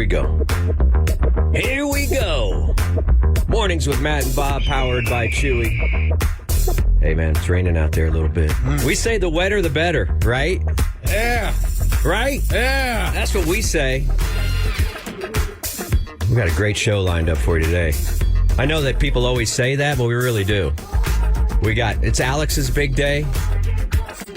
we go. Here we go. Mornings with Matt and Bob, powered by Chuy. Hey, man, it's raining out there a little bit. We say the wetter, the better, right? Yeah. Right? Yeah. That's what we say. We got a great show lined up for you today. I know that people always say that, but we really do. It's Alex's big day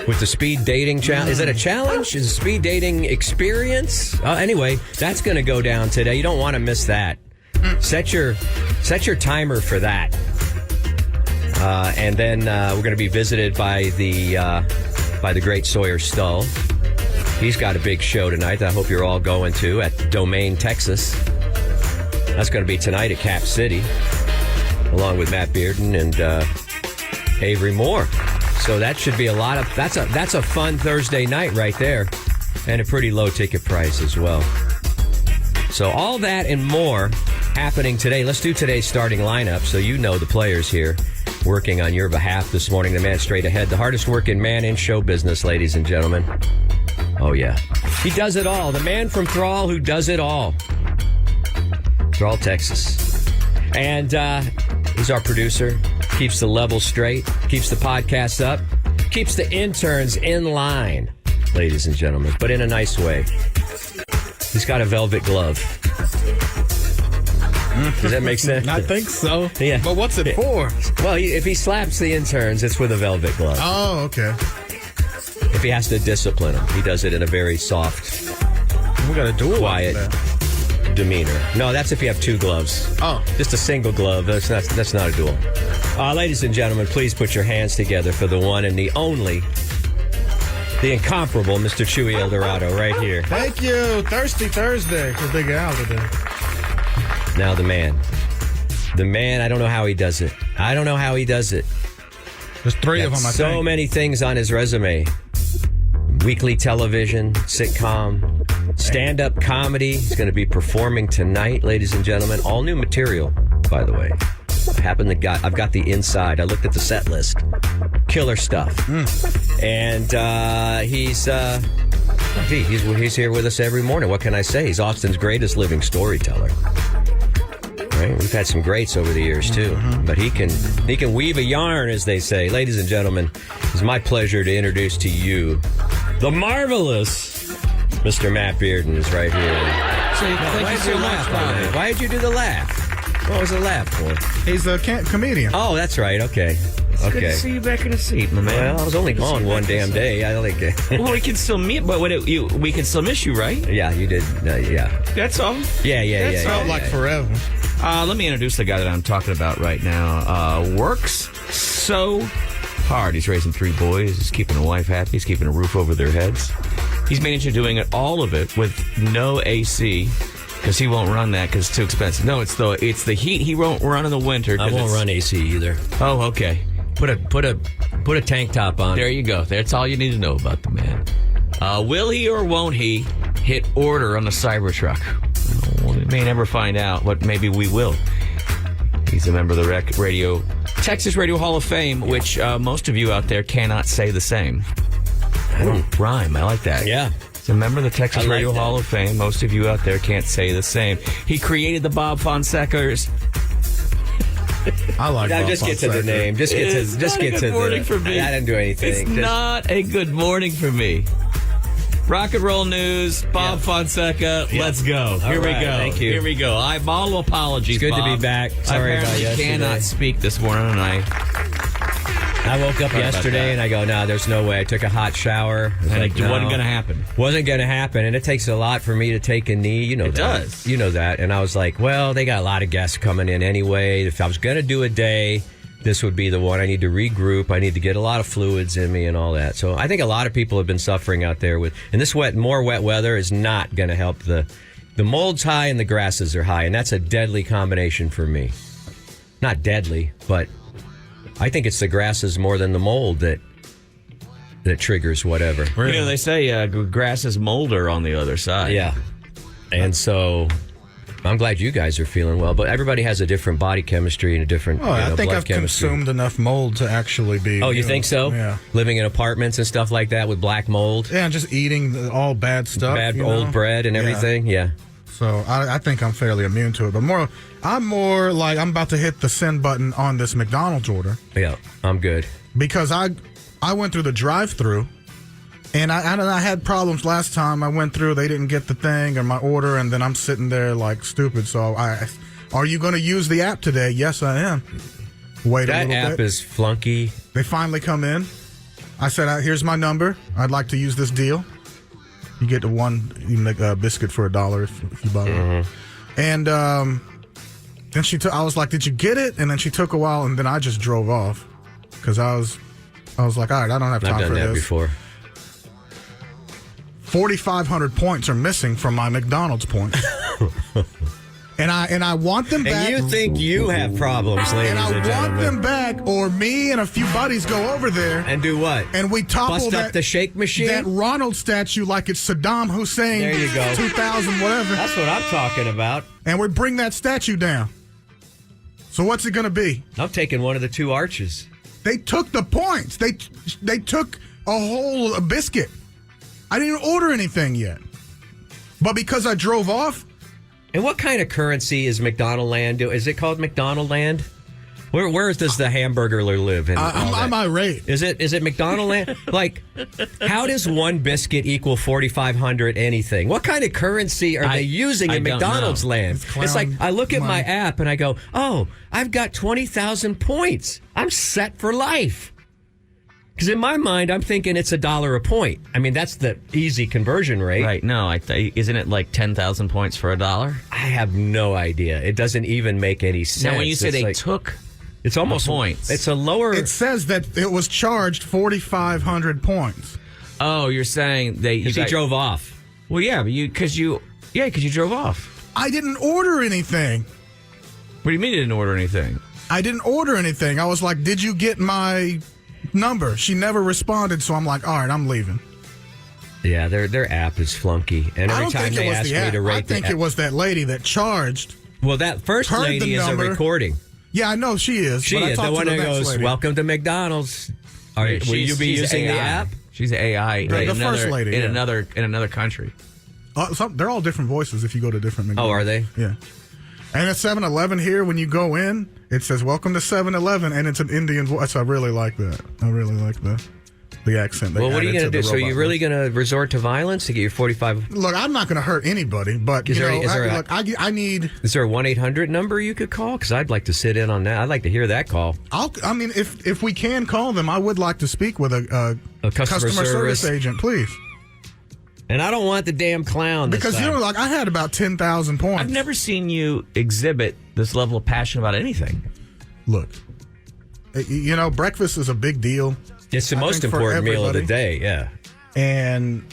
with the speed dating challenge. Is it a challenge? Is it a speed dating experience? Anyway, that's going to go down today. You don't want to miss that. Set your timer for that. And then we're going to be visited by the great Sawyer Stull. He's got a big show tonight that I hope you're all going to at Domain, Texas. That's going to be tonight at Cap City, along with Matt Bearden and Avery Moore. So that should be that's a fun Thursday night right there, and a pretty low ticket price as well. So all that and more happening today. Let's do today's starting lineup so you know the players here working on your behalf this morning. The man straight ahead, the hardest working man in show business, ladies and gentlemen. Oh, yeah. He does it all. The man from Thrall who does it all. Thrall, Texas. And he's our producer. Keeps the level straight. Keeps the podcast up. Keeps the interns in line, ladies and gentlemen, but in a nice way. He's got a velvet glove. Does that make sense? I think so. Yeah. But what's it for? Well, if he slaps the interns, it's with a velvet glove. Oh, okay. If he has to discipline them, he does it in a very soft, We got to do it. quiet demeanor. No, that's if you have two gloves. Oh. Just a single glove. That's not a duel. Ladies and gentlemen, please put your hands together for the one and the only, the incomparable Mr. Chuy Eldorado right here. Thank you. Thirsty Thursday for Big Al today. Now the man. The man, I don't know how he does it. There's three of them, I think. So many things on his resume. Weekly television, sitcom, stand-up comedy. He's going to be performing tonight, ladies and gentlemen. All new material, by the way. I've got the inside. I looked at the set list. Killer stuff. And he's here with us every morning. What can I say? He's Austin's greatest living storyteller. Right? We've had some greats over the years too, but he can weave a yarn, as they say. Ladies and gentlemen, it's my pleasure to introduce to you the marvelous Mr. Matt Bearden is right here. Thank you so much, Bob. Why did you do the laugh? What was the laugh for? He's a comedian. Oh, that's right. Okay. Good to see you back in the seat, my man. Well, I was only gone one damn day. I don't think. Well, we can still meet, but we can still miss you, right? Yeah, you did. Yeah. That's all. Yeah. Felt like forever. Let me introduce the guy that I'm talking about right now. Works so hard. He's raising 3 boys. He's keeping a wife happy. He's keeping a roof over their heads. He's managed to doing all of it with no AC. Because he won't run that because it's too expensive. No, it's the heat. He won't run in the winter. I won't run AC either. Oh, okay. Put a tank top on. There you go. That's all you need to know about the man. Will he or won't he hit order on the Cybertruck? Well, we may never find out, but maybe we will. He's a member of the Texas Radio Hall of Fame, which most of you out there cannot say the same. I don't rhyme. I like that. Yeah. He's a member of the Texas like Radio that. Hall of Fame. Most of you out there can't say the same. He created the Bob Fonseca's. I like Now Bob just get to the Fonseca. name. Just get to morning for me. I didn't do anything. It's not a good morning for me. Rock and roll news, Bob Fonseca. Let's go. Here we right, go. thank you. Here we go. I'm all apologies. It's good to Bob. be back. Sorry about I yesterday. cannot speak this morning, and I woke up Sorry about yesterday that. and I go, no, there's no way. I took a hot shower. it wasn't going to happen. Wasn't going to happen. And it takes a lot for me to take a knee. You know It that. does. You know that. And I was like, well, they got a lot of guests coming in anyway. If I was going to do a day, this would be the one. I need to regroup. I need to get a lot of fluids in me and all that. So I think a lot of people have been suffering out there with, and this more wet weather is not going to help. The mold's high and the grasses are high. And that's a deadly combination for me. Not deadly, but I think it's the grasses more than the mold that triggers whatever. You know, they say grass is molder on the other side. Yeah. And so I'm glad you guys are feeling well, but everybody has a different body chemistry and a different I think blood I've chemistry. consumed enough mold to actually be... Oh, you think so? Yeah. Living in apartments and stuff like that with black mold? Yeah, and just eating all bad stuff. Bad old bread and everything? Yeah. So I think I'm fairly immune to it. But I'm more like I'm about to hit the send button on this McDonald's order. Yeah, I'm good. Because I went through the drive-thru, and I had problems last time. I went through, they didn't get the thing or my order, and then I'm sitting there like stupid. So are you going to use the app today? Yes, I am. Wait a little bit. That app is flunky. They finally come in. I said, here's my number. I'd like to use this deal. You get you make a biscuit for $1 if you buy it. And then I was like, did you get it? And then she took a while, and then I just drove off because I was like, all right, I don't have time for this. I've done that before. 4,500 points are missing from my McDonald's points. And I want them back. And you think you have problems, ladies and gentlemen. And I want them back, or me and a few buddies go over there. And do what? And we topple Bust up the shake machine? That Ronald statue like it's Saddam Hussein. There you go. 2000, whatever. That's what I'm talking about. And we bring that statue down. So what's it going to be? I'm taking one of the 2 arches. They took the points. They took a whole biscuit. I didn't order anything yet. But because I drove off. And what kind of currency is McDonald Land do? Is it called McDonald Land? Where does the hamburger live? I'm irate. Is it McDonald Land? Like, how does one biscuit equal 4,500 anything? What kind of currency are they using in McDonald's Land? It's like, I look at my app and I go, oh, I've got 20,000 points. I'm set for life. Because in my mind, I'm thinking it's $1 a point. I mean, that's the easy conversion rate. Right. No, isn't it like 10,000 points for $1? I have no idea. It doesn't even make any sense. Now, when you say they took it's almost points. It's a lower. It says that it was charged 4,500 points. Oh, you're saying they Because he drove off. Well, yeah, because you drove off. I didn't order anything. What do you mean you didn't order anything? I didn't order anything. I was like, did you get my number? She never responded, so I'm like, all right, I'm leaving. Yeah, their app is flunky. And every time they ask me to rate I think it was that lady that charged. Well, that first lady is a recording. Yeah, I know she is. She is the one that goes, welcome to McDonald's. Will you be using the app? She's AI. The first lady. In another country. They're all different voices if you go to different McDonald's. Oh, are they? Yeah. And at 7-Eleven here, when you go in, it says, welcome to 7-Eleven, and it's an Indian voice. I really like that. I really like the accent. Well, what are you going to do? So you're really going to resort to violence to get your 45? Look, I'm not going to hurt anybody, but I need... Is there a 1-800 number you could call? Because I'd like to sit in on that. I'd like to hear that call. If we can call them, I would like to speak with a customer service agent, please. And I don't want the damn clown. Because I had about 10,000 points. I've never seen you exhibit this level of passion about anything. Look, breakfast is a big deal. It's the most important meal of the day, yeah. And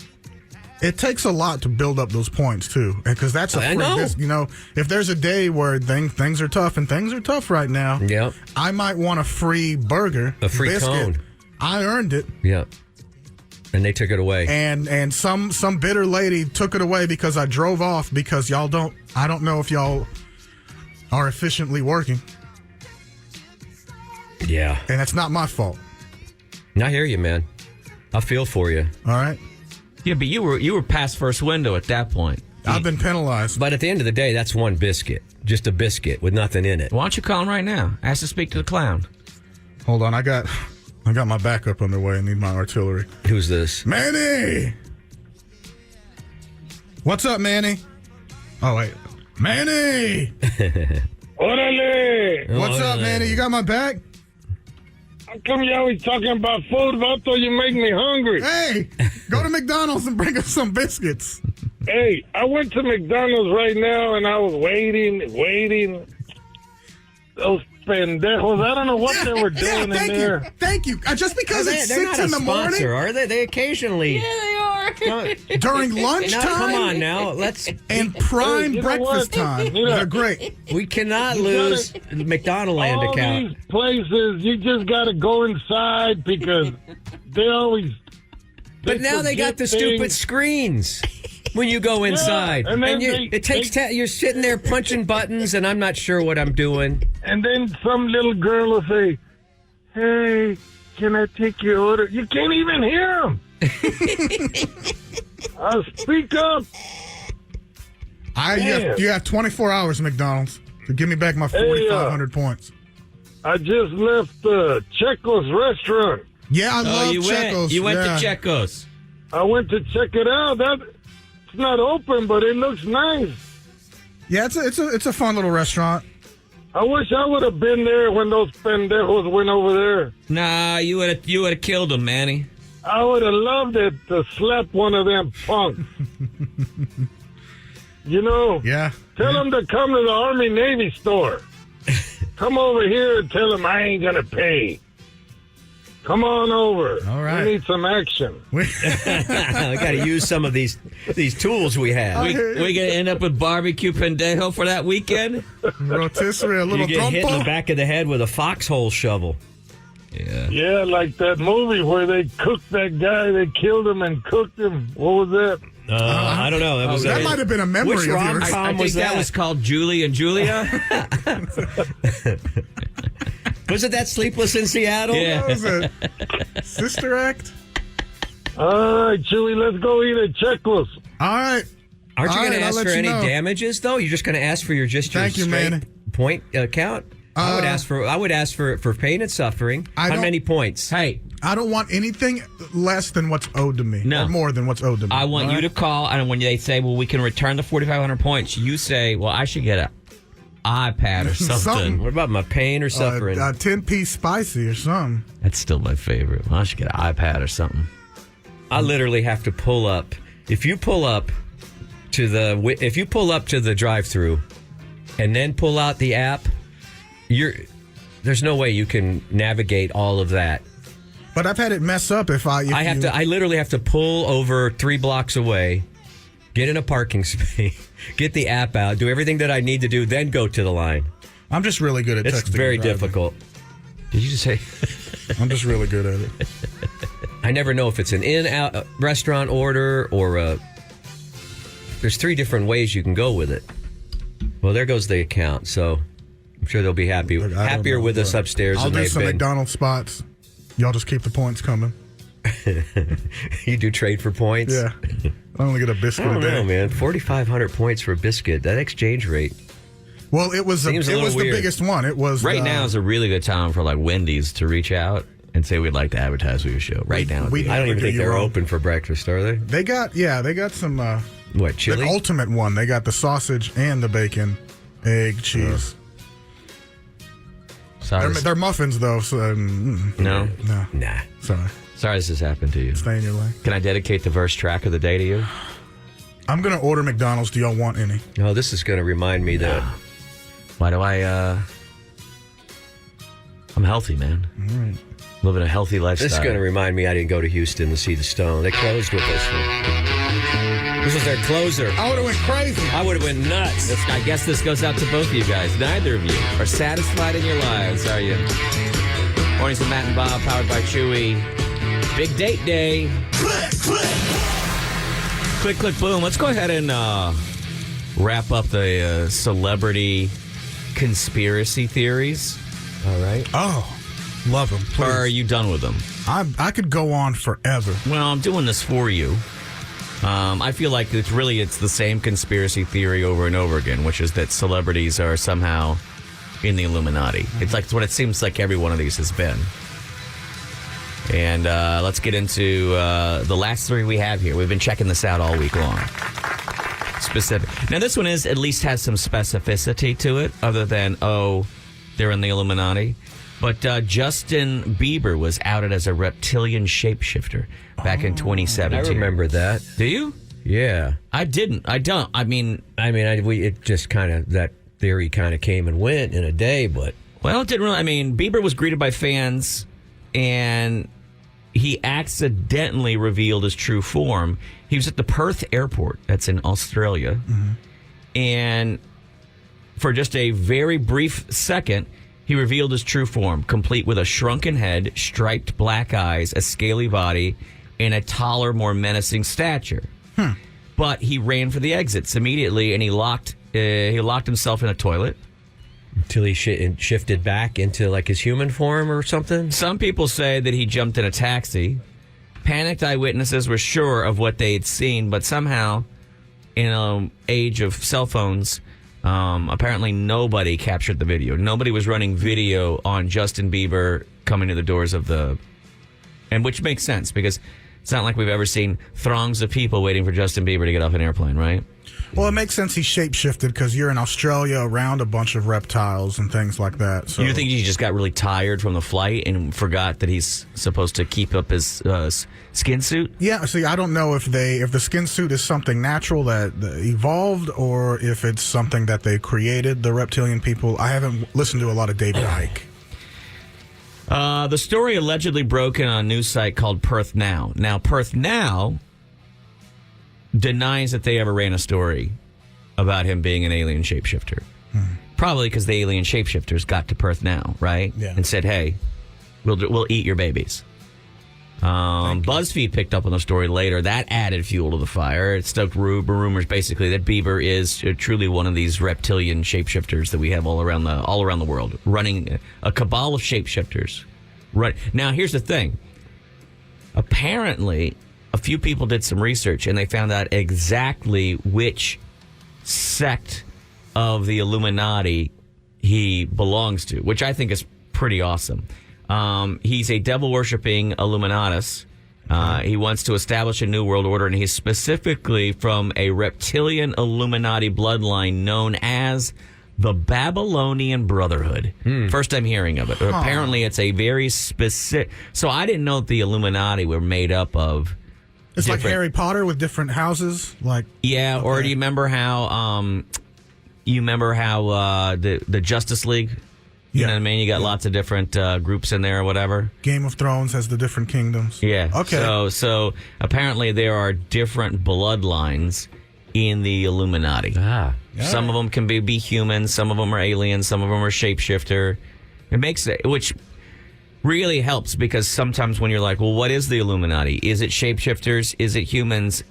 it takes a lot to build up those points, too. Because that's if there's a day where things are tough, and things are tough right now, yep. I might want a free burger. A free biscuit. cone. I earned it. Yeah. And they took it away. And some bitter lady took it away because I drove off because I don't know if y'all are efficiently working. Yeah. And that's not my fault. I hear you, man. I feel for you. All right. Yeah, but you were past first window at that point. I've been penalized. But at the end of the day, that's one biscuit. Just a biscuit with nothing in it. Why don't you call him right now? Ask to speak to the clown. Hold on, I got my backup on the way. I need my artillery. Who's this? Manny! What's up, Manny? Oh, wait. Manny! Orale! What's up, Manny? You got my back? How come you always talking about food? Vato, you make me hungry. Hey, go to McDonald's and bring us some biscuits. Hey, I went to McDonald's right now, and I was waiting. Those pendejos, I don't know what they were doing in there. Thank you. Just because it's 6 in the morning. They're not a sponsor, are they? They occasionally. Yeah, they are. During lunchtime. Come on now. And prime breakfast time. They're great. We cannot lose the McDonald Land all account. These places, you just got to go inside because they always. But now they got the stupid screens when you go inside. Yeah, and then you're sitting there punching buttons, and I'm not sure what I'm doing. And then some little girl will say, hey, can I take your order? You can't even hear them. Speak up. You have 24 hours, McDonald's, to give me back my 4,500 points. I just left Checo's restaurant. Yeah, I love Checo's. You went to Checo's. I went to check it out. It's not open, but it looks nice. Yeah, it's a fun little restaurant. I wish I would have been there when those pendejos went over there. Nah, you would have killed him, Manny. I would have loved it to slap one of them punks. Yeah. Tell them to come to the Army-Navy store. Come over here and tell them I ain't going to pay. Come on over. All right. We need some action. We got to use some of these tools we have. We going to end up with barbecue pendejo for that weekend? Rotisserie, a little You get hit in the trompo. back of the head with a foxhole shovel. Yeah. Yeah, like that movie where they cooked that guy. They killed him and cooked him. What was that? I don't know. That might have been a memory Which of rom-com yours. I think was that was called Julie and Julia. Was it that Sleepless in Seattle? Yeah. What was it? Sister Act? All right, Chewy, let's go eat at Checo's. All right. Aren't you All going right, to I'll ask let for you any know. damages though? You're just going to ask for your Thank you, straight Manny. point count. I would ask for pain and suffering. How don't- many points? Hey, I don't want anything less than what's owed to me. No. Or more than what's owed to me. I want you to call, and when they say, well, we can return the 4,500 points, you say, well, I should get an iPad or something. Something. What about my pain or suffering? A 10-piece spicy or something. That's still my favorite. Well, I should get an iPad or something. I literally have to pull up. If you pull up to the drive-through and then pull out the app, there's no way you can navigate all of that. But I've had it mess up I literally have to pull over 3 blocks away, get in a parking space, get the app out, do everything that I need to do, then go to the line. I'm just really good at texting. It's very and driving. difficult. Did you just say? I'm just really good at it. I never know if it's an in-out restaurant order or there's 3 different ways you can go with it. Well, there goes the account, so I'm sure they'll be happier with us upstairs I'll than do they've some been. McDonald's spots. Y'all just keep the points coming. You do trade for points? Yeah. I only get a biscuit I don't a day. know, man. 4,500 points for a biscuit. That exchange rate. Well, it was Seems a the little weird. biggest one. It was Right now is a really good time for like Wendy's to reach out and say we'd like to advertise with your show. Right now. we- I don't even do think you they're wrong. open for breakfast, are they? They got some What, chili? the ultimate one. They got the sausage and the bacon, egg, cheese. Sorry, They're muffins though, so no. no. Nah. Sorry this has happened to you. Stay in your lane. Can I dedicate the verse track of the day to you? I'm gonna order McDonald's. Do y'all want any? No, this is going to remind me that Why do I'm healthy, man. All right. Living a healthy lifestyle. this is going to remind me I didn't go to Houston to see the Stone. They closed with this one. This was their closer. I would have went crazy. I would have went nuts. I guess this goes out to both of you guys. Neither of you are satisfied in your lives, are you? Mornings with Matt and Bob, powered by Chewy. Big date day. Click, click, boom. Let's go ahead and wrap up the celebrity conspiracy theories. All right. Oh, love them. Or are you done with them? I could go on forever. Well, I'm doing this for you. I feel like it's the same conspiracy theory over and over again, which is that celebrities are somehow in the Illuminati. It's like what it seems like every one of these has been. And let's get into the last 3 we have here. We've been checking this out all week long. Specific. Now, this one has some specificity to it, other than, they're in the Illuminati. But Justin Bieber was outed as a reptilian shapeshifter back in 2017. I remember that. Do you? Yeah. I didn't. I don't. It just kind of, that theory kind of came and went in a day, but. Well, it didn't really. Bieber was greeted by fans, and he accidentally revealed his true form. He was at the Perth airport, that's in Australia, and for just a very brief second, he revealed his true form, complete with a shrunken head, striped black eyes, a scaly body, and a taller, more menacing stature. But he ran for the exits immediately, and he locked himself in a toilet. Until he shifted back into like his human form or something? Some people say that he jumped in a taxi. Panicked eyewitnesses were sure of what they had seen, but somehow in an age of cell phones, apparently nobody captured the video. Nobody was running video on Justin Bieber coming to the doors of and which makes sense because it's not like we've ever seen throngs of people waiting for Justin Bieber to get off an airplane, right? Well, it makes sense he shapeshifted because you're in Australia around a bunch of reptiles and things like that. So You think he just got really tired from the flight and forgot that he's supposed to keep up his skin suit? Yeah, see, I don't know if the skin suit is something natural that evolved or if it's something that they created, the reptilian people. I haven't listened to a lot of David Icke. The story allegedly broke in on a news site called Perth Now. Now, Perth Now denies that they ever ran a story about him being an alien shapeshifter. Probably because the alien shapeshifters got to Perth Now, right? Yeah. And said, hey, we'll eat your babies. BuzzFeed picked up on the story later. That added fuel to the fire. It stoked rumors, basically, that Bieber is truly one of these reptilian shapeshifters that we have all around the world, running a cabal of shapeshifters. Right now, here's the thing. Apparently, a few people did some research, and they found out exactly which sect of the Illuminati he belongs to, which I think is pretty awesome. He's a devil-worshipping Illuminatus. He wants to establish a new world order, and he's specifically from a reptilian Illuminati bloodline known as the Babylonian Brotherhood. First I'm hearing of it. Apparently, it's a very specific... So I didn't know that the Illuminati were made up of... It's like Harry Potter with different houses? Yeah, okay. Or do you remember how... the Justice League... You know what I mean? You got lots of different groups in there or whatever. Game of Thrones has the different kingdoms. Yeah. Okay. So apparently there are different bloodlines in the Illuminati. Some of them can be human. Some of them are aliens. Some of them are shapeshifter. Which really helps because sometimes when you're like, well, what is the Illuminati? Is it shapeshifters? Is it humans?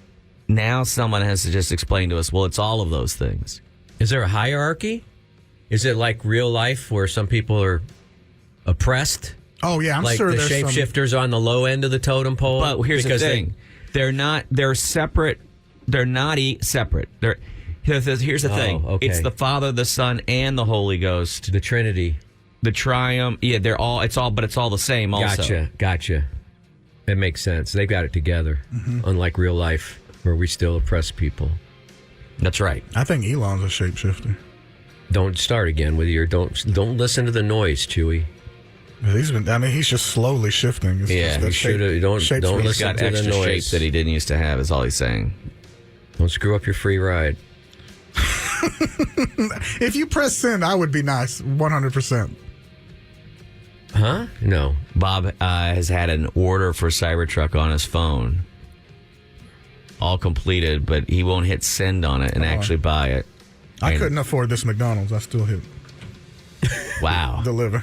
Now someone has to just explain to us, well, it's all of those things. Is there a hierarchy? Is it like real life where some people are oppressed? Oh, yeah, I'm like sure the there's shapeshifters on the low end of the totem pole? But here's the thing. They're separate. They're not separate. Here's the thing. Okay. It's the Father, the Son, and the Holy Ghost. The Trinity. The Triumph. Yeah, it's all the same also. Gotcha. It makes sense. They got it together. Unlike real life where we still oppress people. That's right. I think Elon's a shapeshifter. Don't start again with your don't listen to the noise, Chewy. He's just slowly shifting. You should have don't He's listen got to the extra noise shape that he didn't used to have. Is all he's saying. Don't screw up your free ride. If you press send, I would be nice, 100%. Huh? No. Bob has had an order for Cybertruck on his phone, all completed, but he won't hit send on it and actually buy it. I couldn't afford this McDonald's. I still hit deliver.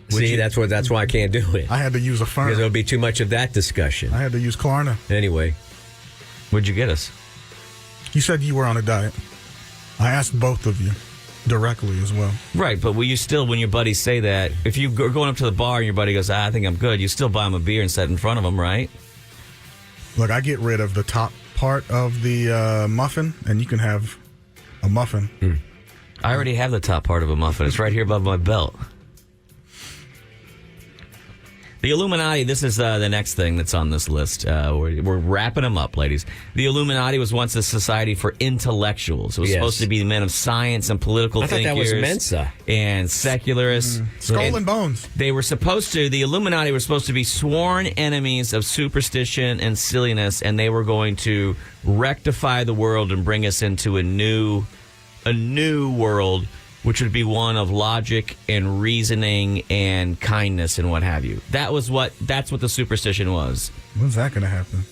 See, that's why I can't do it. I had to use a firm. Because there'll be too much of that discussion. I had to use Klarna. Anyway. What'd you get us? You said you were on a diet. I asked both of you directly as well. Right, but will you still, when your buddies say that, if you're going up to the bar and your buddy goes, I think I'm good, you still buy him a beer and set it in front of him, right? Look, I get rid of the top part of the muffin, and you can have a muffin. I already have the top part of a muffin. It's right here above my belt. The Illuminati, this is the next thing that's on this list. We're wrapping them up, ladies. The Illuminati was once a society for intellectuals. It was supposed to be men of science and political thinkers. I thought that was Mensa. And secularists. Skull and bones. The Illuminati were supposed to be sworn enemies of superstition and silliness, and they were going to rectify the world and bring us into a new world, which would be one of logic and reasoning and kindness and what have you. That's what the superstition was. When's that going to happen?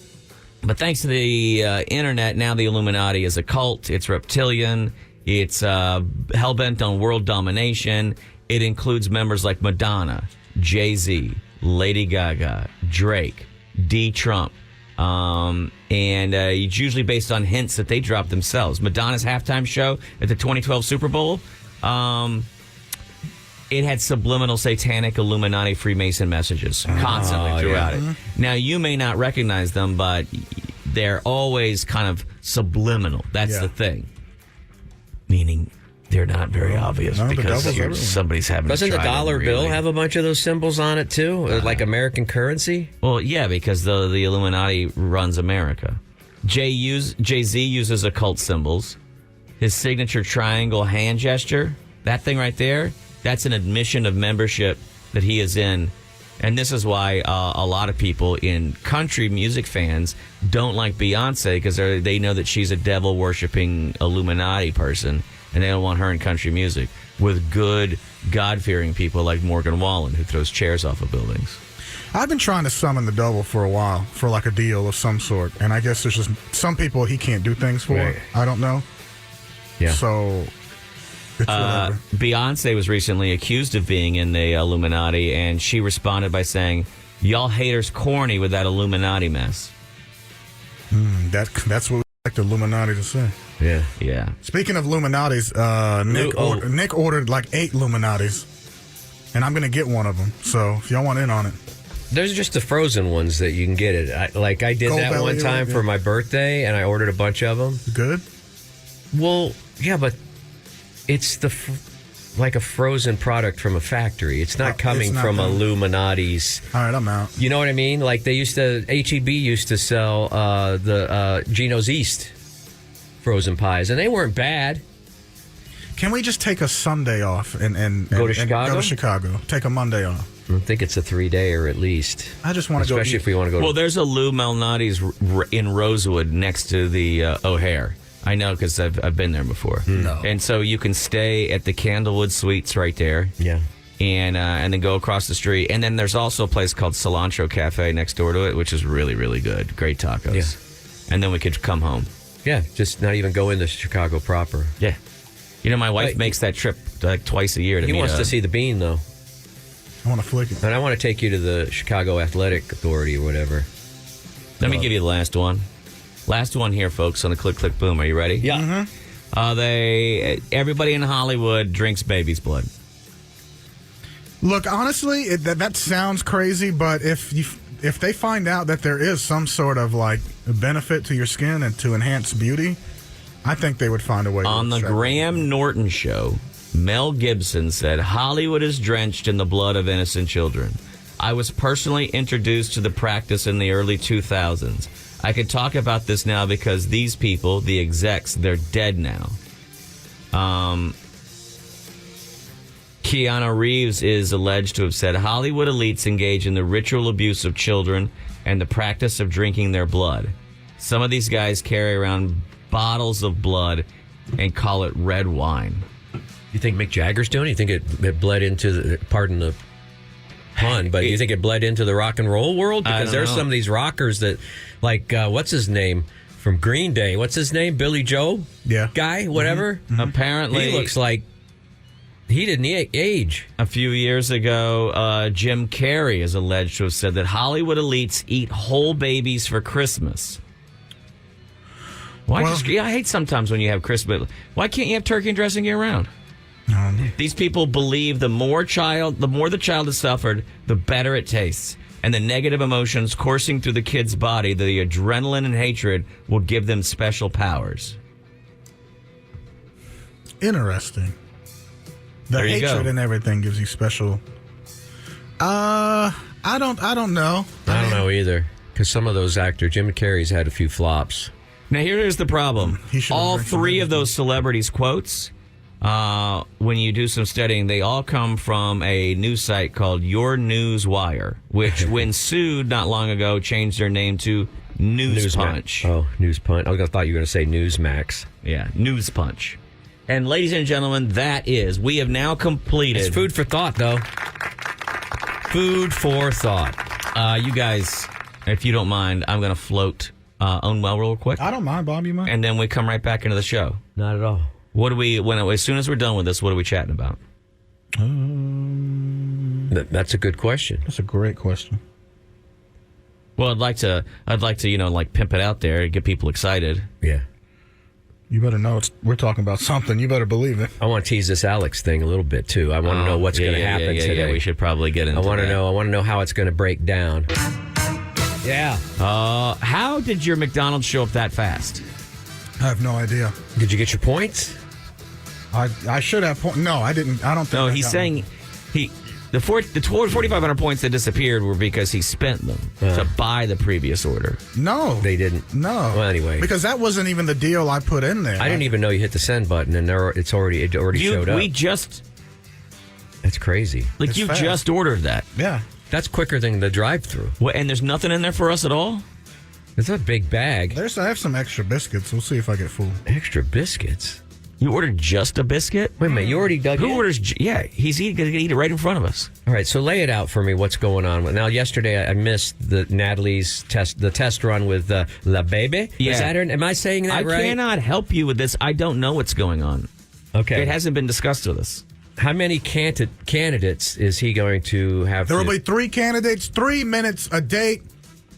But thanks to the internet, now the Illuminati is a cult. It's reptilian. It's hell-bent on world domination. It includes members like Madonna, Jay-Z, Lady Gaga, Drake, D. Trump. And it's usually based on hints that they drop themselves. Madonna's halftime show at the 2012 Super Bowl, it had subliminal satanic Illuminati Freemason messages constantly throughout it. Now, you may not recognize them, but they're always kind of subliminal. That's the thing. Meaning they're not very obvious no, because somebody's having Doesn't to the try dollar them, bill really. have a bunch of those symbols on it, too? Like American currency? Well, yeah, because the Illuminati runs America. Jay-Z uses occult symbols. His signature triangle hand gesture, that thing right there, that's an admission of membership that he is in. And this is why a lot of people in country music fans don't like Beyonce because they know that she's a devil-worshipping Illuminati person, and they don't want her in country music with good, God-fearing people like Morgan Wallen, who throws chairs off of buildings. I've been trying to summon the devil for a while for like a deal of some sort, and I guess there's just some people he can't do things for. Right. I don't know. Yeah. So it's whatever. Beyonce was recently accused of being in the Illuminati, and she responded by saying, "Y'all haters corny with that Illuminati mess." That's what we like the Illuminati to say. Yeah. Yeah. Speaking of Illuminatis, Nick ordered like 8 Illuminatis, and I'm going to get one of them. So if y'all want in on it. There's just the frozen ones that you can get it. I did Gold that belly, one time for my birthday, and I ordered a bunch of them. Good? Well, yeah, but it's like a frozen product from a factory. It's not coming not from them. Illuminati's. All right, I'm out. You know what I mean? Like HEB used to sell the Geno's East frozen pies, and they weren't bad. Can we just take a Sunday off and Go to Chicago? Go to Chicago. Take a Monday off. I think it's a 3-day-er at least. I just want to go. Especially if we want to go. Well, there's a Lou Malnati's in Rosewood next to the O'Hare. I know because I've been there before. No. And so you can stay at the Candlewood Suites right there. Yeah. And then go across the street. And then there's also a place called Cilantro Cafe next door to it, which is really, really good. Great tacos. Yeah. And then we could come home. Yeah, just not even go into Chicago proper. Yeah. You know, my wife makes that trip like twice a year to He meet wants to see the bean, though. I want to flick it. And I want to take you to the Chicago Athletic Authority or whatever. Let me give you the last one. Last one here, folks, on the Click, Click, Boom. Are you ready? Yeah. Everybody in Hollywood drinks baby's blood. Look, honestly, that sounds crazy, but if they find out that there is some sort of like benefit to your skin and to enhance beauty, I think they would find a way. On the Graham Norton show, Mel Gibson said, "Hollywood is drenched in the blood of innocent children. I was personally introduced to the practice in the early 2000s. I could talk about this now because these people, the execs, they're dead now." Keanu Reeves is alleged to have said, "Hollywood elites engage in the ritual abuse of children and the practice of drinking their blood. Some of these guys carry around bottles of blood and call it red wine." You think Mick Jagger's doing it? You think it bled into the, pardon the pun, but you think it bled into the rock and roll world? Because there's some of these rockers that, like, what's his name from Green Day? What's his name? Billy Joe? Yeah. Guy? Whatever? Mm-hmm. Apparently. He looks like he didn't age. A few years ago, Jim Carrey is alleged to have said that Hollywood elites eat whole babies for Christmas. I hate sometimes when you have Christmas. Why can't you have turkey and dressing year round? These people believe the more the child has suffered, the better it tastes. And the negative emotions coursing through the kid's body, the adrenaline and hatred, will give them special powers. Interesting. The There you hatred go. and everything gives you special. I don't know. I don't know either. Because some of those actors, Jim Carrey's had a few flops. Now, here's the problem. He should have All drank some three of everything. those celebrities' quotes, when you do some studying, they all come from a news site called Your News Wire, which, when sued not long ago, changed their name to News Punch. Oh, News Punch. I thought you were going to say Newsmax. Yeah, News Punch. And ladies and gentlemen, we have now completed. It's food for thought, though. Food for thought. You guys, if you don't mind, I'm going to float Own Well real quick. I don't mind, Bob. You mind? And then we come right back into the show. Not at all. As soon as we're done with this, what are we chatting about? That's a good question. That's a great question. Well, I'd like to, pimp it out there and get people excited. Yeah. You better know we're talking about something. You better believe it. I want to tease this Alex thing a little bit, too. I want to know what's going to happen today. Yeah, we should probably get into I want to that. know how it's going to break down. Yeah. How did your McDonald's show up that fast? I have no idea. Did you get your points? I should have. No, I didn't. I don't think. No, I he's got saying the 4,500 points that disappeared were because he spent them to buy the previous order. one. No, They didn't. No. Well, anyway. because that wasn't even the deal I put in there. I didn't even know you hit the send button, and it already showed up. We just That's crazy. It's you fast. just ordered that. Yeah. That's quicker than the drive-through. What, and there's nothing in there for us at all? It's a big bag. I have some extra biscuits. We'll see if I get full. Extra biscuits. You ordered just a biscuit? Wait a minute, you already dug Who in? orders? Yeah, he's going to eat it right in front of us. All right, so lay it out for me. What's going on? Now, yesterday I missed Natalie's test run with La Baby. Yeah. Is that her? Am I saying that I right? cannot help you with this. I don't know what's going on. Okay. It hasn't been discussed with us. How many candidates is he going to have? There will be 3 candidates, 3 minutes a date.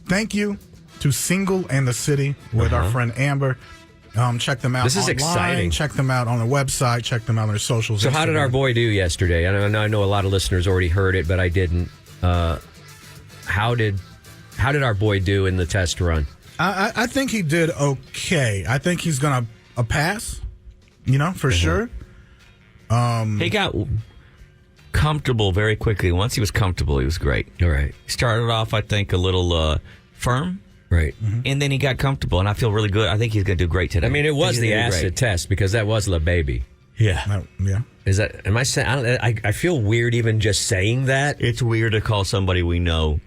Thank you to Single and the City with our friend Amber. Check them out. This is online. exciting. Check them out on their website. Check them out on their socials. So how did Instagram. our boy do yesterday? I know a lot of listeners already heard it, but I didn't. How did our boy do in the test run? I think he did okay. I think he's gonna pass. For sure. He got comfortable very quickly. Once he was comfortable, he was great. All right. He started off, I think, a little firm. Right. And then he got comfortable, and I feel really good. I think he's going to do great today. I mean, it was the acid test because that was La Baby. Yeah. Yeah. Is that? Am I saying? I feel weird even just saying that. It's weird to call somebody we know.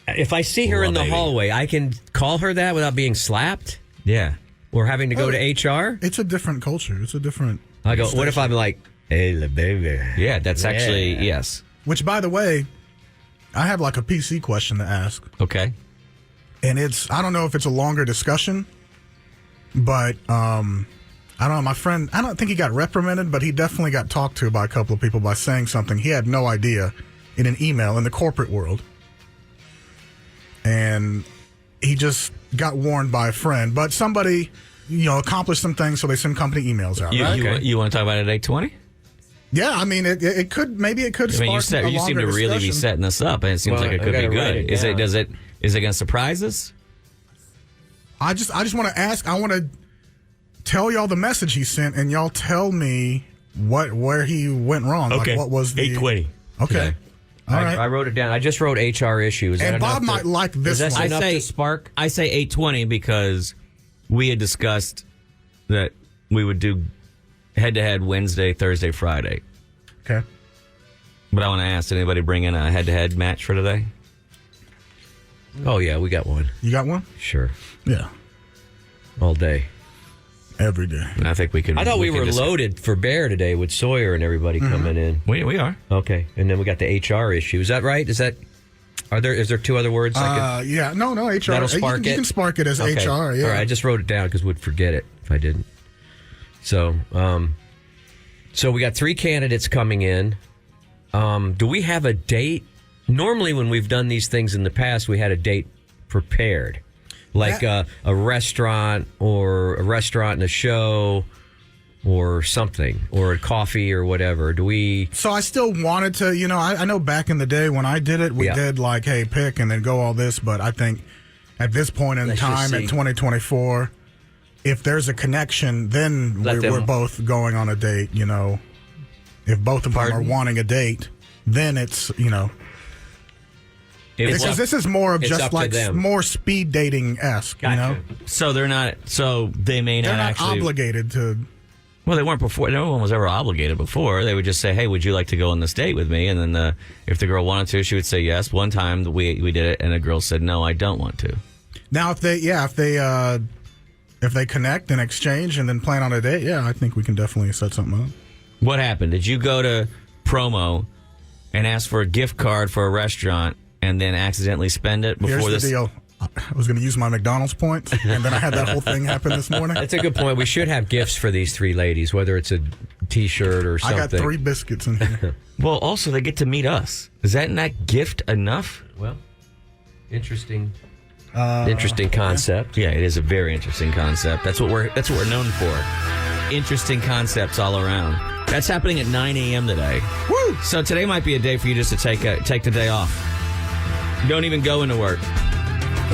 If I see her La in the Baby. hallway, I can call her that without being slapped Yeah. or having to go to HR. It's a different culture. It's a different. I go. What if I'm like, hey, La Baby? Yeah, that's actually, yes. Which, by the way, I have like a PC question to ask. Okay. And I don't know if it's a longer discussion, but I don't know. My friend, I don't think he got reprimanded, but he definitely got talked to by a couple of people by saying something he had no idea in an email in the corporate world. And he just got warned by a friend. But somebody, accomplished some things, so they send company emails out, right? You want to talk about it at 8:20? Yeah, I mean, it could, maybe it could I mean, spark a you seem longer to really be discussion. setting this up, and it seems Well, like it I could be gotta write good. it down. Is it going to surprise us? I just want to ask. I want to tell y'all the message he sent, and y'all tell me where he went wrong. Like, what was the 8:20. Okay, all right. I wrote it down. I just wrote HR issues. And Bob might like this Is that one. enough to spark? I say 8:20 because we had discussed that we would do head-to-head Wednesday, Thursday, Friday. Okay. But I want to ask, did anybody bring in a head-to-head match for today? Oh yeah, we got one. You got one? Sure, Yeah. all day. Every day. And I think we could. I thought we could were just- loaded for Bear today with Sawyer and everybody coming in. We are. Okay, and then we got the HR issue. Is that right? Is there 2 other words? Yeah. No, HR. That'll spark you it? can spark it as Okay. HR. Yeah. All right, I just wrote it down because we'd forget it if I didn't. So, so we got 3 candidates coming in. Do we have a date? Normally, when we've done these things in the past, we had a date prepared, like a restaurant and a show or something, or a coffee or whatever. Do we? So I still wanted to, I know back in the day when I did it, we did like, hey, pick and then go all this. But I think at this point in Let's just time, see. at 2024, if there's a connection, then we're both going on a date, If both of them are wanting a date, then it's, because this is more of It's just up to like them. more speed dating-esque, So they're not. So they may not They're not actually. obligated to. Well, they weren't before. No one was ever obligated before. They would just say, "Hey, would you like to go on this date with me?" And then if the girl wanted to, she would say yes. One time we did it, and the girl said, "No, I don't want to." Now, if they connect and exchange and then plan on a date, I think we can definitely set something up. What happened? Did you go to promo and ask for a gift card for a restaurant and then accidentally spend it before Here's this? the deal. I was going to use my McDonald's points, and then I had that whole thing happen this morning. That's a good point. We should have gifts for these 3 ladies, whether it's a T-shirt or I something. got 3 biscuits in here. Well, also they get to meet us. Is that not gift enough? Well, interesting concept. Yeah, it is a very interesting concept. That's what we're known for. Interesting concepts all around. That's happening at 9 a.m. today. Woo! So today might be a day for you just to take the day off. Don't even go into work.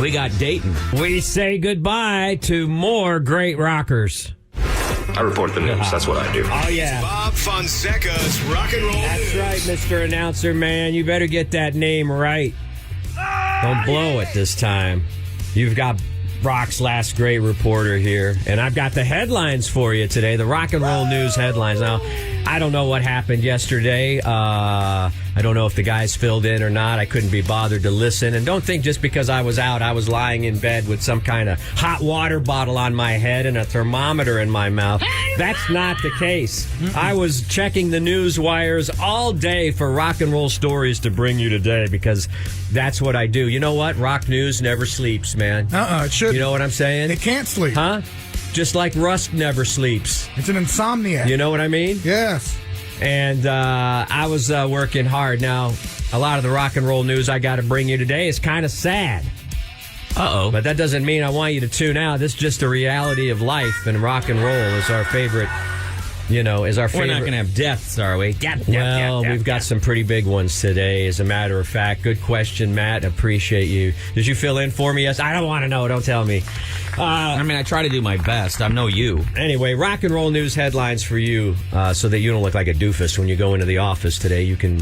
We got Dayton. We say goodbye to more great rockers. I report the news. That's what I do. Oh, yeah. Bob Fonseca's Rock and Roll That's News. right, Mr. Announcer, man. You better get that name right. Don't blow it this time. You've got Rock's last great reporter here, and I've got the headlines for you today, the Rock and Roll News headlines. Now, I don't know what happened yesterday. I don't know if the guys filled in or not. I couldn't be bothered to listen. And don't think just because I was out, I was lying in bed with some kind of hot water bottle on my head and a thermometer in my mouth. That's not the case. I was checking the news wires all day for rock and roll stories to bring you today because that's what I do. You know what? Rock news never sleeps, man. It should. You know what I'm saying? It can't sleep. Huh? Just like Rust never sleeps. It's an insomniac. You know what I mean? Yes. And I was working hard. Now, a lot of the rock and roll news I got to bring you today is kind of sad. Uh-oh. But that doesn't mean I want you to tune out. This is just the reality of life, and rock and roll is our favorite, We're not going to have deaths, are we? Well, we've got some pretty big ones today, as a matter of fact. Good question, Matt. Appreciate you. Did you fill in for me? Yes. I don't want to know. Don't tell me. I try to do my best. I know you. Anyway, rock and roll news headlines for you so that you don't look like a doofus when you go into the office today. You can,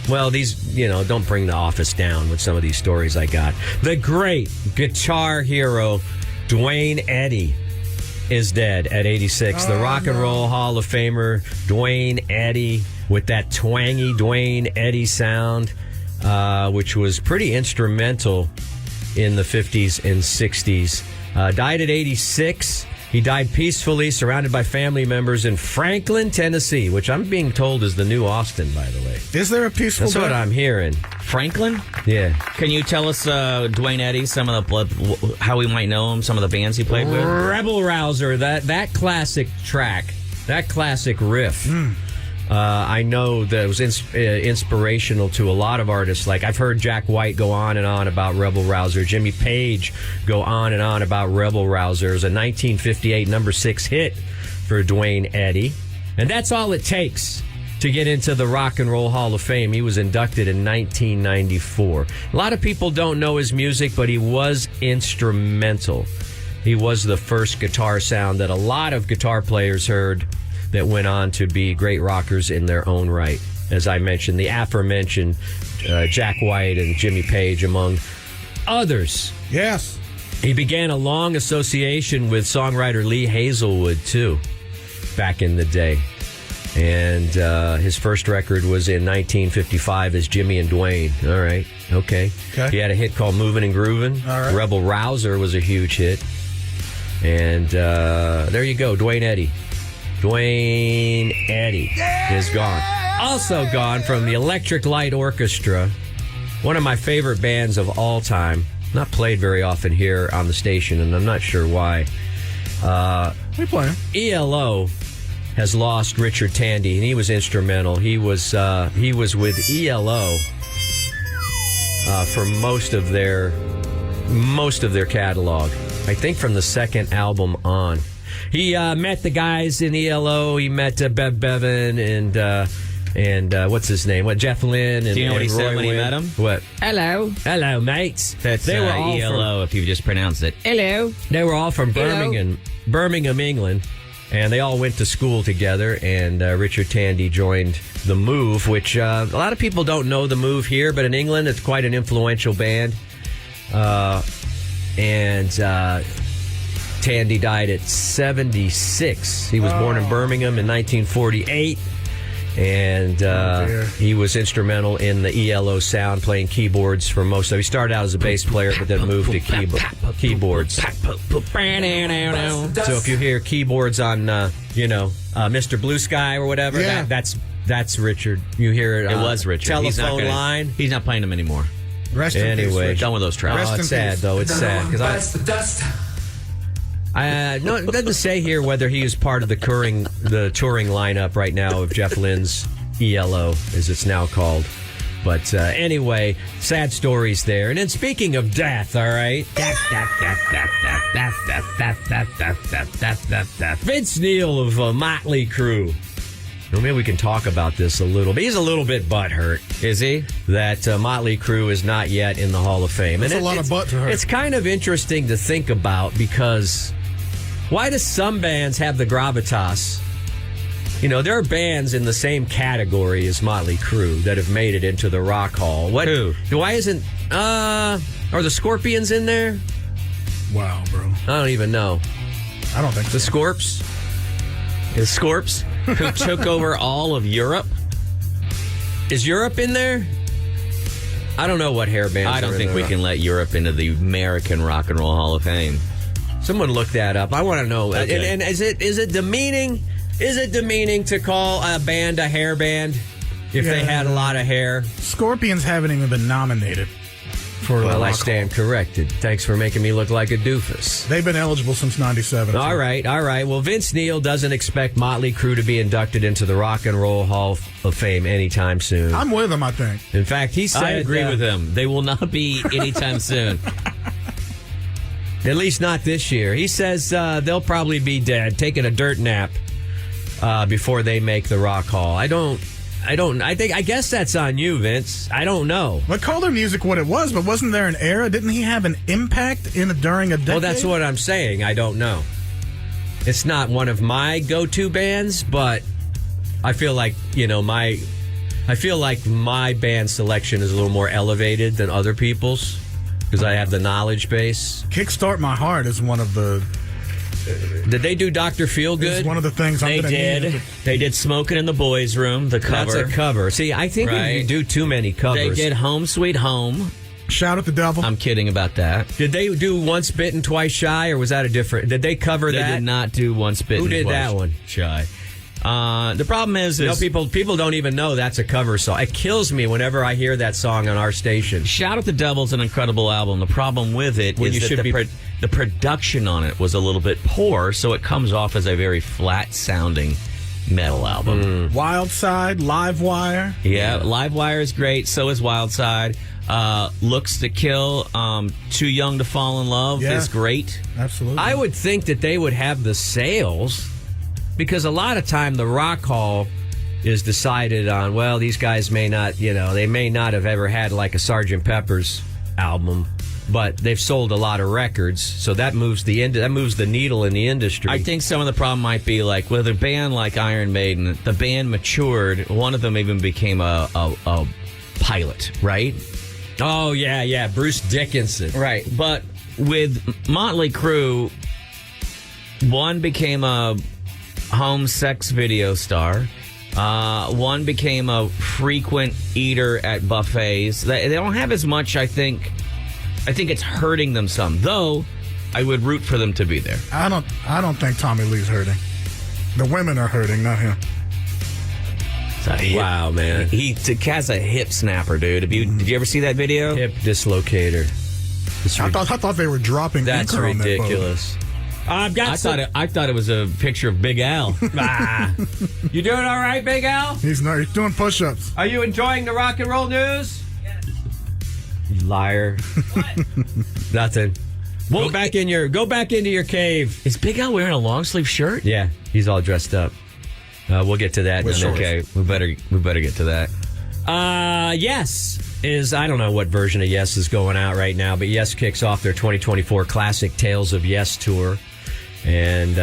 don't bring the office down with some of these stories I got. The great guitar hero, Dwayne Eddy, is dead at 86. The Rock and Roll Hall of Famer, Dwayne Eddy, with that twangy Dwayne Eddy sound, which was pretty instrumental in the 50s and 60s. Died at 86. He died peacefully, surrounded by family members in Franklin, Tennessee, which I'm being told is the new Austin, by the way. Is there a peaceful That's what I'm hearing. Franklin? Yeah. Can you tell us, Dwayne Eddy, some of the how we might know him, some of the bands he played with? Rebel Rouser, that classic track, that classic riff. I know that it was inspirational to a lot of artists. Like, I've heard Jack White go on and on about Rebel Rouser. Jimmy Page go on and on about Rebel Rouser. It was a 1958 number 6 hit for Dwayne Eddy. And that's all it takes to get into the Rock and Roll Hall of Fame. He was inducted in 1994. A lot of people don't know his music, but he was instrumental. He was the first guitar sound that a lot of guitar players heard that went on to be great rockers in their own right. As I mentioned, the aforementioned Jack White and Jimmy Page, among others. Yes. He began a long association with songwriter Lee Hazelwood, too, back in the day. And his first record was in 1955 as Jimmy and Dwayne. All right. Okay. He had a hit called Movin' and Groovin'. All right. Rebel Rouser was a huge hit. And there you go, Dwayne Eddy. Dwayne Eddy is gone. Also gone from the Electric Light Orchestra, one of my favorite bands of all time. Not played very often here on the station, and I'm not sure why. We play him. ELO has lost Richard Tandy, and he was instrumental. He was with ELO for most of their catalog. I think from the second album on. He met the guys in ELO. He met Bev Bevan and what's his name? Jeff Lynne. And, do you know what he Roy said when he Wynn. met him? What? Hello, mates. That's they were all ELO if you just pronounced it. Hello. They were all from Birmingham, England, and they all went to school together. And Richard Tandy joined the Move, which a lot of people don't know the Move here, but in England it's quite an influential band. Tandy died at 76. He was born in Birmingham in 1948, and he was instrumental in the ELO sound, playing keyboards for most of it. He started out as a bass player, but then moved to keyboards. So if you hear keyboards on, Mr. Blue Sky or whatever, that's Richard. You hear it. It was Richard. Telephone line. He's not playing them anymore. Rest in peace, Anyway, Richard. Done with those tracks. Oh, it's sad, though. It's sad. Because no, it doesn't say here whether he is part of the touring lineup right now of Jeff Lynne's ELO, as it's now called. But anyway, sad stories there. And then speaking of death, all right. Vince Neil of Motley Crue Well, maybe we can talk about this a little bit. He's a little bit butthurt. Is he? That Motley Crue is not yet in the Hall of Fame. That's a lot of butt to hurt. It's kind of interesting to think about because why do some bands have the gravitas? You know, there are bands in the same category as Motley Crue that have made it into the Rock Hall. Who? Why isn't... are the Scorpions in there? Wow, bro. I don't even know. I don't think The so. Scorps? The Scorps, who took over all of Europe. Is Europe in there? I don't know what hair bands I are don't in think there. we can let Europe into the American Rock and Roll Hall of Fame. Someone look that up. I want to know. Okay. And is it demeaning? Is it demeaning to call a band a hair band if they had a lot of hair? Scorpions haven't even been nominated for Well, I Rock stand corrected. Thanks for making me look like a doofus. Hall. They've been eligible since 97. All right. Well, Vince Neil doesn't expect Motley Crue to be inducted into the Rock and Roll Hall of Fame anytime soon. I'm with them, I think. In fact, he said... I agree with him. They will not be anytime soon. At least not this year. He says they'll probably be dead, taking a dirt nap before they make the Rock Hall. I guess that's on you, Vince. I don't know. But call their music what it was, but wasn't there an era? Didn't he have an impact during a decade? Well, that's what I'm saying. I don't know. It's not one of my go-to bands, but I feel like, my band selection is a little more elevated than other people's because I have the knowledge base. Kickstart My Heart is one of the... Did they do Dr. Feelgood? It's one of the things I'm They going to did. need. They did Smoking in the Boys' Room, the cover. That's a cover. See, I think if you Right. do too many They covers. did Home Sweet Home. Shout at the devil. I'm kidding about that. Did they do Once Bitten, Twice Shy, or was that a different... Did they cover They that? did not do Once Bitten. Who did Twice that one? Shy. The problem is People don't even know that's a cover song. It kills me whenever I hear that song on our station. Shout at the Devil's an incredible album. The problem with it When is you that should be- the production on it was a little bit poor, so it comes off as a very flat-sounding metal album. Wild Side, Live Wire. Yeah, Livewire is great. So is Wild Side. Looks to Kill. Too Young to Fall in Love Yeah. is great. Absolutely. I would think that they would have the sales because a lot of time the Rock Hall is decided on, well, these guys may not, they may not have ever had like a Sgt. Pepper's album, but they've sold a lot of records, so that moves the needle in the industry. I think some of the problem might be like with a band like Iron Maiden, the band matured. One of them even became a pilot, right? Oh, yeah, Bruce Dickinson. Right. But with Motley Crue, one became a home sex video star. One became a frequent eater at buffets. They don't have as much, I think. I think it's hurting them some. Though, I would root for them to be there. I don't think Tommy Lee's hurting. The women are hurting, not him. Wow, man. He has a hip snapper, dude. Did you ever see that video? Hip dislocator. I thought they were dropping That's anchor on that boat. ridiculous. I've got I thought it was a picture of Big Al. You doing all right, Big Al? He's doing push-ups. Are you enjoying the rock and roll news? Yes. You liar. Nothing. Well, go back into your cave. Is Big Al wearing a long sleeve shirt? Yeah, he's all dressed up. We'll get to that. Okay, we better get to that. Yes is, I don't know what version of Yes is going out right now, but Yes kicks off their 2024 Classic Tales of Yes tour. And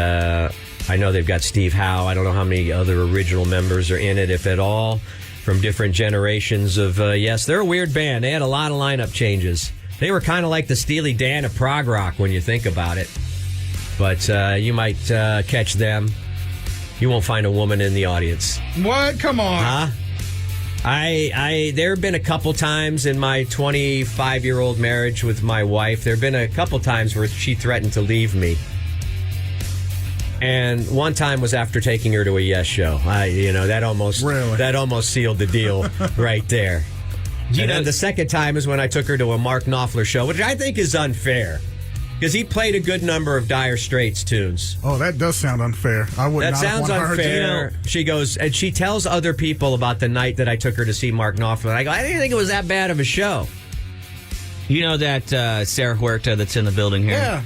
I know they've got Steve Howe. I don't know how many other original members are in it, if at all, from different generations of Yes. They're a weird band. They had a lot of lineup changes. They were kind of like the Steely Dan of prog rock when you think about it. But you might catch them. You won't find a woman in the audience. What? Come on. Huh? There have been a couple times in my 25-year-old marriage with my wife, there have been a couple times where she threatened to leave me. And one time was after taking her to a Yes show. That almost sealed the deal right there. And then the second time is when I took her to a Mark Knopfler show, which I think is unfair. Because he played a good number of Dire Straits tunes. Oh, that does sound unfair. I would That not have sounds wanted her to. unfair. She goes, and she tells other people about the night that I took her to see Mark Knopfler. I go, I didn't think it was that bad of a show. You know that Sarah Huerta that's in the building here? Yeah.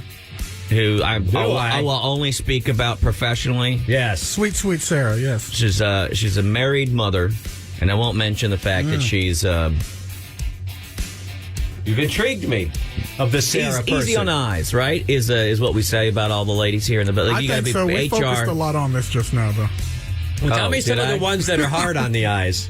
who I will only speak about professionally. Yes. Sweet, sweet Sarah, yes. She's a married mother, and I won't mention the fact that she's You've intrigued me of the Sarah person. easy on the eyes, right? Is what we say about all the ladies here in the building. I think so. We focused a lot on this just now, though. Well, tell me did some of I? the ones that are hard on the eyes.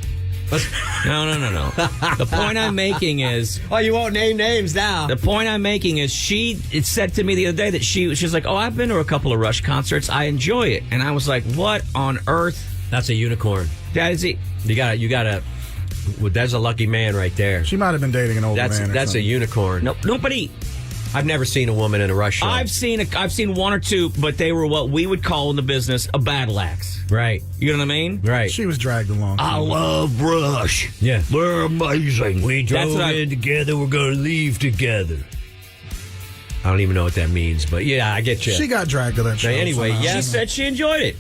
No. The point I'm making is... Oh, you won't name names now. The point I'm making is it said to me the other day that she's like, oh, I've been to a couple of Rush concerts. I enjoy it. And I was like, what on earth? That's a unicorn. That is it. You gotta. Well, that's a lucky man right there. She might have been dating an older man. That's a unicorn. No, nobody. I've never seen a woman in a Rush show. I've seen one or two, but they were what we would call in the business a battle axe. Right. You know what I mean? Right. She was dragged along. I love Rush. Yeah. They're amazing. We drove in together. We're going to leave together. I don't even know what that means, but yeah, I get you. She got dragged to that show. Anyway, somehow. yes. She said she enjoyed it.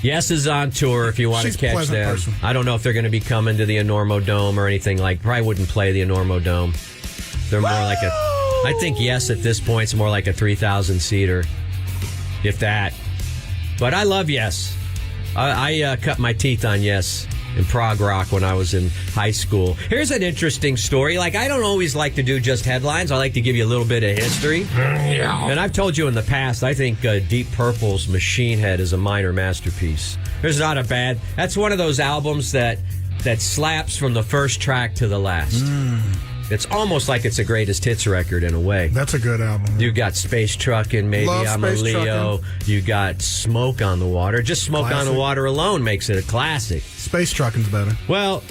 Yes is on tour if you want She's to a catch pleasant them. person. I don't know if they're going to be coming to the Enormo Dome or anything like. Probably wouldn't play the Enormo Dome. They're more like I think Yes at this point is more like a 3,000 seater, if that. But I love Yes. I cut my teeth on Yes in prog rock when I was in high school. Here's an interesting story. Like, I don't always like to do just headlines. I like to give you a little bit of history. And I've told you in the past, I think Deep Purple's Machine Head is a minor masterpiece. There's not a bad... That's one of those albums that slaps from the first track to the last. It's almost like it's a greatest hits record in a way. That's a good album. You got Space Truckin', Maybe Love I'm a Space Leo. Truckin'. You got Smoke on the Water. Just Smoke on Classic. the Water alone makes it a classic. Space Trucking's better. Well,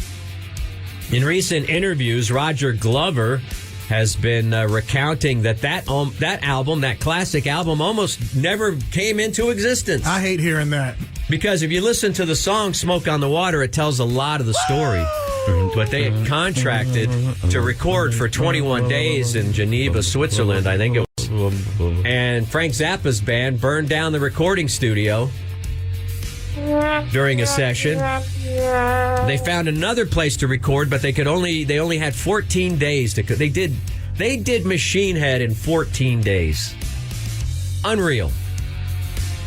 in recent interviews, Roger Glover has been recounting that album, that classic album, almost never came into existence. I hate hearing that. Because if you listen to the song Smoke on the Water, it tells a lot of the story. But they had contracted to record for 21 days in Geneva, Switzerland, I think it was. And Frank Zappa's band burned down the recording studio during a session. They found another place to record, but they only had 14 days to. They did Machine Head in 14 days. Unreal.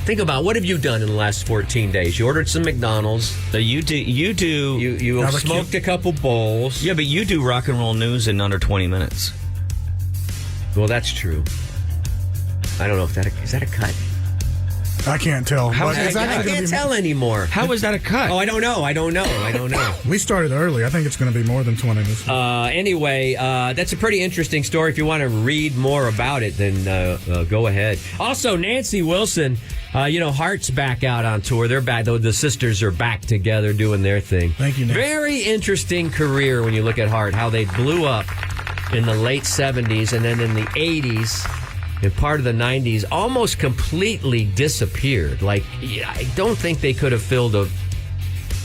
Think about what have you done in the last 14 days? You ordered some McDonald's. So you smoked a couple bowls. Yeah, but you do rock and roll news in under 20 minutes. Well, that's true. I don't know if is that a cut. I can't tell. How But is it's that actually I gonna can't be- tell anymore. How is that a cut? Oh, I don't know. We started early. I think it's going to be more than 20 this week. Anyway, that's a pretty interesting story. If you want to read more about it, then go ahead. Also, Nancy Wilson, Heart's back out on tour. They're back. The sisters are back together doing their thing. Thank you, Nancy. Very interesting career when you look at Heart, how they blew up in the late 70s and then in the 80s. And part of the 90s almost completely disappeared. Like, I don't think they could have filled a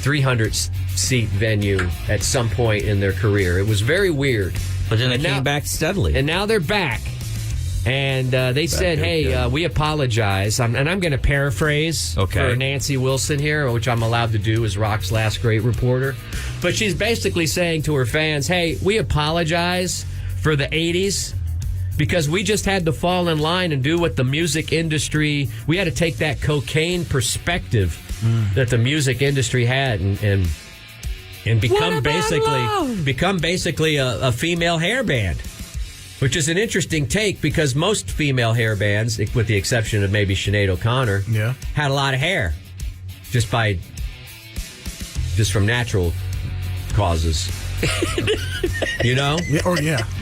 300-seat venue at some point in their career. It was very weird. But then they And came now- back steadily. And now they're back. And they said, hey, we apologize. And I'm going to paraphrase for Nancy Wilson here, which I'm allowed to do as Rock's last great reporter. But she's basically saying to her fans, hey, we apologize for the 80s. Because we just had to fall in line and do what the music industry... We had to take that cocaine perspective that the music industry had and become basically a female hair band. Which is an interesting take because most female hair bands, with the exception of maybe Sinead O'Connor, had a lot of hair. Just from natural causes. Yeah.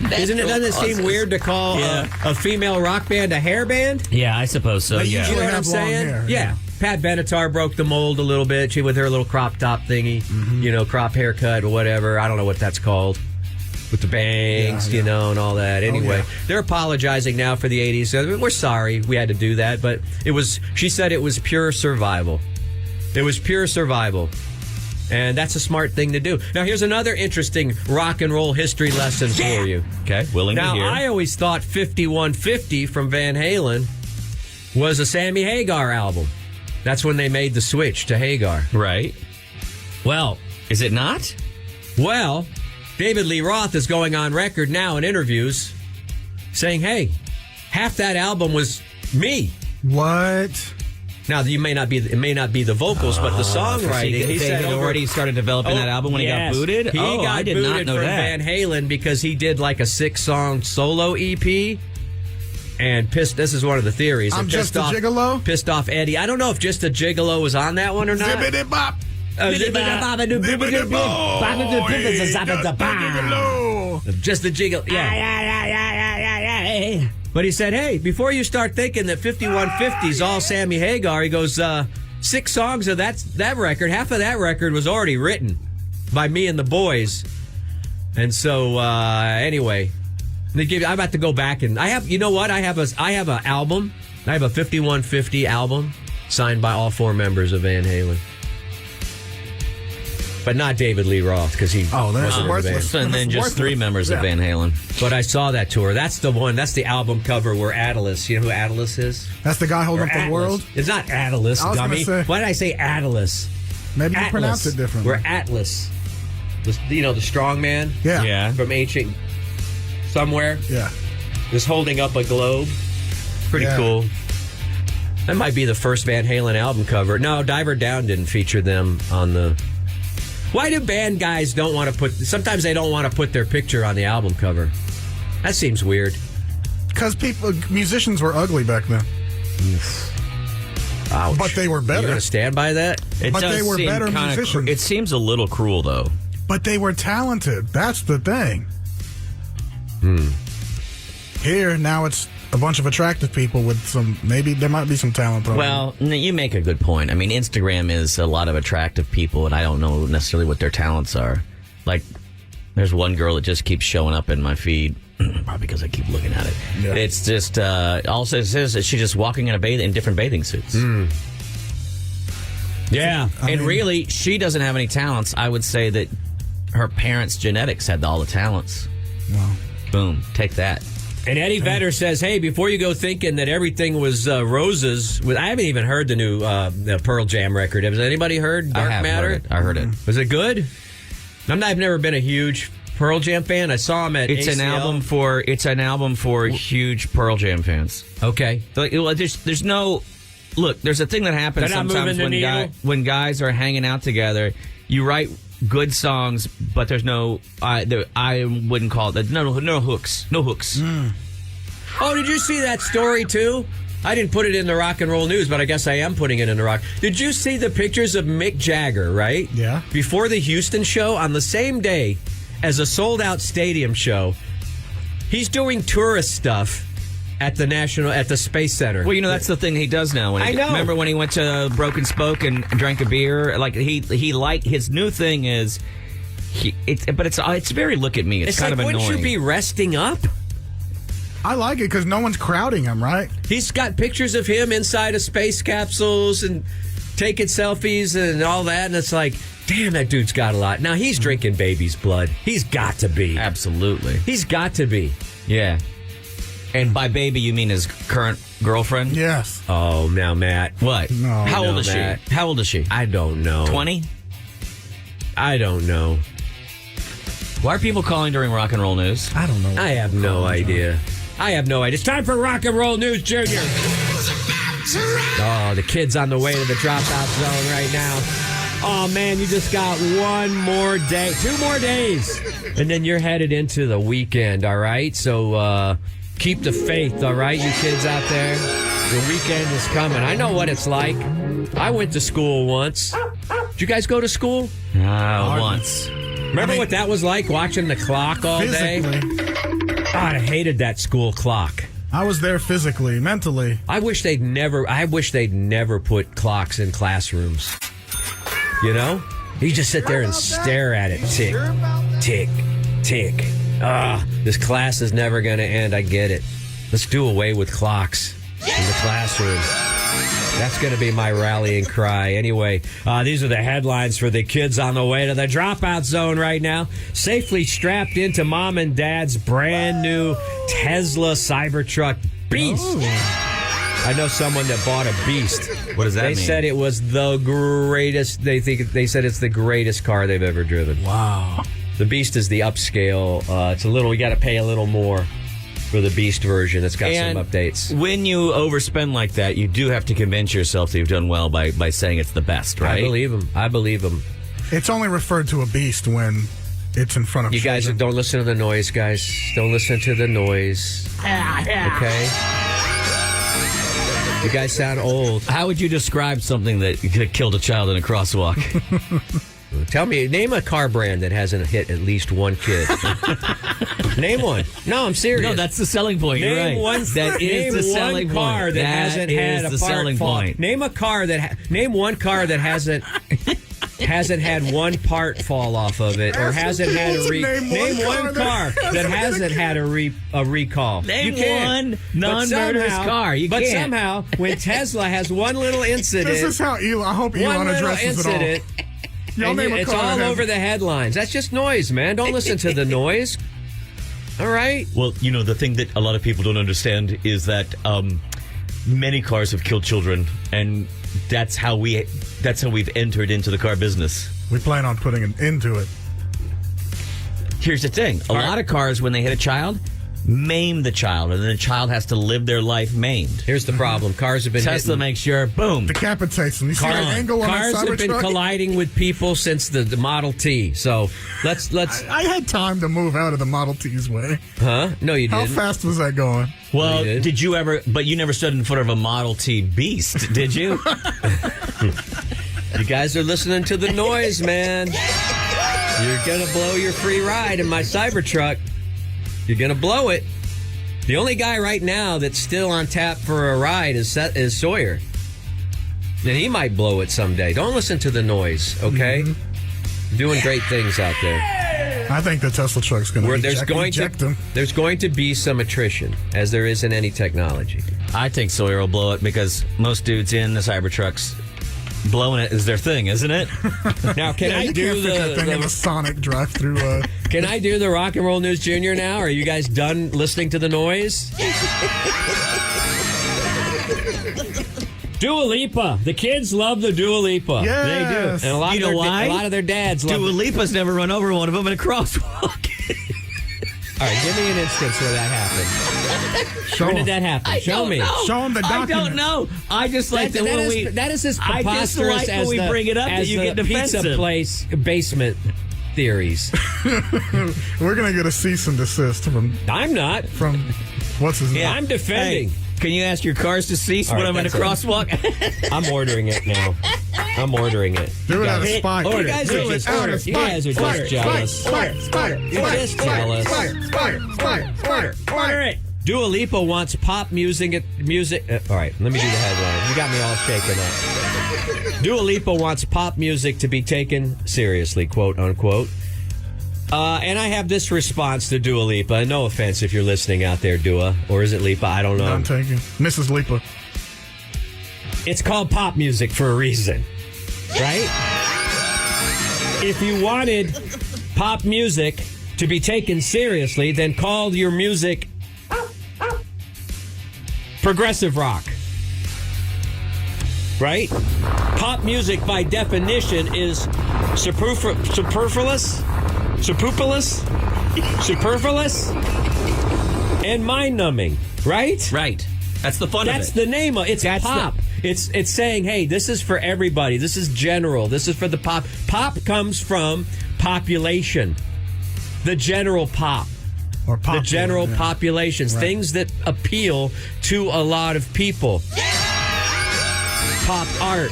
Doesn't it seem weird to call a female rock band a hair band? Yeah, I suppose so. They Yeah. usually You know what I'm have long saying? hair. Yeah. Pat Benatar broke the mold a little bit. She with her little crop top thingy, crop haircut or whatever. I don't know what that's called. With the bangs, and all that. Anyway, they're apologizing now for the 80s. We're sorry we had to do that, but she said it was pure survival. It was pure survival. And that's a smart thing to do. Now, here's another interesting rock and roll history lesson for you. Okay, willing to hear. Now, I always thought 5150 from Van Halen was a Sammy Hagar album. That's when they made the switch to Hagar. Right. Well, Is it not? Well, David Lee Roth is going on record now in interviews saying, hey, half that album was Me. What? Now, it may not be the vocals, but the songwriting. He said had already started developing that album when he got booted? He got I did booted not know from that. Van Halen because he did like a 6-song solo EP. And this is one of the theories. I'm and Just a Gigolo? Pissed off Eddie. I don't know if Just a Gigolo was on that one or not. Zippity bop. Just the Gigolo. Yeah. But he said, hey, before you start thinking that 5150 is all Sammy Hagar, he goes, 6 songs of that record, half of that record was already written by me and the boys. And so, anyway, I'm about to go back and I have an album. I have a 5150 album signed by all 4 members of Van Halen. But not David Lee Roth because he wasn't worthless. And then just 3 members of Van Halen. But I saw that tour. That's the one. That's the album cover where Atlas. You know who Atlas is? That's the guy holding Or up the Atlas. world? It's not Atlas, I was gonna dummy. say- Why did I say Atlas? Maybe you Atlas. pronounce it differently. We're Atlas. The strong man Yeah. from ancient somewhere. Yeah. Just holding up a globe. Pretty Yeah. cool. That might be the first Van Halen album cover. No, Diver Down didn't feature them on the... Why do band guys don't want to sometimes they don't want to put their picture on the album cover? That seems weird. Because musicians were ugly back then. Ouch. But they were better. You going to stand by that? But they were better musicians. It seems a little cruel, though. But they were talented. That's the thing. Here, now it's a bunch of attractive people with maybe there might be some talent. Well, you make a good point. I mean, Instagram is a lot of attractive people, and I don't know necessarily what their talents are. Like, there's one girl that just keeps showing up in my feed, probably because I keep looking at it. Yeah. It's just, all it says is she's just walking in different bathing suits. Yeah. And really, she doesn't have any talents. I would say that her parents' genetics had all the talents. Wow. Boom. Take that. And Eddie Vedder says, hey, before you go thinking that everything was roses, I haven't even heard the new the Pearl Jam record. Has anybody heard Dark Matter? I heard it. Was it good? I've never been a huge Pearl Jam fan. I saw him at It's ACL. an album for huge Pearl Jam fans. Okay. There's no look. There's a thing that happens They're not sometimes moving the needle? when guys are hanging out together. You write good songs, but there's no. I wouldn't call it no hooks. No hooks. Oh, did you see that story, too? I didn't put it in the rock and roll news, but I guess I am putting it in the rock. Did you see the pictures of Mick Jagger, right? Yeah. Before the Houston show, on the same day as a sold-out stadium show, he's doing tourist stuff at the Space Center. Well, that's the thing he does now. I know. Remember when he went to Broken Spoke and drank a beer? Like his new thing is, it's very look at me. It's kind like, of annoying. wouldn't you be resting up? I like it because no one's crowding him, right? He's got pictures of him inside of space capsules and taking selfies and all that, and it's like, damn, that dude's got a lot. Now, he's drinking baby's blood. He's got to be. Absolutely. He's got to be. Yeah. And by baby, you mean his current girlfriend? Yes. Oh, now, Matt. What? No. How old is Matt. she? How old is she? I don't know. 20? I don't know. Why are people calling during rock and roll news? I don't know. I have no idea. I have no idea. It's time for Rock and Roll News, Junior. Oh, the kid's on the way to the dropout zone right now. Oh, man, you just got 1 more day. 2 more days. And then you're headed into the weekend, all right? So keep the faith, all right, you kids out there? The weekend is coming. I know what it's like. I went to school once. Did you guys go to school? Once. Remember what that was like, watching the clock all day? Physically. God, I hated that school clock. I was there physically, mentally. I wish they'd never put clocks in classrooms. You know? You just sit there and stare at it. Tick, tick, tick. This class is never going to end. I get it. Let's do away with clocks in the classroom. That's going to be my rallying cry. Anyway, these are the headlines for the kids on the way to the dropout zone right now. Safely strapped into mom and dad's brand new Tesla Cybertruck Beast. I know someone that bought a Beast. What does that mean? They said it was the greatest. They said it's the greatest car they've ever driven. Wow. The Beast is the upscale. It's a little. You got to pay a little more. for the Beast version. It's got And some updates. when you overspend like that, you do have to convince yourself that you've done well by saying it's the best, right? I believe him. It's only referred to a beast when it's in front of You guys children. don't listen to the noise, guys. Don't listen to the noise. Okay? You guys sound old. How would you describe something that killed a child in a crosswalk? Tell me, name a car brand that hasn't hit at least one kid. Name one. No, I'm serious. No, that's the selling point. You're Name right. one. That is the selling point. Car that hasn't had a the part selling fall. point. Name a car that. Name one car that hasn't had one part fall off of it, or hasn't had a Name one car that hasn't had a recall. Name you can. one non-murderous car. You but can't. somehow, when Tesla has one little incident, This is how Elon. I hope one Elon little addresses it all. incident. Y'all And name a it's car all that has- over the headlines. That's just noise, man. Don't listen to the noise. All right? Well, the thing that a lot of people don't understand is that many cars have killed children, and that's how we've entered into the car business. We plan on putting an end to it. Here's the thing: a lot of cars, when they hit a child, maim the child, and then the child has to live their life maimed. Here's the problem. Cars have been Tesla hitting. makes sure, boom. Decapitates them. You see that angle on Cars that have been Cybertruck? colliding with people since the Model T. So let's. I had time to move out of the Model T's way. Huh? No, you How didn't. fast was that going? Well, You did. did you ever? But you never stood in front of a Model T Beast, did you? You guys are listening to the noise, man. You're gonna blow your free ride in my Cybertruck. You're gonna blow it. The only guy right now that's still on tap for a ride is Sawyer. And he might blow it someday. Don't listen to the noise, okay? Doing great things out there. I think the Tesla truck's going Where to there's eject going them. to be some attrition, as there is in any technology. I think Sawyer will blow it because most dudes in the Cybertrucks blowing it is their thing, isn't it? Now, can I You do can't fit that thing in the Sonic drive-through. Can I do the Rock and Roll News Junior now? Are you guys done listening to the noise? Dua Lipa. The kids love the Dua Lipa. Yes. They do. And a lot You of know their, why? A lot of their dads love Dua it. Lipa's never run over one of them in a crosswalk. All right, give me an instance where that happened. Show When did 'em. that happen? Show me. Show 'em the I document. don't know. I just like that when we. that is as I just preposterous like as when we the, bring it up as that you the get defensive. pizza place basement theories. We're going to get a cease and desist from I'm not. what's his name? Yeah. I'm defending. Hey, can you ask your cars to cease All when right, I'm in a that's it. crosswalk? I'm ordering it now. I'm ordering it. Do it out of guys- spite. Order. You guys You're are just- out order. of You spite. guys are just jealous. You're just jealous. Order it. Dua Lipa wants pop music. All right, let me do the headline. You got me all shaken up. Dua Lipa wants pop music to be taken seriously, quote unquote. And I have this response to Dua Lipa. No offense if you're listening out there, Dua. Or is it Lipa? I don't know. I'm taking Mrs. Lipa. It's called pop music for a reason, right? If you wanted pop music to be taken seriously, then call your music progressive rock, right? Pop music, by definition, is superfluous, and mind-numbing, right? Right. That's the fun That's of it. the name of it. It's pop. It's saying, hey, this is for everybody. This is general. This is for the pop. Pop comes from population. The general pop. Or The popular, general yeah. populations. Right. Things that appeal to a lot of people. Pop art.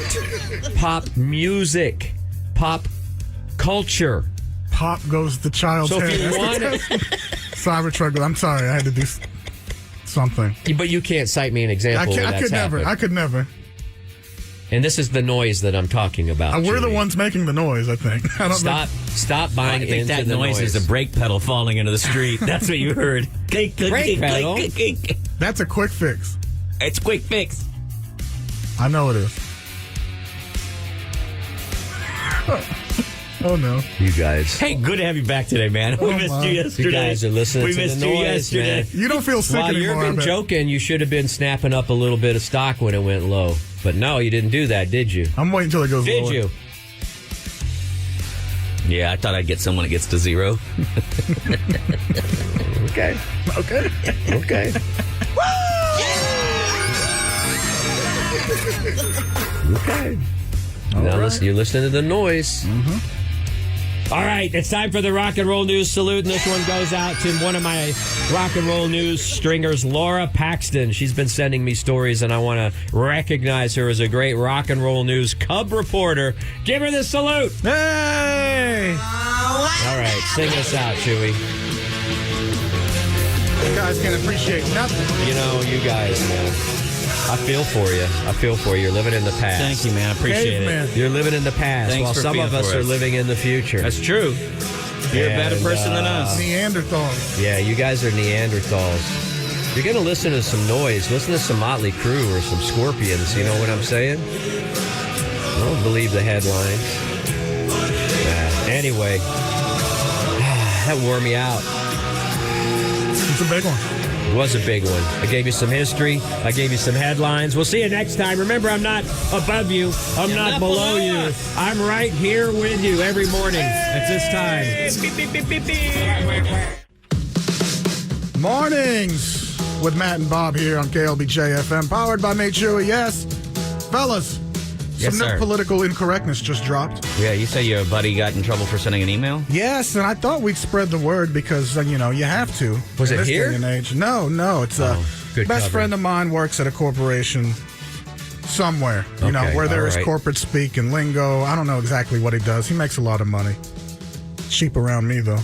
Pop music. Pop culture. Pop goes the child's So head. if you want it, Cybertruck. I'm sorry, I had to do something. but you can't cite me an example where I that's could never. happened. I could never. And this is the noise that I'm talking about. We're the Julie. ones making the noise, I think. I don't know. Stop buying I think into that the noise is the brake pedal falling into the street. That's what you heard. Brake pedal? That's a quick fix. It's quick fix. I know it is. Oh, no. You guys. Hey, good to have you back today, man. We missed my. you You yesterday. You guys are listening we to missed the you noise, yesterday. man. You don't feel sick While you've anymore, I been bet. joking, you should have been snapping up a little bit of stock when it went low. But no, you didn't do that, did you? I'm waiting until it goes Did lower. you? Yeah, I thought I'd get someone that gets to zero. Okay. Okay. Okay. Okay. Now listen, you're listening to the noise. All right, it's time for the rock and roll news salute, and this one goes out to one of my rock and roll news stringers, Laura Paxton. She's been sending me stories, and I want to recognize her as a great rock and roll news cub reporter. Give her the salute. Hey! All right, sing us out, Chewy. You guys can appreciate nothing. You know, you guys, man. I feel for you. I feel for you. You're living in the past. Thank you, man. I appreciate Caveman. it. You're living in the past, Thanks while for some of feeling us for are us. living in the future. That's true. You're a better And, person than us. Neanderthals. Yeah, you guys are Neanderthals. You're going to listen to some noise. Listen to some Motley Crue or some Scorpions. You know what I'm saying? I don't believe the headlines. Anyway, that wore me out. It's a big one. It was a big one. I gave you some history. I gave you some headlines. We'll see you next time. Remember, I'm not above you. I'm not below you. I'm right here with you every morning at this time. Mornings with Matt and Bob here on KLBJ FM, powered by Matt and Chuy. Yes, fellas. Yes, Some sir. political incorrectness just dropped. Yeah, you say your buddy got in trouble for sending an email? Yes, and I thought we'd spread the word because, you know, you have to. Was in it this here? day and age. No, it's good best cover. friend of mine works at a corporation somewhere, you know, Okay, where there all is right. corporate speak and lingo. I don't know exactly what he does. He makes a lot of money. Cheap around me, though.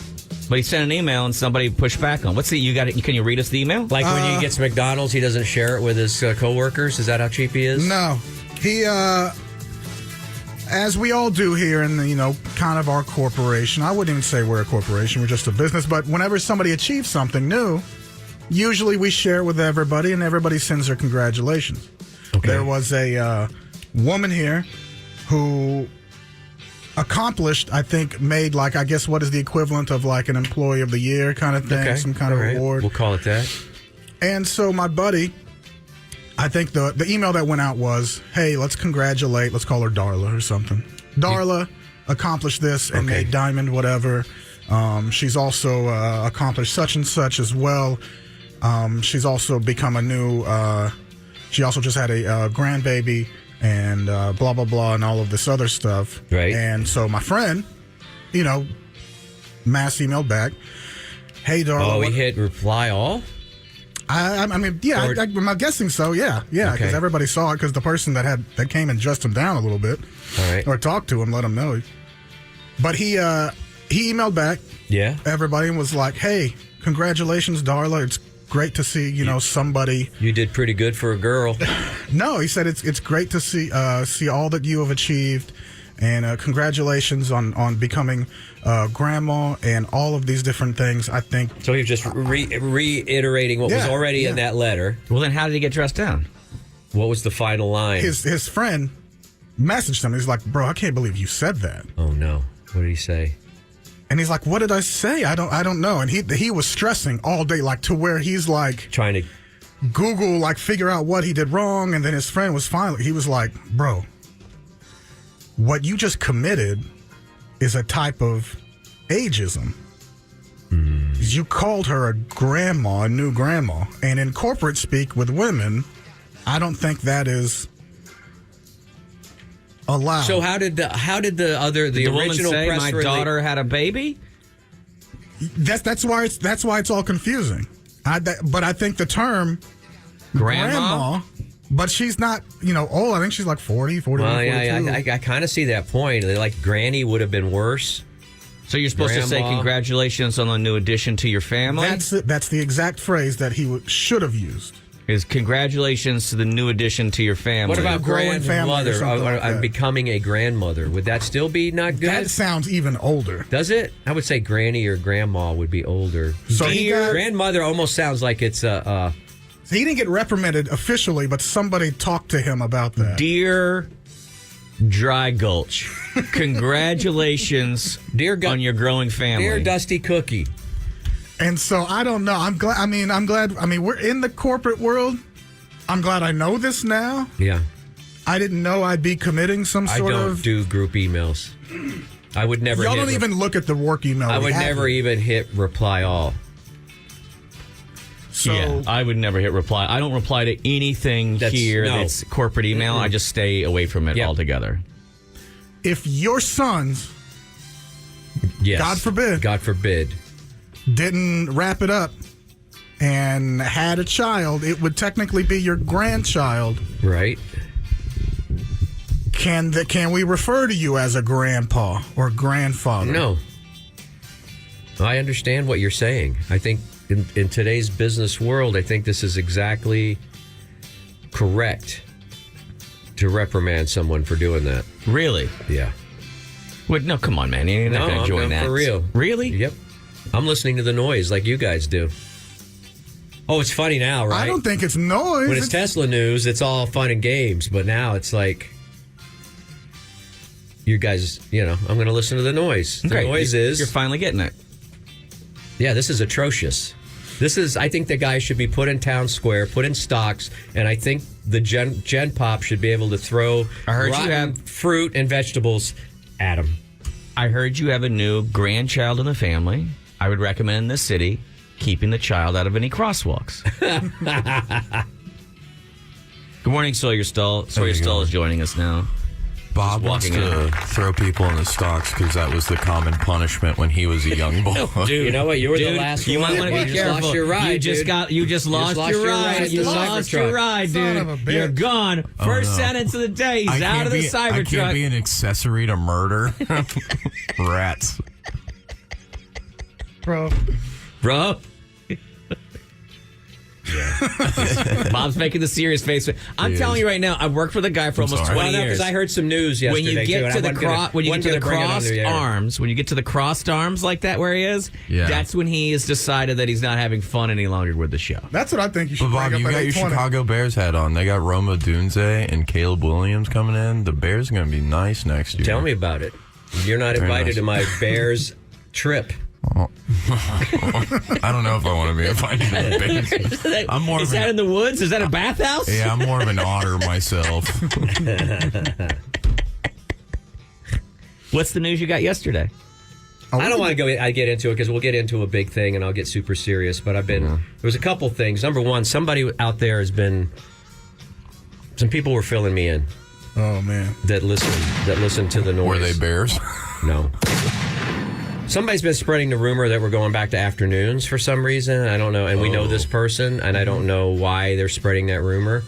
But he sent an email and somebody pushed back on. What's the you got it? Can you read us the email? Like when he gets McDonald's, he doesn't share it with his coworkers? Is that how cheap he is? No. He, as we all do here in the, you know, kind of our corporation, I wouldn't even say we're a corporation, we're just a business, but whenever somebody achieves something new, usually we share it with everybody and everybody sends their congratulations. Okay. There was a woman here who accomplished, I think, made like, I guess what is the equivalent of like an employee of the year kind of thing, Okay. some kind All of right. award. We'll call it that. And so my buddy, I think the email that went out was, hey, let's congratulate, let's call her Darla or something. Darla accomplished this and Okay. made diamond whatever. She's also accomplished such and such as well. She's also become a new, she also just had a grandbaby and blah, blah, blah, and all of this other stuff. Right. And so my friend, you know, mass emailed back, hey, Darla. Oh, he hit reply all? I mean, yeah, Or- I'm guessing so. Yeah, because Okay. everybody saw it. Because the person that came and dressed him down a little bit, All right. or talked to him, let him know. But he emailed back Yeah. everybody and was like, "Hey, congratulations, Darla. It's great to see somebody." You did pretty good for a girl. No, he said it's great to see all that you have achieved, and congratulations on becoming grandma and all of these different things. I think So he was just reiterating what was Yeah, already in yeah. that letter. Well, then how did he get dressed down? What was the final line? his friend messaged him. He's like, "Bro, I can't believe you said that." Oh, no. What did he say? And he's like, "What did I say? I don't know." And he was stressing all day, like to where he's like Trying to... Google, like figure out what he did wrong. And then his friend was he was like, "Bro, what you just committed is a type of ageism. You called her a grandma, a new grandma, and in corporate speak with women, I don't think that is allowed." So how did the The woman original say press my release... daughter had a baby? that's why it's all confusing. But I think the term Grandma? but she's not, old. I think she's like 40, 41, Well, 42. yeah, I kind of see that point. Like, Granny would have been worse. So you're supposed to say Grandma. congratulations on the new addition to your family? That's the exact phrase that he should have used. Is congratulations to the new addition to your family. What about growing family or grandmother? something like I'm that. becoming a grandmother. Would that still be not good? That sounds even older. Does it? I would say granny or grandma would be older. So he got- grandmother almost sounds like it's a... He didn't get reprimanded officially, but somebody talked to him about that. Dear Dry Gulch, congratulations on your growing family. Dear Dusty Cookie. And so I don't know. I'm glad. I mean, we're in the corporate world. I'm glad I know this now. Yeah. I didn't know I'd be committing some I sort don't of. do group emails. I would never Y'all hit don't even look at the work email. I we would have never here. even hit reply all. So yeah, I would never hit reply. I don't reply to anything that's corporate email. I just stay away from it altogether. if your sons, Yes. God forbid, didn't wrap it up and had a child, it would technically be your grandchild. Right. Can we refer to you as a grandpa or grandfather? No. I understand what you're saying. I think in today's business world, I think this is exactly correct to reprimand someone for doing that. Really? Yeah. Wait, no, come on, man. You're not going to join that. For real. Really? Yep. I'm listening to the noise like you guys do. Oh, it's funny now, right? I don't think it's noise. When it's Tesla news, it's all fun and games. But now it's like, you guys, I'm going to listen to the noise. The noise is... You're finally getting it. Yeah, this is atrocious. I think the guy should be put in town square, put in stocks, and I think the Gen Pop should be able to throw rotten fruit and vegetables at him. I heard you have a new grandchild in the family. I would recommend in this city keeping the child out of any crosswalks. Good morning, Sawyer Stull. Sawyer Stull is joining us now. Bob wants to throw people in the stocks because that was the common punishment when he was a young boy. Dude, you know what? You were the last one. You might want to be careful. Lost your ride, you just lost your ride. You lost your ride, dude. You're gone. First sentence of the day. He's out of the Cybertruck. I can't be an accessory to murder. Rats. Bro. Bob's making the serious face. I'm telling you right now, I've worked for the guy for almost 20 years. Because I heard some news yesterday. When you get to the crossed arms like that where he is, that's when he has decided that he's not having fun any longer with the show. That's what I think you should Bob, bring you up got at your 820. Chicago Bears hat on. They got Roma Dunze and Caleb Williams coming in. The Bears are going to be nice next year. Tell me about it. You're not invited to my Bears trip. Oh. I don't know if I want to be invited to the Bears. Is that in the woods? Is that a bathhouse? Yeah, I'm more of an otter myself. What's the news you got yesterday? Oh, I don't want to get into it because we'll get into a big thing and I'll get super serious. But there was a couple things. Number one, somebody out there some people were filling me in. Oh man, that listen to the noise. Were they Bears? No. Somebody's been spreading the rumor that we're going back to afternoons for some reason. I don't know. And we know this person, and I don't know why they're spreading that rumor.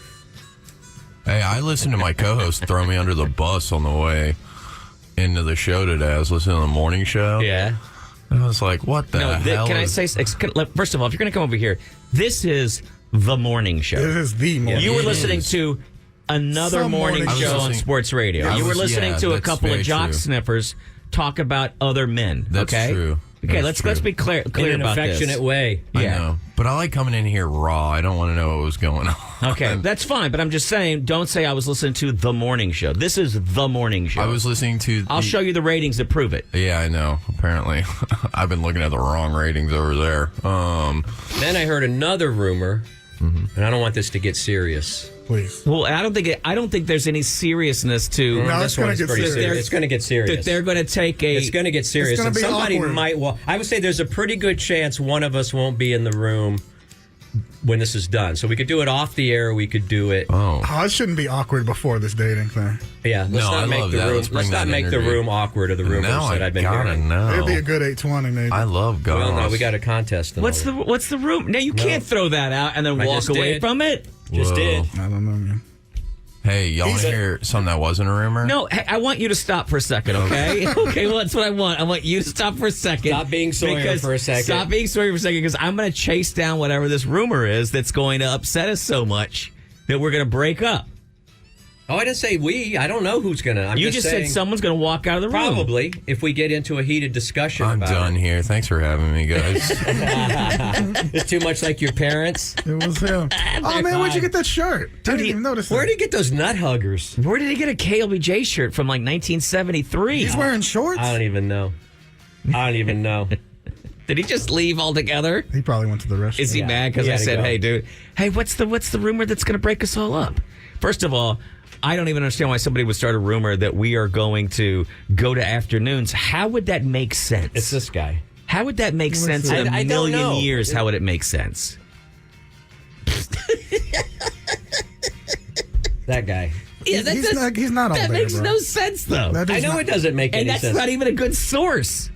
Hey, I listened to my co-host throw me under the bus on the way into the show today. I was listening to the morning show. Yeah. I was like, what the hell? Can I say, first of all, if you're going to come over here, this is the morning show. This is the morning. You were listening to another morning show on sports radio. You were listening to a couple of jock sniffers talk about other men. That's true. Okay, let's be clear in an about affectionate this. way. I know. But I like coming in here raw. I don't want to know what was going on. Okay, that's fine. But I'm just saying, don't say I was listening to the morning show. This is the morning show. I was listening to... I'll show you the ratings that prove it. Yeah, I know. Apparently. I've been looking at the wrong ratings over there. Then I heard another rumor, and I don't want this to get serious. Please. Well, I don't think there's any seriousness to this one. It's pretty serious. It's going to get serious. That they're going to take a... It's going to get serious. It's going to be somebody awkward. might... Well, I would say there's a pretty good chance one of us won't be in the room when this is done. So we could do it off the air. We could do it... Oh, it shouldn't be awkward before this dating thing. Yeah, let's not make the room awkward or the rumors that I've been hearing. It'd be a good 820 maybe. I love Goss. Well, no, we got a contest. What's the room? No, you can't throw that out and then walk away from it. Just did. I don't know, man. Hey, y'all want to hear something that wasn't a rumor? No, hey, I want you to stop for a second, okay? Okay, well, that's what I want. I want you to stop for a second. Stop being Sawyer for a second. Stop being Sawyer for a second, because I'm going to chase down whatever this rumor is that's going to upset us so much that we're going to break up. Oh, I didn't say we. I don't know who's going to. You just said someone's going to walk out of the room. Probably, if we get into a heated discussion I'm done here. Thanks for having me, guys. It's too much like your parents. It was him. Oh, man, where'd you get that shirt? I didn't even notice that. Where did he get those nut huggers? Where did he get a KLBJ shirt from, like, 1973? He's wearing shorts? I don't even know. Did he just leave altogether? He probably went to the restaurant. Is he mad because I said, hey, dude, hey, what's the rumor that's going to break us all up? First of all, I don't even understand why somebody would start a rumor that we are going to go to afternoons. How would that make sense? It's this guy. How would that make sense in a million years? How would it make sense? That guy. Yeah, he's not all that there, makes bro. no sense, though. That I is know not- it doesn't make And any that's sense. not even a good source.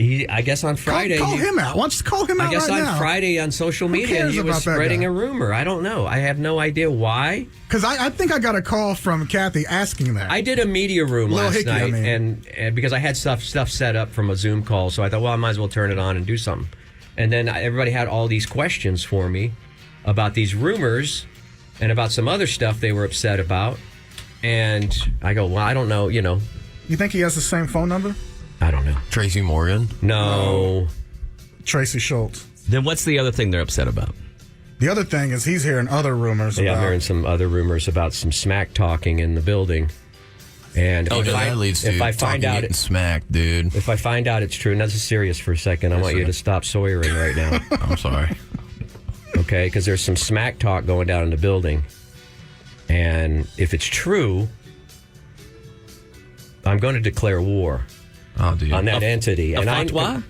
I guess on Friday. Call him out. Why don't you call him out I guess right on now? Friday on social media, cares he was about that spreading guy? a rumor. I don't know. I have no idea why. Because I think I got a call from Kathy asking that. I did a media room Lil last Hickey, I night, mean. and because I had stuff set up from a Zoom call, so I thought, well, I might as well turn it on and do something. And then everybody had all these questions for me about these rumors and about some other stuff they were upset about. And I go, well, I don't know, You think he has the same phone number? I don't know. Tracy Morgan. No. Tracy Schultz. Then what's the other thing they're upset about? The other thing is he's hearing other rumors Yeah, I'm about... hearing some other rumors about some smack talking in the building. And That leads to if I talking find out getting smacked, dude. if I find out it's true, and that's serious for a second, I want you to stop Sawyering right now. I'm sorry. Okay, because there's some smack talk going down in the building. And if it's true, I'm going to declare war Oh, dude. on that entity. A And fatwa?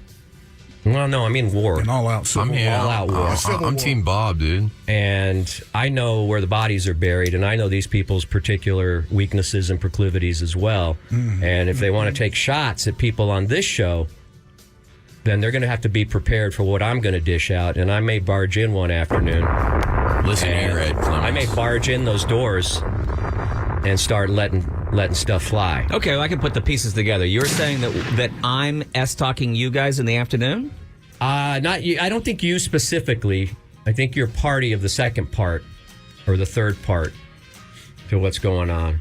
Well, no, I mean war. An all-out civil I'm here. all out war. Civil I'm war. Team Bob, dude. And I know where the bodies are buried, and I know these people's particular weaknesses and proclivities as well. And if they want to take shots at people on this show, then they're going to have to be prepared for what I'm going to dish out. And I may barge in one afternoon. Listen And here, Ed Clemens. I may barge in those doors and start letting stuff fly. Okay, well, I can put the pieces together. You're saying that I'm S-talking you guys in the afternoon? Not you. I don't think you specifically. I think you're party of the second part or the third part to what's going on.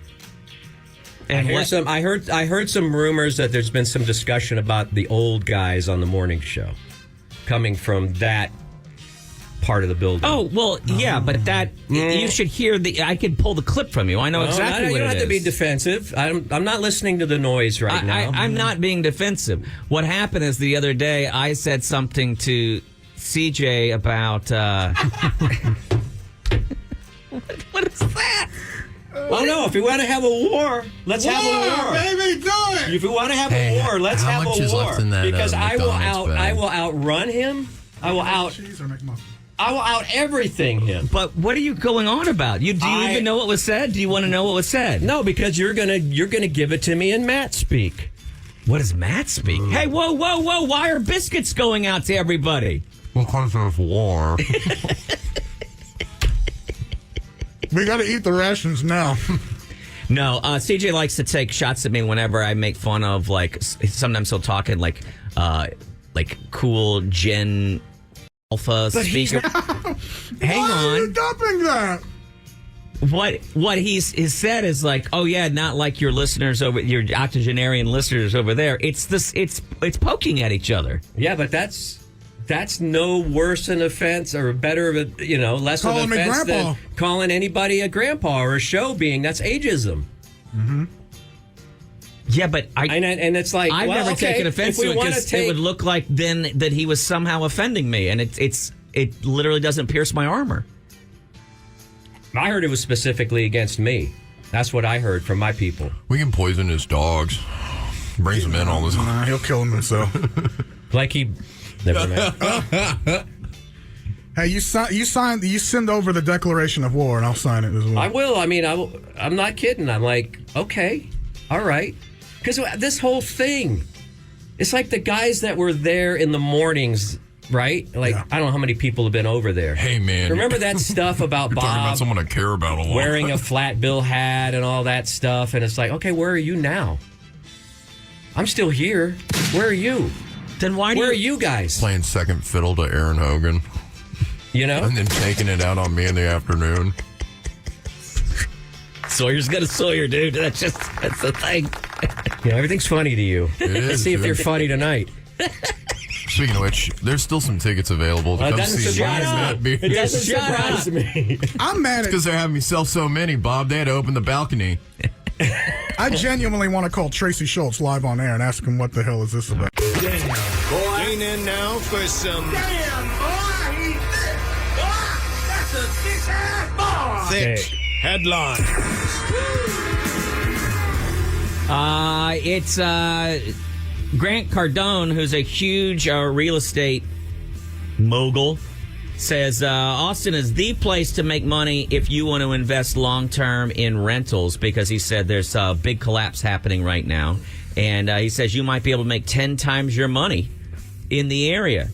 And I heard some rumors that there's been some discussion about the old guys on the morning show coming from that part of the building. Oh, well, yeah, but that you should hear I could pull the clip from you. I know exactly what you it don't is. have to be defensive. I'm not listening to the noise right now. I'm not being defensive. What happened is the other day I said something to CJ about what is that? Well, no. If we want to have a war, let's have a war. Baby, do it! If we want to have Hey, a war, let's how have much a is war. left in that, Because I will McDonald's bag? I will outrun him. I will Cheese or McMuffin? I will out everything him. But what are you going on about? Do you even know what was said? Do you want to know what was said? No, because you're gonna give it to me in Matt speak. What does Matt speak? Hey, whoa! Why are biscuits going out to everybody? Because of war. We got to eat the rations now. No, CJ likes to take shots at me whenever I make fun of, like, sometimes he'll talk in, like cool Gen Alpha speaker. Hang Why are you on. dumping that? What he's said is like, oh yeah, not like your listeners over, your octogenarian listeners over there. It's poking at each other. Yeah, but that's no worse an offense or better of a less of Calling an me offense grandpa. than calling anybody a grandpa or a show being. That's ageism. Yeah, but And it's like I've never taken offense to it because it would look like then that he was somehow offending me, and it literally doesn't pierce my armor. I heard it was specifically against me. That's what I heard from my people. We can poison his dogs. Brings them in all the time. Nah, he'll kill him himself. Like he. Never mind. Hey, you send over the declaration of war, and I'll sign it as well. I will. I mean, I'm not kidding. I'm like, okay, all right. Because this whole thing, it's like the guys that were there in the mornings, right? Like, Yeah. I don't know how many people have been over there. Hey, man. Remember that stuff about You're talking about Bob someone I care about a lot. wearing a flat bill hat and all that stuff? And it's like, okay, where are you now? I'm still here. Where are you? Then why Where are you guys? Playing second fiddle to Aaron Hogan. You know? And then taking it out on me in the afternoon. Sawyer's got a Sawyer, dude. That's the thing. Everything's funny to you. It Let's is, see if dude. you're funny tonight. Speaking of which, there's still some tickets available to It come doesn't see surprise Matt me. Beard. It doesn't Shut surprise up. me. I'm mad at Because they're having me sell so many, Bob. They had to open the balcony. I genuinely want to call Tracy Schultz live on air and ask him what the hell is this about. Damn, boy. Tune in now for some thick headlines. It's Grant Cardone, who's a huge real estate mogul. says Austin is the place to make money if you want to invest long-term in rentals, because he said there's a big collapse happening right now. And he says you might be able to make 10 times your money in the area.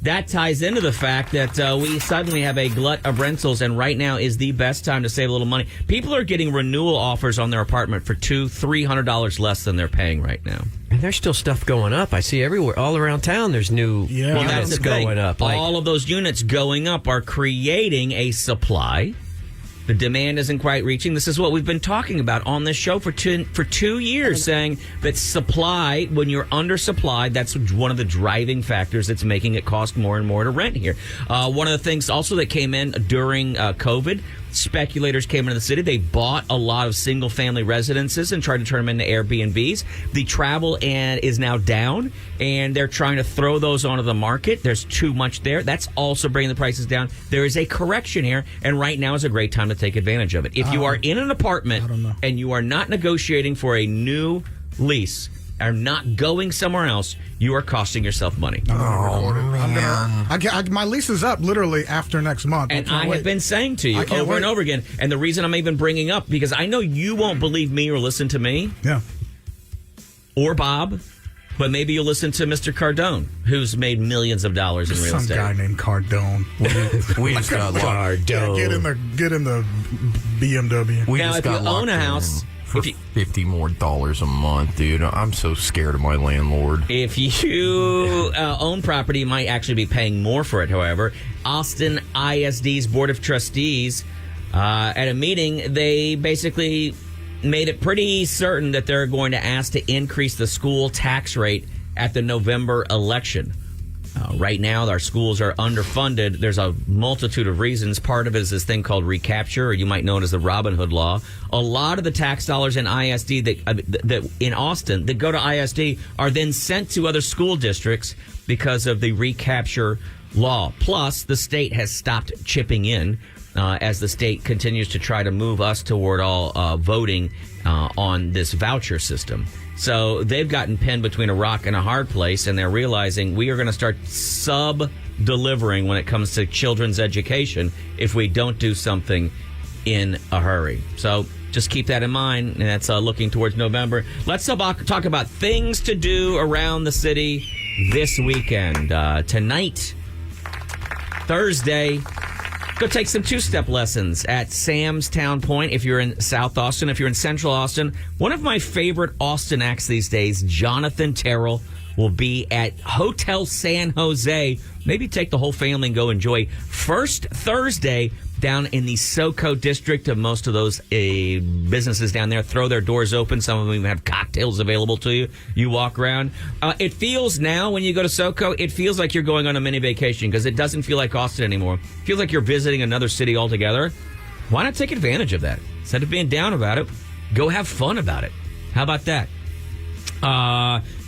That ties into the fact that we suddenly have a glut of rentals, and right now is the best time to save a little money. People are getting renewal offers on their apartment for $200-$300 less than they're paying right now. And there's still stuff going up. I see everywhere, all around town, there's new Well, that's units the thing. going up. All of those units going up are creating a supply. The demand isn't quite reaching. This is what we've been talking about on this show for 2 years, saying that supply, when you're undersupplied, that's one of the driving factors that's making it cost more and more to rent here. One of the things also that came in during COVID, speculators came into the city. They bought a lot of single-family residences and tried to turn them into Airbnbs. The travel is now down, and they're trying to throw those onto the market. There's too much there. That's also bringing the prices down. There is a correction here, and right now is a great time to take advantage of it. If you are in an apartment and you are not negotiating for a new lease, are not going somewhere else, you are costing yourself money. My lease is up literally after next month. And I have been saying to you I can't over and wait. over again, and the reason I'm even bringing up, because I know you won't believe me or listen to me Yeah. or Bob, but maybe you'll listen to Mr. Cardone, who's made millions of dollars in real Some estate. guy named Cardone. We just got Yeah, get in the BMW. We Now, just if you got own locked a in house, for $50 more a month, dude. I'm so scared of my landlord. If you own property, you might actually be paying more for it, however. Austin ISD's Board of Trustees, at a meeting, they basically made it pretty certain that they're going to ask to increase the school tax rate at the November election. Right now, our schools are underfunded. There's a multitude of reasons. Part of it is this thing called recapture, or you might know it as the Robin Hood Law. A lot of the tax dollars in ISD that in Austin that go to ISD are then sent to other school districts because of the recapture law. Plus, the state has stopped chipping in as the state continues to try to move us toward all voting on this voucher system. So they've gotten pinned between a rock and a hard place, and they're realizing we are going to start sub-delivering when it comes to children's education if we don't do something in a hurry. So just keep that in mind, and that's looking towards November. Let's talk about things to do around the city this weekend. Tonight, Thursday, go take some two-step lessons at Sam's Town Point if you're in South Austin. If you're in Central Austin, one of my favorite Austin acts these days, Jonathan Terrell, will be at Hotel San Jose. Maybe take the whole family and go enjoy First Thursday down in the SoCo district of most of those businesses down there. Throw their doors open. Some of them even have cocktails available to you. You walk around. It feels now, when you go to SoCo, it feels like you're going on a mini vacation because it doesn't feel like Austin anymore. It feels like you're visiting another city altogether. Why not take advantage of that? Instead of being down about it, go have fun about it. How about that?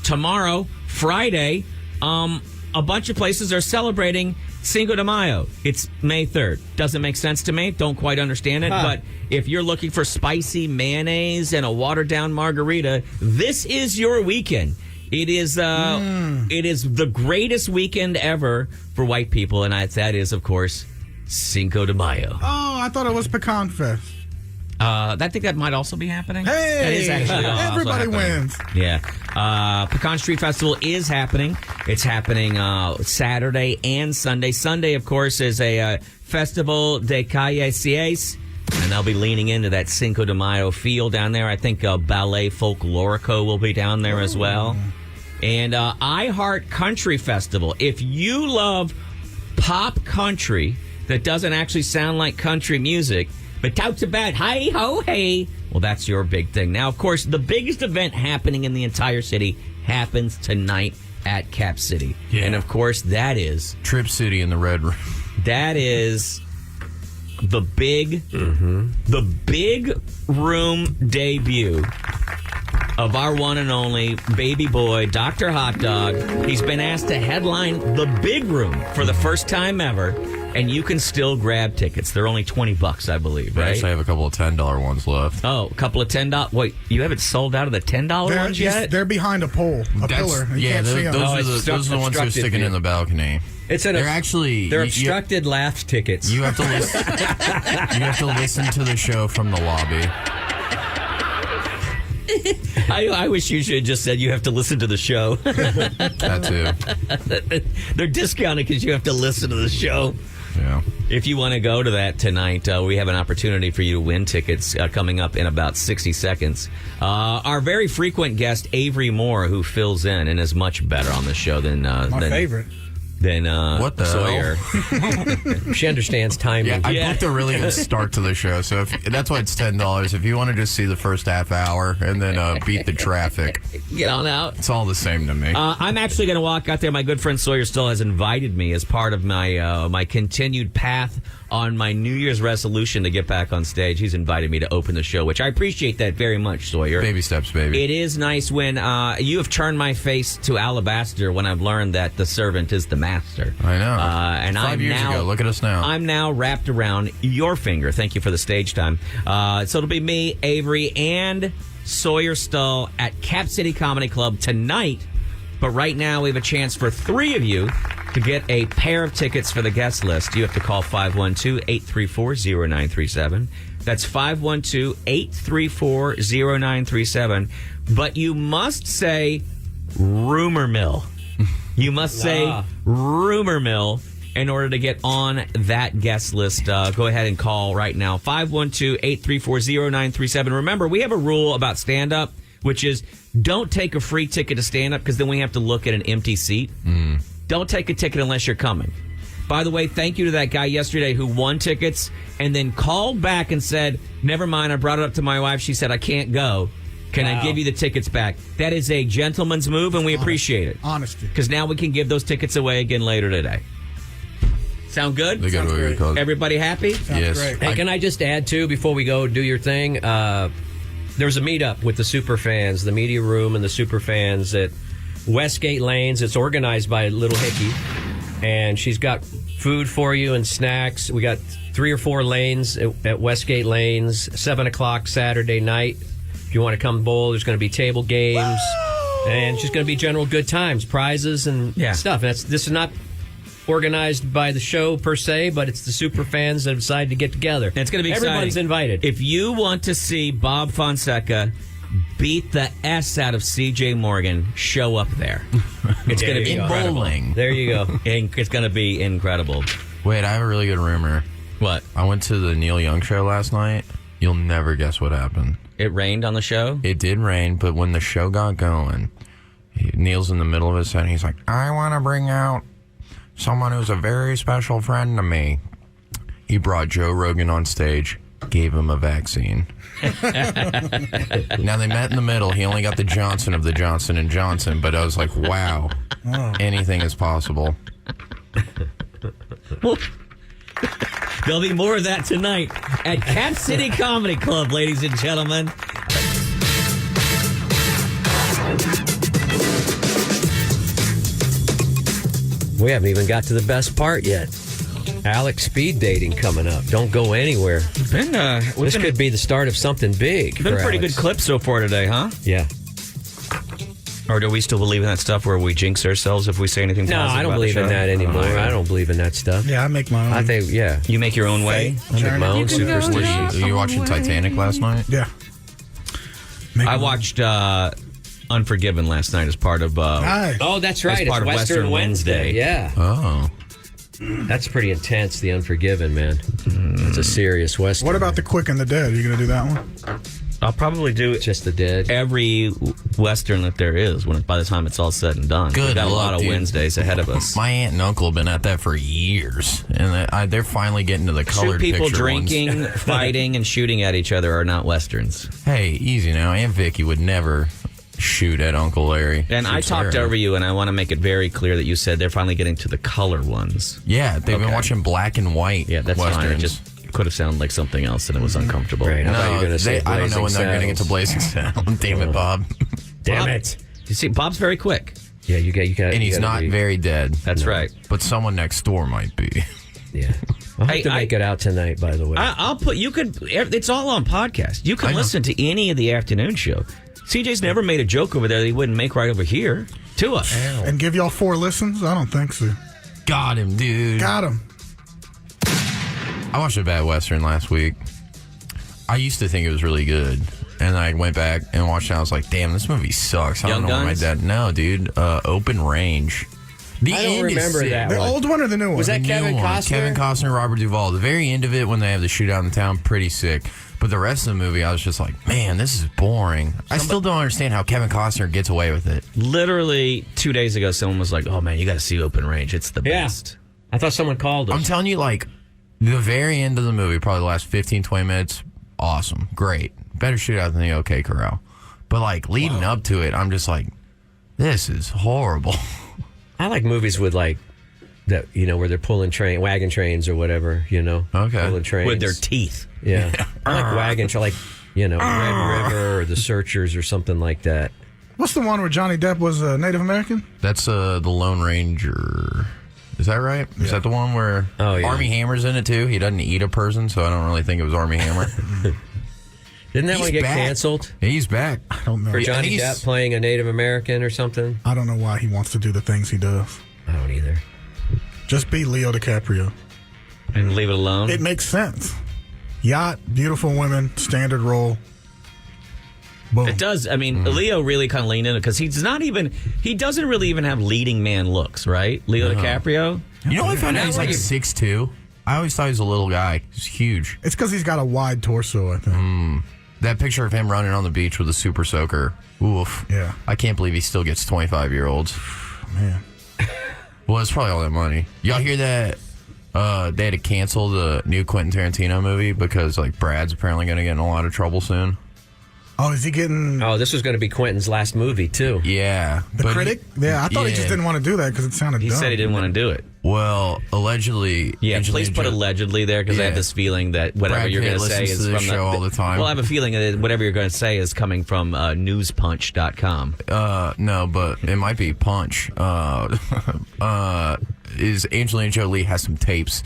Tomorrow, Friday, a bunch of places are celebrating Cinco de Mayo. It's May 3rd. Doesn't make sense to me. Don't quite understand it. But if you're looking for spicy mayonnaise and a watered-down margarita, this is your weekend. It is the greatest weekend ever for white people, and that is, of course, Cinco de Mayo. Oh, I thought it was Pecan Fest. I think that might also be happening. Hey, that is actually everybody wins. Yeah. Pecan Street Festival is happening. It's happening Saturday and Sunday. Sunday, of course, is a Festival de Calles, and they'll be leaning into that Cinco de Mayo feel down there. I think Ballet Folklorico will be down there as well. And I Heart Country Festival. If you love pop country that doesn't actually sound like country music, but talks about hey ho hey, well, that's your big thing. Now, of course, the biggest event happening in the entire city happens tonight at Cap City. Yeah. And of course, that is Trip City in the Red Room. that is the big room debut of our one and only baby boy, Dr. Hot Dog. He's been asked to headline the big room for the first time ever. And you can still grab tickets. They're only $20, I believe, I right? actually have a couple of $10 ones left. Oh, a couple of $10. Wait, you haven't sold out of the $10 ones yet? They're behind a pole, pillar. You Yeah, can't see them. those are the ones they're obstructed sticking view. in the balcony. They're actually they're obstructed laugh tickets. You have to listen. You have to listen to the show from the lobby. I wish you should have just said you have to listen to the show. That too. They're discounted because you have to listen to the show. Yeah. If you want to go to that tonight, we have an opportunity for you to win tickets coming up in about 60 seconds. Our very frequent guest, Avery Moore, who fills in and is much better on the show than favorite. Than What the Sawyer. hell? She understands timing. I booked a really good start to the show, so that's why it's $10. If you want to just see the first half hour and then beat the traffic, Get on out. it's all the same to me. I'm actually going to walk out there. My good friend Sawyer Stull has invited me as part of my my continued path on my New Year's resolution to get back on stage. He's invited me to open the show, which I appreciate that very much, Sawyer. Baby steps, baby. It is nice when you have turned my face to alabaster when I've learned that the servant is the master. I know. And 5 years ago. Look at us now. I'm now wrapped around your finger. Thank you for the stage time. So it'll be me, Avery, and Sawyer Stull at Cap City Comedy Club tonight. But right now, we have a chance for 3 of you to get a pair of tickets for the guest list. You have to call 512-834-0937. That's 512-834-0937. But you must say rumor mill. You must say rumor mill in order to get on that guest list. Go ahead and call right now. 512-834-0937. Remember, we have a rule about stand-up, which is don't take a free ticket to stand-up because then we have to look at an empty seat. Don't take a ticket unless you're coming. By the way, thank you to that guy yesterday who won tickets and then called back and said, never mind, I brought it up to my wife. She said, I can't go. Can I give you the tickets back? That is a gentleman's move, and we appreciate it. Honesty. Because now we can give those tickets away again later today. Sound good? They got what we call it. Everybody happy? Yes. great. Hey, can I just add, too, before we go do your thing? There's a meetup with the super fans, the media room and the super fans at Westgate Lanes. It's organized by Little Hickey, and she's got food for you and snacks. We got 3 or 4 lanes at Westgate Lanes, 7 o'clock Saturday night. If you want to come bowl, there's going to be table games, and it's just going to be general good times, prizes and stuff. And this is not organized by the show per se, but it's the super fans that have decided to get together. And it's going to be Everyone's exciting. invited. If you want to see Bob Fonseca beat the S out of CJ Morgan, show up there. It's going to be incredible. Bowling. There you go. It's going to be incredible. Wait, I have a really good rumor. What? I went to the Neil Young show last night. You'll never guess what happened. It rained on the show? It did rain, but when the show got going, Neil's in the middle of his set, and he's like, I want to bring out someone who's a very special friend to me. He brought Joe Rogan on stage, gave him a vaccine. Now, they met in the middle. He only got the Johnson of the Johnson & Johnson, but I was like, wow, anything is possible. There'll be more of that tonight at Cap City Comedy Club, ladies and gentlemen. We haven't even got to the best part yet. Alex speed dating coming up. Don't go anywhere. This could be the start of something big. Been a for pretty Alex. good clip so far today, huh? Yeah. Or do we still believe in that stuff where we jinx ourselves if we say anything No, positive I don't about the believe in show? that anymore. Oh, I don't believe in that stuff. Yeah, I make my own. I think, yeah. You make your own way? I make my own superstitions. Were you watching Titanic last night? Yeah. I watched Unforgiven last night as part of... Nice. Oh, that's right. As part It's of Western Wednesday. Yeah. Oh. That's pretty intense, The Unforgiven, man. It's a serious Western. What about The Quick and the Dead? Are you going to do that one? I'll probably do Just the Dead? every Western that there is by the time it's all said and done. Good We've got a luck, lot of dude. Wednesdays ahead of us. My aunt and uncle have been at that for years, and they're finally getting to the Two colored people picture drinking, ones. fighting, and shooting at each other are not Westerns. Hey, easy now. Aunt Vicky would never shoot at Uncle Larry. And I Shoots talked her. over you, and I want to make it very clear that you said they're finally getting to the color ones. Yeah, they've been Okay. watching black and white Yeah, that's Westerns. fine. It just could have sounded like something else, and it was uncomfortable. Right. I thought you were No, gonna say I don't know when Blazing they're going to get to Saddles. Blazing Saddles. Damn it, Bob. Damn Bob, it. You see, Bob's very quick. Yeah, you got. And he's not very dead. That's right. But someone next door might be. Yeah. I'll have Hey, to make it out tonight, by the way. I'll put. You could. It's all on podcast. You I can know. listen to any of the afternoon show. CJ's never made a joke over there that he wouldn't make right over here to us. And give y'all 4 listens? I don't think so. Got him, dude. Got him. I watched a bad Western last week. I used to think it was really good. And I went back and watched it. And I was like, damn, this movie sucks. I don't Young know why my Guns? dad. No, dude. Open Range. The I don't end is remember sick. that The one. old one or the new one? Was that The new Kevin one. Costner? Kevin Costner, Robert Duvall. The very end of it, when they have the shootout in the town, pretty sick. But the rest of the movie, I was just like, man, this is boring. I still don't understand how Kevin Costner gets away with it. Literally 2 days ago, someone was like, "Oh man, you got to see Open Range. It's the Yeah. best." I thought someone called us. I'm telling you, like, the very end of the movie, probably the last 15, 20 minutes, awesome. Great. Better shootout than the OK Corral. But, like, leading up to it, I'm just like, this is horrible. I like movies with like that, you know, where they're pulling wagon trains or whatever, you know. Okay. Pulling trains With their teeth. Yeah. I like wagon like, you know, Red River or The Searchers or something like that. What's the one where Johnny Depp was a Native American? That's the Lone Ranger. Is that right? Is that the one where Oh, yeah. Army Hammer's in it, too? He doesn't eat a person, so I don't really think it was Army Hammer. Didn't that He's one get back. canceled He's back. I don't know. for Johnny he's- Depp playing a Native American or something? I don't know why he wants to do the things he does. I don't either. Just be Leo DiCaprio. And leave it alone. It makes sense. Yacht, beautiful women, standard role. Boom. It does. I mean, Leo really kind of leaned in it because he doesn't really even have leading man looks, right? Leo DiCaprio. You know, I found out he's like you- 6'2". I always thought he was a little guy. He's huge. It's because he's got a wide torso, I think. That picture of him running on the beach with a super soaker. Oof. Yeah. I can't believe he still gets 25-year-olds. Man. Well, it's probably all that money. Y'all hear that? They had to cancel the new Quentin Tarantino movie because, like, Brad's apparently going to get in a lot of trouble soon. Oh, is he getting Oh, this was going to be Quentin's last movie, too. Yeah. the but critic? Yeah, I thought he just didn't want to do that because it sounded He dumb. said he didn't want to do it. Well, allegedly. Yeah, Angelina please put Jo- allegedly there because I have Yeah. this feeling that whatever Brad you're Pitt going to say listens is to from this show all the time. Well, I have a feeling that whatever you're going to say is coming from newspunch.com. No, but it might be Punch. Is Angelina Jolie has some tapes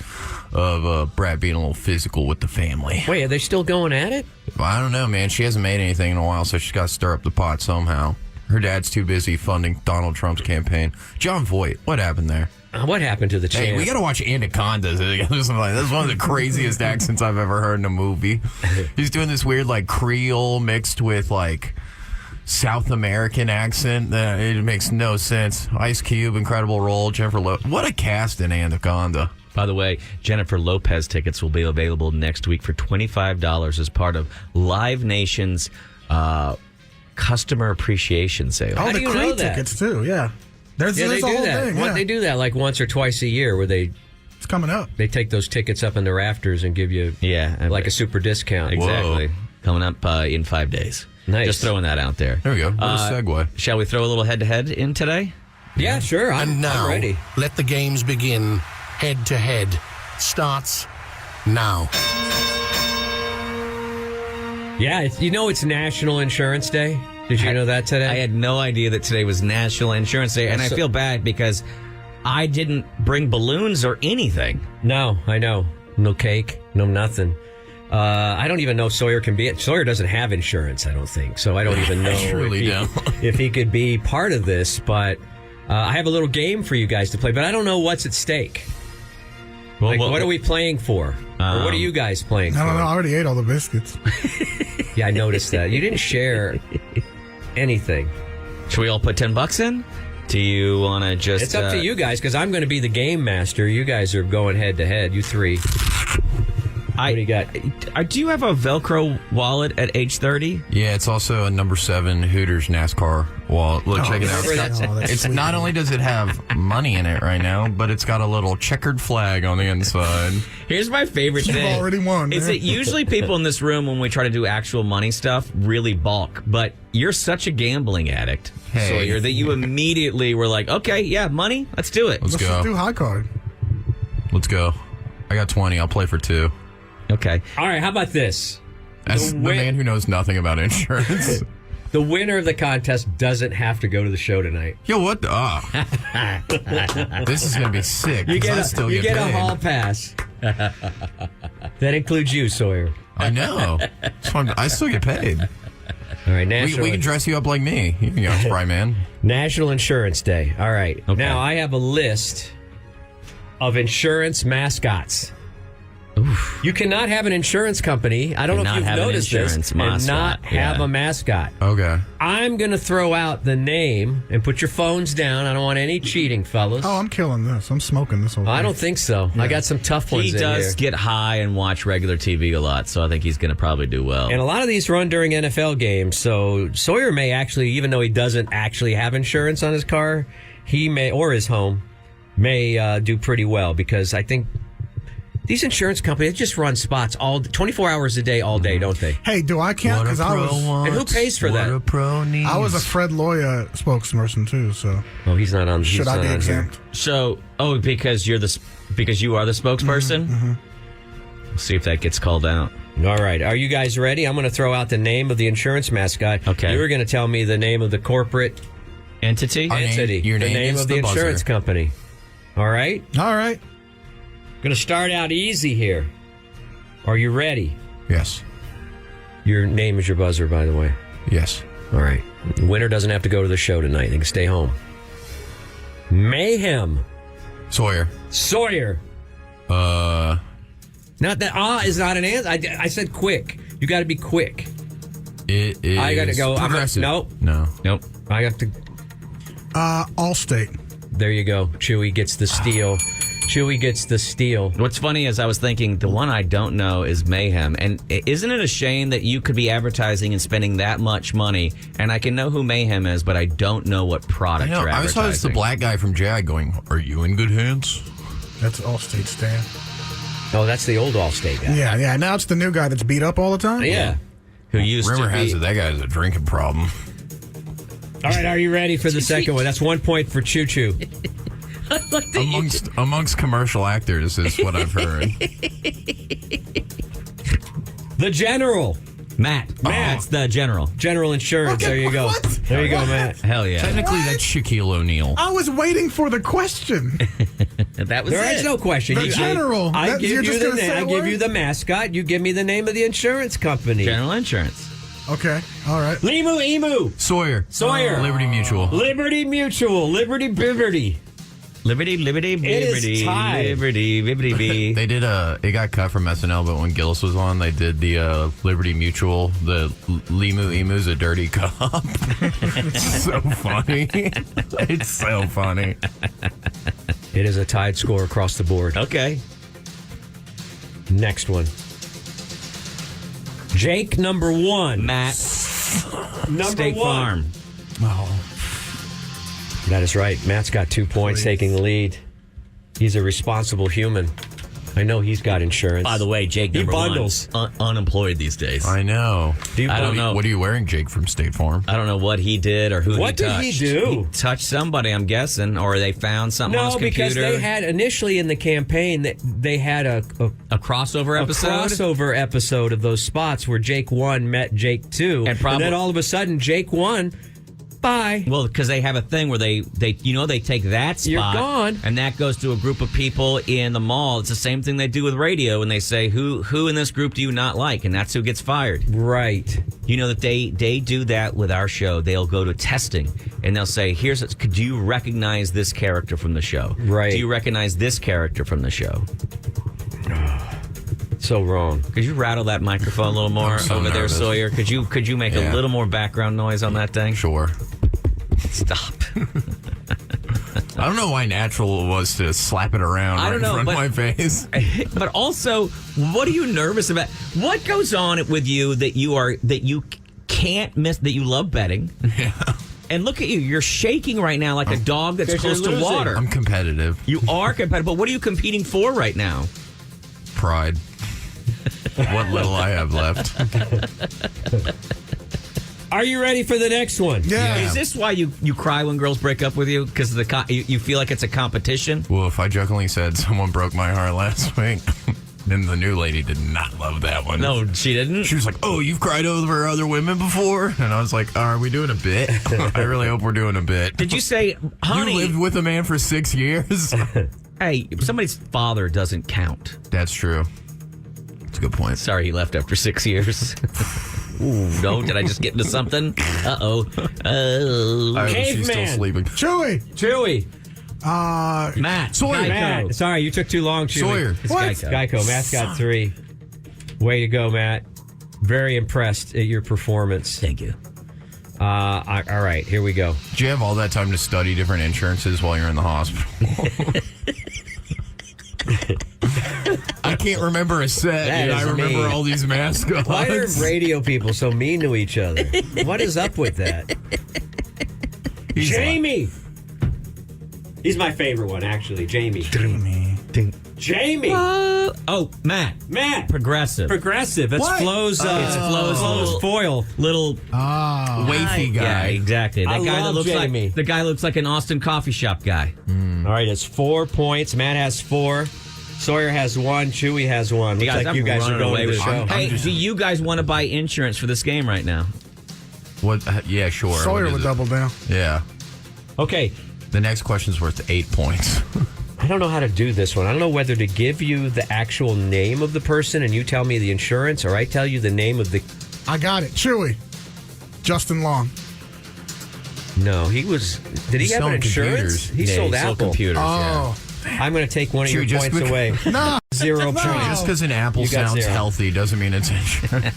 of Brad being a little physical with the family. Wait, are they still going at it? I don't know, man. She hasn't made anything in a while, so she's got to stir up the pot somehow. Her dad's too busy funding Donald Trump's campaign. John Voight, what happened there? What happened to the Hey, champ? we got to watch Anaconda. That's one of the craziest accents I've ever heard in a movie. He's doing this weird, like, Creole mixed with, like, South American accent. It makes no sense. Ice Cube, incredible role. Jennifer Lopez. What a cast in Anaconda. By the way, Jennifer Lopez tickets will be available next week for $25 as part of Live Nation's customer appreciation sale. Oh, How do the you know Creed that? tickets, too, yeah. There's Yeah, they a do whole that. thing. Yeah. They do that like once or twice a year where they It's coming up. take those tickets up in the rafters and give you Yeah, like a super discount. Exactly. Coming up in 5 days. Nice. Just throwing that out there. There we go. What a segue. Shall we throw a little head-to-head in today? Yeah, sure. And now, I'm ready. let the games begin. Head to head starts now. Yeah, it's National Insurance Day. Did you know that today? I had no idea that today was National Insurance Day, and I So- feel bad because I didn't bring balloons or anything. No, I know. No cake, no nothing. I don't even know Sawyer can be. Sawyer doesn't have insurance, I don't think. So I don't even know surely if he could be part of this. But I have a little game for you guys to play, but I don't know what's at stake. Like, what are we playing for? Or what are you guys playing I for? don't know. I already ate all the biscuits. Yeah, I noticed that. You didn't share anything. Should we all put $10 in? Do you want to just... It's up to you guys, because I'm going to be the game master. You guys are going head to head. You three. What do you got? Do you have a Velcro wallet at age 30? Yeah, it's also a number 7 Hooters NASCAR wallet. Look, check it out. remember that? Oh, that's It's sweet. not only does it have money in it right now, but it's got a little checkered flag on the inside. Here's my favorite You've thing. already won, Is man. that usually people in this room, when we try to do actual money stuff, really balk. But you're such a gambling addict, Hey. Sawyer, that you immediately were like, okay, yeah, money, let's do it. Let's Let's go. just do high card. Let's go. I got 20. I'll play for 2. Okay. All right, how about this? That's the man who knows nothing about insurance. The winner of the contest doesn't have to go to the show tonight. Yo, what the? This is going to be sick. You 'cause I get, still you get a paid. hall pass. That includes you, Sawyer. I know. It's fun. I still get paid. All right, We can dress you up like me. You can go spry man. National Insurance Day. All right. Okay. Now, I have a list of insurance mascots. You cannot have an insurance company. I don't know if Cannot you've have an noticed this, insurance and mascot, not have yeah. a mascot. Okay. I'm going to throw out the name and put your phones down. I don't want any cheating, fellas. Oh, I'm killing this. I'm smoking this whole thing. I don't think so. I got some tough ones He in does here. get high and watch regular TV a lot, so I think he's going to probably do well. And a lot of these run during NFL games, so Sawyer may actually, even though he doesn't actually have insurance on his car, he may, or his home, may do pretty well, because I think these insurance companies just run spots 24 hours a day, all day, don't they? Hey, do I count? Because And who pays for that? What a pro needs. I was a Fred Lawyer spokesperson too. So Oh, he's not on. he's should I not be on here. exempt? So, because you are the spokesperson? We'll see if that gets called out. All right. Are you guys ready? I'm going to throw out the name of the insurance mascot. Okay. You're going to tell me the name of the corporate Entity? Our name- entity. your the name name is of the the buzzer. insurance company. All right? All right. Going to start out easy here. Are you ready? Yes. Your name is your buzzer, by the way. Yes. All right. The winner doesn't have to go to the show tonight. They can stay home. Mayhem. Sawyer. Sawyer. Not that is not an answer. I said quick. You got to be quick. It is. I got to go. Progressive. Nope. No. Nope. I have to. Allstate. There you go. Chewy gets the steal. Chewy gets the steal. What's funny is I was thinking the one I don't know is Mayhem. And isn't it a shame that you could be advertising and spending that much money, and I can know who Mayhem is, but I don't know what I product know. you're I advertising. saw it's the black guy from Jag going, "Are you in good hands?" That's Allstate Stan. Oh, that's the old Allstate guy. Yeah, yeah. Now it's the new guy that's beat up all the time. Yeah. Who used Rumor to be... has it that guy has a drinking problem. All right, are you ready for the second one? That's 1 point for Choo Choo. amongst commercial actors is what I've heard. The General. Matt. Matt's the general. General Insurance. Okay, there you go. what? There you go, Matt. Hell yeah. Technically, that's Shaquille O'Neal. I was waiting for the question. That was There it. is no question. The General. I That- give you're you just the gonna say a I give word? you the mascot. You give me the name of the insurance company. General Insurance. Okay. All right. Limu Emu. Sawyer. Sawyer. Liberty Mutual. Liberty Mutual. Liberty Biverty. Liberty, is tied. liberty. They did it got cut from SNL, but when Gillis was on, they did the Liberty Mutual, the Limu Emu's a dirty cop. It's so funny. It's so funny. It is a tied score across the board. Okay. Next one. Jake, number one. Matt. Number State one. Farm. That is right. Matt's got 2 points, taking the lead. He's a responsible human. I know he's got insurance. By the way, Jake He number bundles. one, unemployed these days. I know. I don't know. What are you wearing, Jake, from State Farm? I don't know what he did or who What he did touched. he do? He touched somebody, I'm guessing, or they found something on his No, computer. because they had initially in the campaign that they had a crossover episode. crossover episode of those spots where Jake 1 met Jake 2, And then all of a sudden Jake 1, bye. Well, because they have a thing where they take that spot, You're gone. and that goes to a group of people in the mall. It's the same thing they do with radio, and they say who in this group do you not like, and that's who gets fired. Right. You know that they do that with our show. They'll go to testing and they'll say, do you recognize this character from the show? Right. Do you recognize this character from the show? So wrong. Could you rattle that microphone a little more I'm so over there, nervous. Sawyer? Could you make Yeah. a little more background noise on that thing? Sure. Stop. I don't know why natural it was to slap it around I right don't know, in front but- of my face. But also, what are you nervous about? What goes on with you that you can't miss, that you love betting? Yeah. And look at you. You're shaking right now like a dog that's 'Cause you're close to losing. water. I'm competitive. You are competitive, but what are you competing for right now? Pride. What little I have left. Are you ready for the next one? Yeah. Is this why you cry when girls break up with you? Because you feel like it's a competition? Well, if I jokingly said someone broke my heart last week, then the new lady did not love that one. No, she didn't. She was like, "Oh, you've cried over other women before?" And I was like, "Are we doing a bit?" I really hope we're doing a bit. Did you say, honey? You lived with a man for 6 years? Hey, somebody's father doesn't count. That's true. That's a good point. Sorry, he left after 6 years. Ooh, no, did I just get into something? Uh-oh. Oh. I hope she's still Caveman. sleeping. Chewy. Chewy. Matt. Sawyer. Geico. Matt, sorry, you took too long, Chewy. Sawyer. It's What? Geico. Matt's got 3. Way to go, Matt. Very impressed at your performance. Thank you. All right, here we go. Do you have all that time to study different insurances while you're in the hospital? I can't remember a set, That and I is remember mean. all these mascots. Why are radio people so mean to each other? What is up with that? He's Jamie! He's my favorite one, actually. Jamie. Jamie! Oh, Matt. Matt! Progressive. Progressive. That's What? Flo's, It's Flo's little- foil. Little wafy Yeah, guy. exactly. I That guy that love looks Jamie. like the guy looks like an Austin coffee shop guy. All right, it's 4 points. Matt has 4. Sawyer has 1. Chewy has 1. Looks like I'm you guys are running going away to the with show. Hey, do you guys want to buy insurance for this game right now? What? Yeah, sure. Sawyer What is would it? double down. Yeah. Okay, The next question's worth 8 points. I don't know how to do this one. I don't know whether to give you the actual name of the person and you tell me the insurance, or I tell you the name of the... I got it. Chewy. Justin Long. No, he was... Did he He's have an selling insurance? computers. He Yeah, sold he sold Apple. computers. Oh. I'm going to take one of Chewy, your just points because- away. No. 0 No. points. Just because an apple You got sounds 0. healthy doesn't mean it's insurance.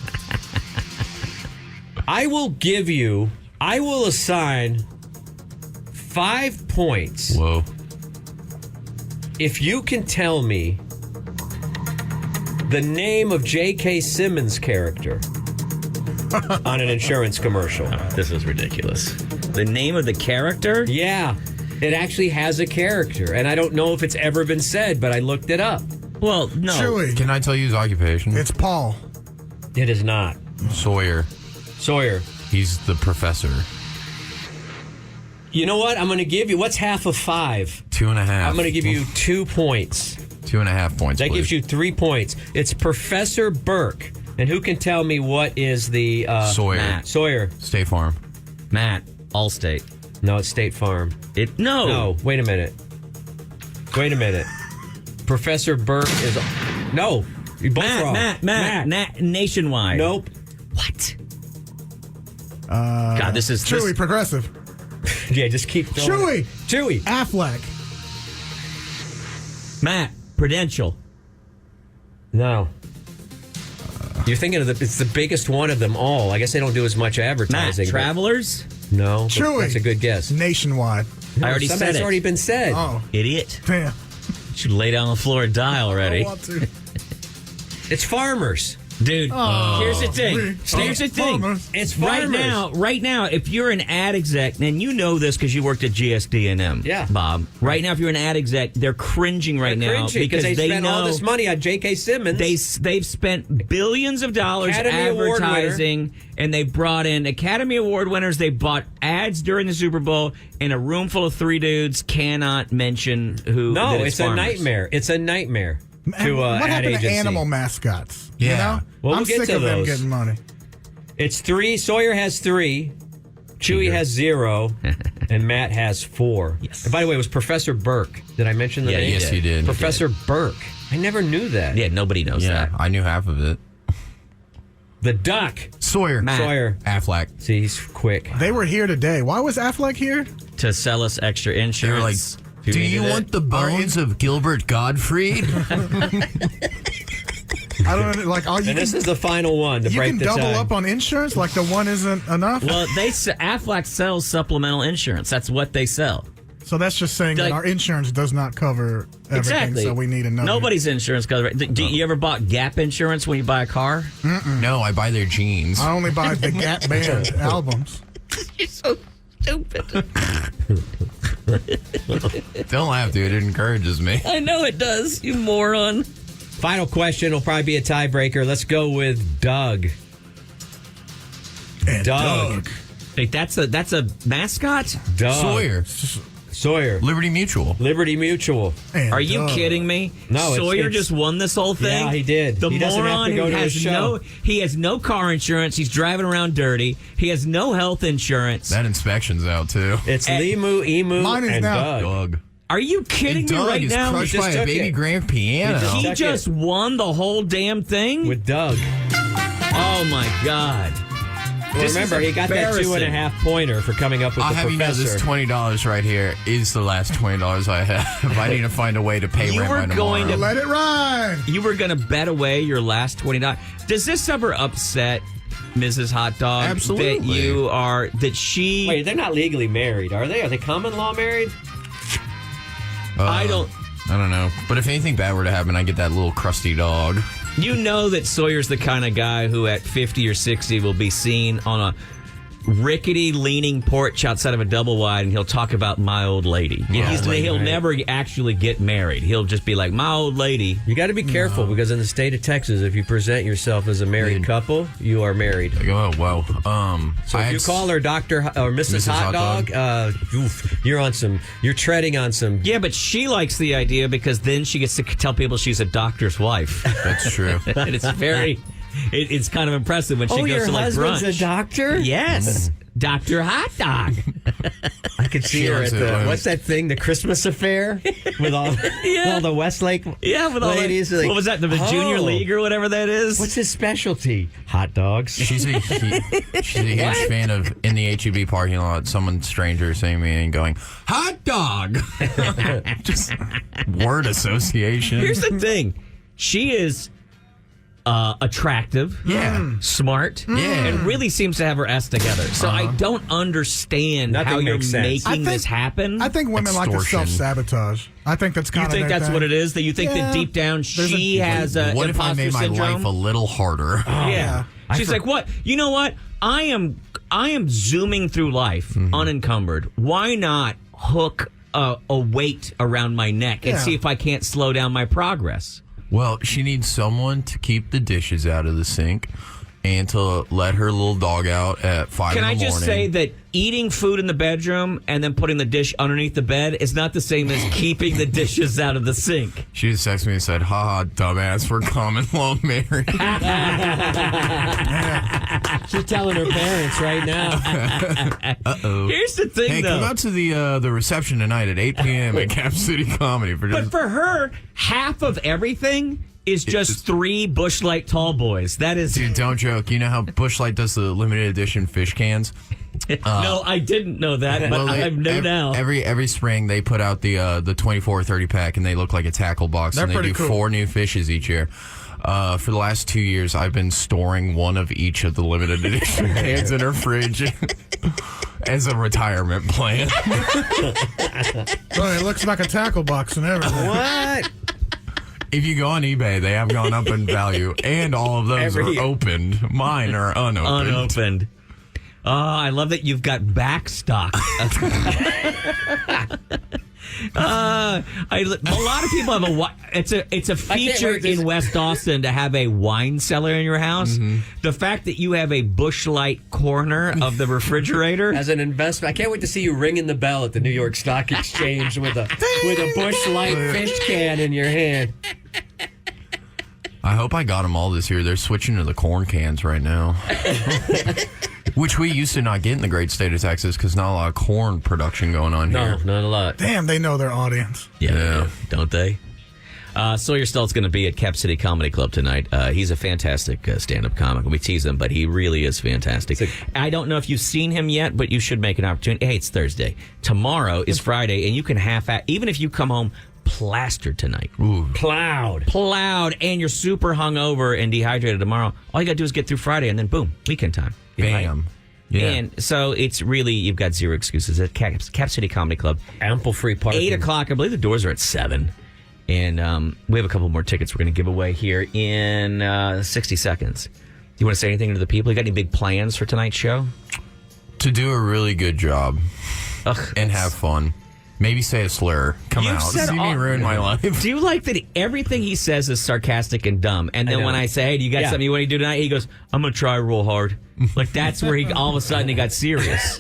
I will assign 5 points Whoa. if you can tell me the name of J.K. Simmons' character on an insurance commercial. This is ridiculous. The name of the character? Yeah, it actually has a character, and I don't know if it's ever been said, but I looked it up. Well, no. Chewy. Can I tell you his occupation? It's Paul. It is not. Sawyer. Sawyer, He's the professor. you know what? I'm going to give you, what's half of 5? 2.5. I'm going to give you 2 points. 2.5 points. That please. gives you 3 points. It's Professor Burke. And who can tell me what is the... Sawyer. Matt. Sawyer. State Farm. Matt. Allstate. No, it's State Farm. No, wait a minute. Professor Burke is... No, you both wrong. Matt. Nationwide. Nope. What? God, this is... Chewy. Progressive. Yeah, just keep throwing Chewy. Chewy. Affleck. Matt. Prudential. No. You're thinking of it's the biggest one of them all. I guess they don't do as much Matt. advertising. but- Travelers. No. but Chewy. That's a good guess. Nationwide. I already Some said that's it. already been said. Oh. Idiot. Damn. Should lay down on the floor and die already. I want to. It's Farmers. Dude, here's the thing. we- Here's the thing. Farmers. It's Right Farmers. now, if you're an ad exec, and you know this because you worked at GSD&M, Yeah. Bob. Right now, if you're an ad exec, they're cringing right They're now cringing because they spent know all this money on J.K. Simmons. they've spent billions of dollars Academy Award advertising, and they brought in Academy Award winners. They bought ads during the Super Bowl, and a room full of 3 dudes cannot mention who. No, that it's a Farmers. nightmare. It's a nightmare to what ad happened agency. to animal mascots? Yeah. You know? Well, we'll I'm get sick to of them those. getting money. It's 3. Sawyer has 3. Chewy has 0. And Matt has 4. Yes. And by the way, it was Professor Burke. Did I mention the Yeah, name? Yes, you did. Professor Burke. I never knew that. Yeah, nobody knows Yeah, that. I knew half of it. The Duck. Sawyer. Matt. Sawyer. Affleck. See, he's quick. They were here today. Why was Affleck here? To sell us extra They were like, insurance. If do needed you it." want the bones of Gilbert Gottfried? I don't know. Like, oh, you And this can, is the final one to you break can the double tie. up on insurance? Like the one isn't enough? Well, Affleck sells supplemental insurance. That's what they sell. So that's just saying Like- that our insurance does not cover everything, Exactly. so we need another. Nobody's insurance covers. Do you ever bought Gap insurance when you buy a car? No, I buy their jeans. I only buy the Gap Band albums. You're so stupid. Don't laugh, dude. It encourages me. I know it does, you moron. Final question will probably be a tiebreaker. Let's go with Doug. And Doug. Wait, that's a mascot? Doug. Sawyer. Sawyer. Liberty Mutual. Liberty Mutual. And Are you Doug. kidding me? No, Sawyer it's- just won this whole thing. Yeah, he did. The He doesn't have moron to go who to has his show. he has no car insurance. He's driving around dirty. He has no health insurance. That inspection's out, too. It's And- Limu, Emu, Mine is and now- Doug. Doug. Are you kidding me Doug right is now? crushed He by just a took baby it. grand piano. He He Check just it. won the whole damn thing? With Doug. Oh my God. Well, remember, he got that 2.5 pointer for coming up with I'll the have you know professor. this $20 right here is the last $20 I have. I need to find a way to pay You rent were by tomorrow. going to- Let it ride. You were going to bet away your last $20. Does this ever upset Mrs. Hot Dog? Absolutely. That she... Wait, they're not legally married, are they? Are they common law married? I don't... I don't know. But if anything bad were to happen, I get that little crusty dog. You know that Sawyer's the kind of guy who at 50 or 60 will be seen on a rickety leaning porch outside of a double wide, and he'll talk about my old lady. He'll never actually get married. He'll just be like, my old lady. You got to be careful because in the state of Texas, if you present yourself as a married couple, you are married. Oh, wow. So if you call her Dr. or Mrs. Hot Dog, you're treading on some. Yeah, but she likes the idea because then she gets to tell people she's a doctor's wife. That's true. And it's very... It's kind of impressive when she goes your to like husband's brunch. a doctor? Yes, Dr. Hot Dog. I could see She her likes at it the when- what's that thing? The Christmas affair with all the Westlake Yeah, with all ladies. that, like, what was that? The Junior League or whatever that is. What's his specialty? Hot dogs. She's a huge fan of, in the HEB parking lot, someone stranger saying me and going, hot dog. Just word association. Here's the thing: she is attractive, smart, and really seems to have her S together. So I don't understand Nothing how you're makes sense. making this happen. I think women like to Extortion. self-sabotage. I think that's you kind of think that's what it is? That you think that deep down she has a What if I imposter made my syndrome? life a little harder? Yeah. She's like, what? You know what? I am zooming through life unencumbered. Why not hook a weight around my neck and Yeah. see if I can't slow down my progress? Well, she needs someone to keep the dishes out of the sink and to let her little dog out at 5 Can in the I morning. just say that eating food in the bedroom and then putting the dish underneath the bed is not the same as keeping the dishes out of the sink? She just texted me and said, haha, dumbass, we're common law married. She's telling her parents right now. Here's the thing, Hey, though. come out to the reception tonight at 8 p.m. at Cap City Comedy. But for her, half of everything is just 3 Busch Light tall boys. That is... Dude, don't joke. You know how Busch Light does the limited edition fish cans? no, I didn't know that, but I know now. Every spring they put out the 24 or 30 pack, and they look like a tackle box. They're and they pretty do cool. 4 new fishes each year. For the last 2 years, I've been storing one of each of the limited edition cans in her fridge as a retirement plan. Well, it looks like a tackle box and everything. What? If you go on eBay, they have gone up in value, and all of those Every- are opened. Mine are unopened. Unopened. Oh, I love that you've got back stock. A lot of people have it's a feature wait, this- in West Austin to have a wine cellar in your house. The fact that you have a Busch Light corner of the refrigerator. As an investment, I can't wait to see you ringing the bell at the New York Stock Exchange with a Busch Light fish can in your hand. I hope I got them all this year. They're switching to the corn cans right now. Which we used to not get in the great state of Texas because not a lot of corn production going on No, here. not a lot. Damn, they know their audience. Yeah, don't they? Sawyer Stull's going to be at Cap City Comedy Club tonight. He's a fantastic stand-up comic. We tease him, but he really is fantastic. I don't know if you've seen him yet, but you should make an opportunity. Hey, it's Thursday. Tomorrow is Friday, and you can even if you come home plastered tonight. Ooh. Plowed, and you're super hungover and dehydrated tomorrow. All you got to do is get through Friday, and then boom, weekend time. Bam. Yeah. And so it's really, you've got zero excuses at Cap City Comedy Club. Ample free parking. 8 o'clock. I believe the doors are at 7. And we have a couple more tickets we're going to give away here in 60 seconds. You want to say anything to the people? You got any big plans for tonight's show? To do a really good job Ugh. and have fun. Maybe say a slur. Come You've out. said See me all- ruin my life. Do you like that everything he says is sarcastic and dumb? And then know. when I say, hey, do you got something you want to do tonight? He goes, I'm going to try real hard. Like, that's where he all of a sudden he got serious.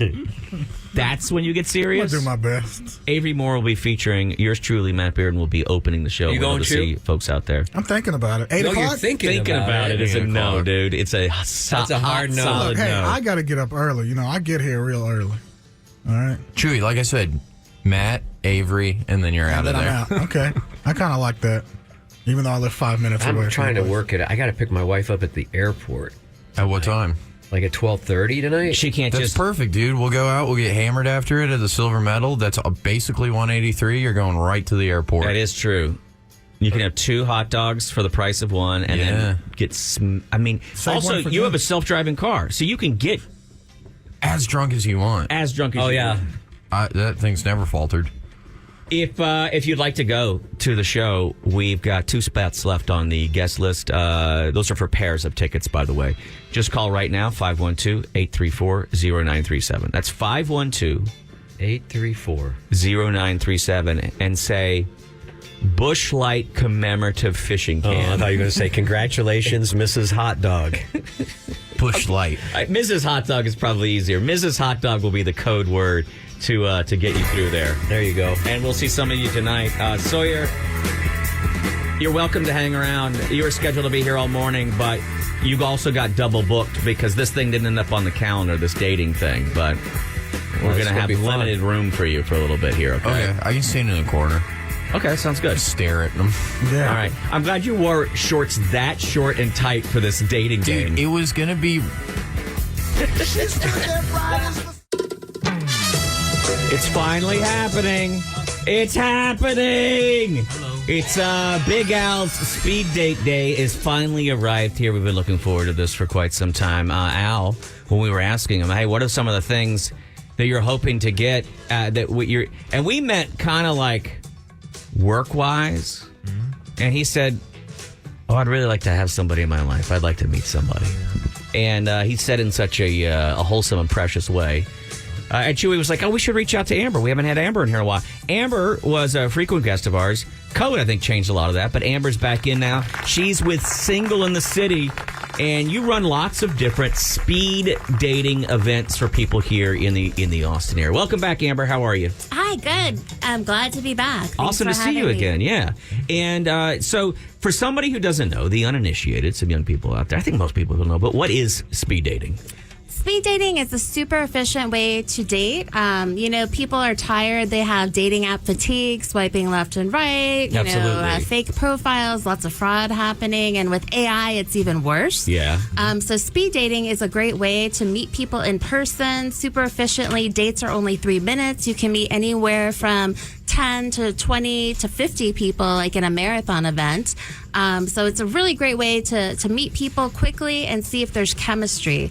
That's when you get I'll serious? do my best. Avery Moore will be featuring yours truly, Matt Bearden, will be opening the show. You We'll going to to? see folks out there. I'm thinking about it. 8 No, o'clock? you're thinking About it is a 8 no, o'clock. dude. It's a That's a hard no. solid Look, hey, no. I got to get up early. You know, I get here real early. All right? Chewy, like I said, Matt, Avery, and then you're out Then of there. I'm out. Okay. I kind of like that. Even though I live 5 minutes away. I'm from trying to the place. work it. I got to pick my wife up at the airport. At what time? Like at 12:30 tonight? She can't That's just... perfect, dude. We'll go out. We'll get hammered after it at the Silver Medal. That's basically $183. You're going right to the airport. That is true. You can have 2 hot dogs for the price of one, and then get. I mean, Save also one for you them. have a self-driving car, so you can get as drunk as you want. as drunk as Oh, you yeah. want. That thing's never faltered. If you'd like to go to the show, we've got 2 spots left on the guest list. Those are for pairs of tickets, by the way. Just call right now, 512-834-0937. That's 512-834-0937, and say Bush Light commemorative fishing Oh, I can. thought you were going to say, congratulations, Mrs. Hot Dog. Push light. Mrs. Hot Dog is probably easier. Mrs. Hot Dog will be the code word to get you through there. There you go. And we'll see some of you tonight. Sawyer, you're welcome to hang around. You were scheduled to be here all morning, but you also got double booked because this thing didn't end up on the calendar, this dating thing. But we're going to have be fun. limited room for you for a little bit here, okay? Okay, I can stand in the corner. Okay, sounds good. Stare at them. Yeah. All right. I'm glad you wore shorts that short and tight for this dating game. Dude, it was going to be... It's finally happening. It's happening. It's Big Al's speed date day is finally arrived here. We've been looking forward to this for quite some time. Al, when we were asking him, hey, what are some of the things that you're hoping to get and we meant kind of like work wise. And he said, oh, I'd really like to have somebody in my life. I'd like to meet somebody. And he said in such a wholesome and precious way. And Chuy was like, oh, we should reach out to Amber. We haven't had Amber in here in a while. Amber was a frequent guest of ours. COVID, I think, changed a lot of that. But Amber's back in now. She's with Single in the City. And you run lots of different speed dating events for people here in the Austin area. Welcome back, Amber. How are you? Hi, good. I'm glad to be back. Thanks Awesome for to see you having me. again, yeah. And so for somebody who doesn't know, the uninitiated, some young people out there, I think most people don't know, but what is speed dating? Speed dating is a super efficient way to date. People are tired. They have dating app fatigue, swiping left and right. Absolutely. Fake profiles, lots of fraud happening. And with AI, it's even worse. Yeah. So speed dating is a great way to meet people in person super efficiently. Dates are only 3 minutes. You can meet anywhere from 10 to 20 to 50 people, like in a marathon event. So it's a really great way to meet people quickly and see if there's chemistry.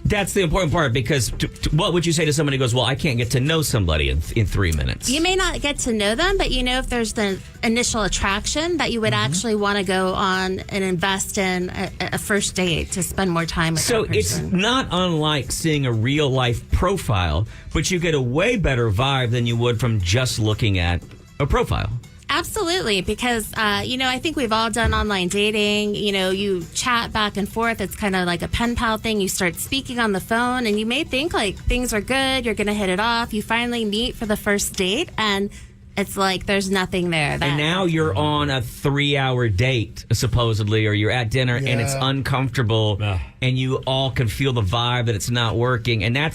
That's the important part, because what would you say to somebody who goes, well, I can't get to know somebody in 3 minutes? You may not get to know them, but if there's the initial attraction that you would actually want to go on and invest in a first date to spend more time with So that it's person. not unlike seeing a real life profile, but you get a way better vibe than you would from just looking at a profile. Absolutely, because, I think we've all done online dating. You chat back and forth. It's kind of like a pen pal thing. You start speaking on the phone, and you may think, like, things are good. You're going to hit it off. You finally meet for the first date, and it's like there's nothing there. And now you're on a 3-hour date, supposedly, or you're at dinner, and it's uncomfortable, and you all can feel the vibe that it's not working, and that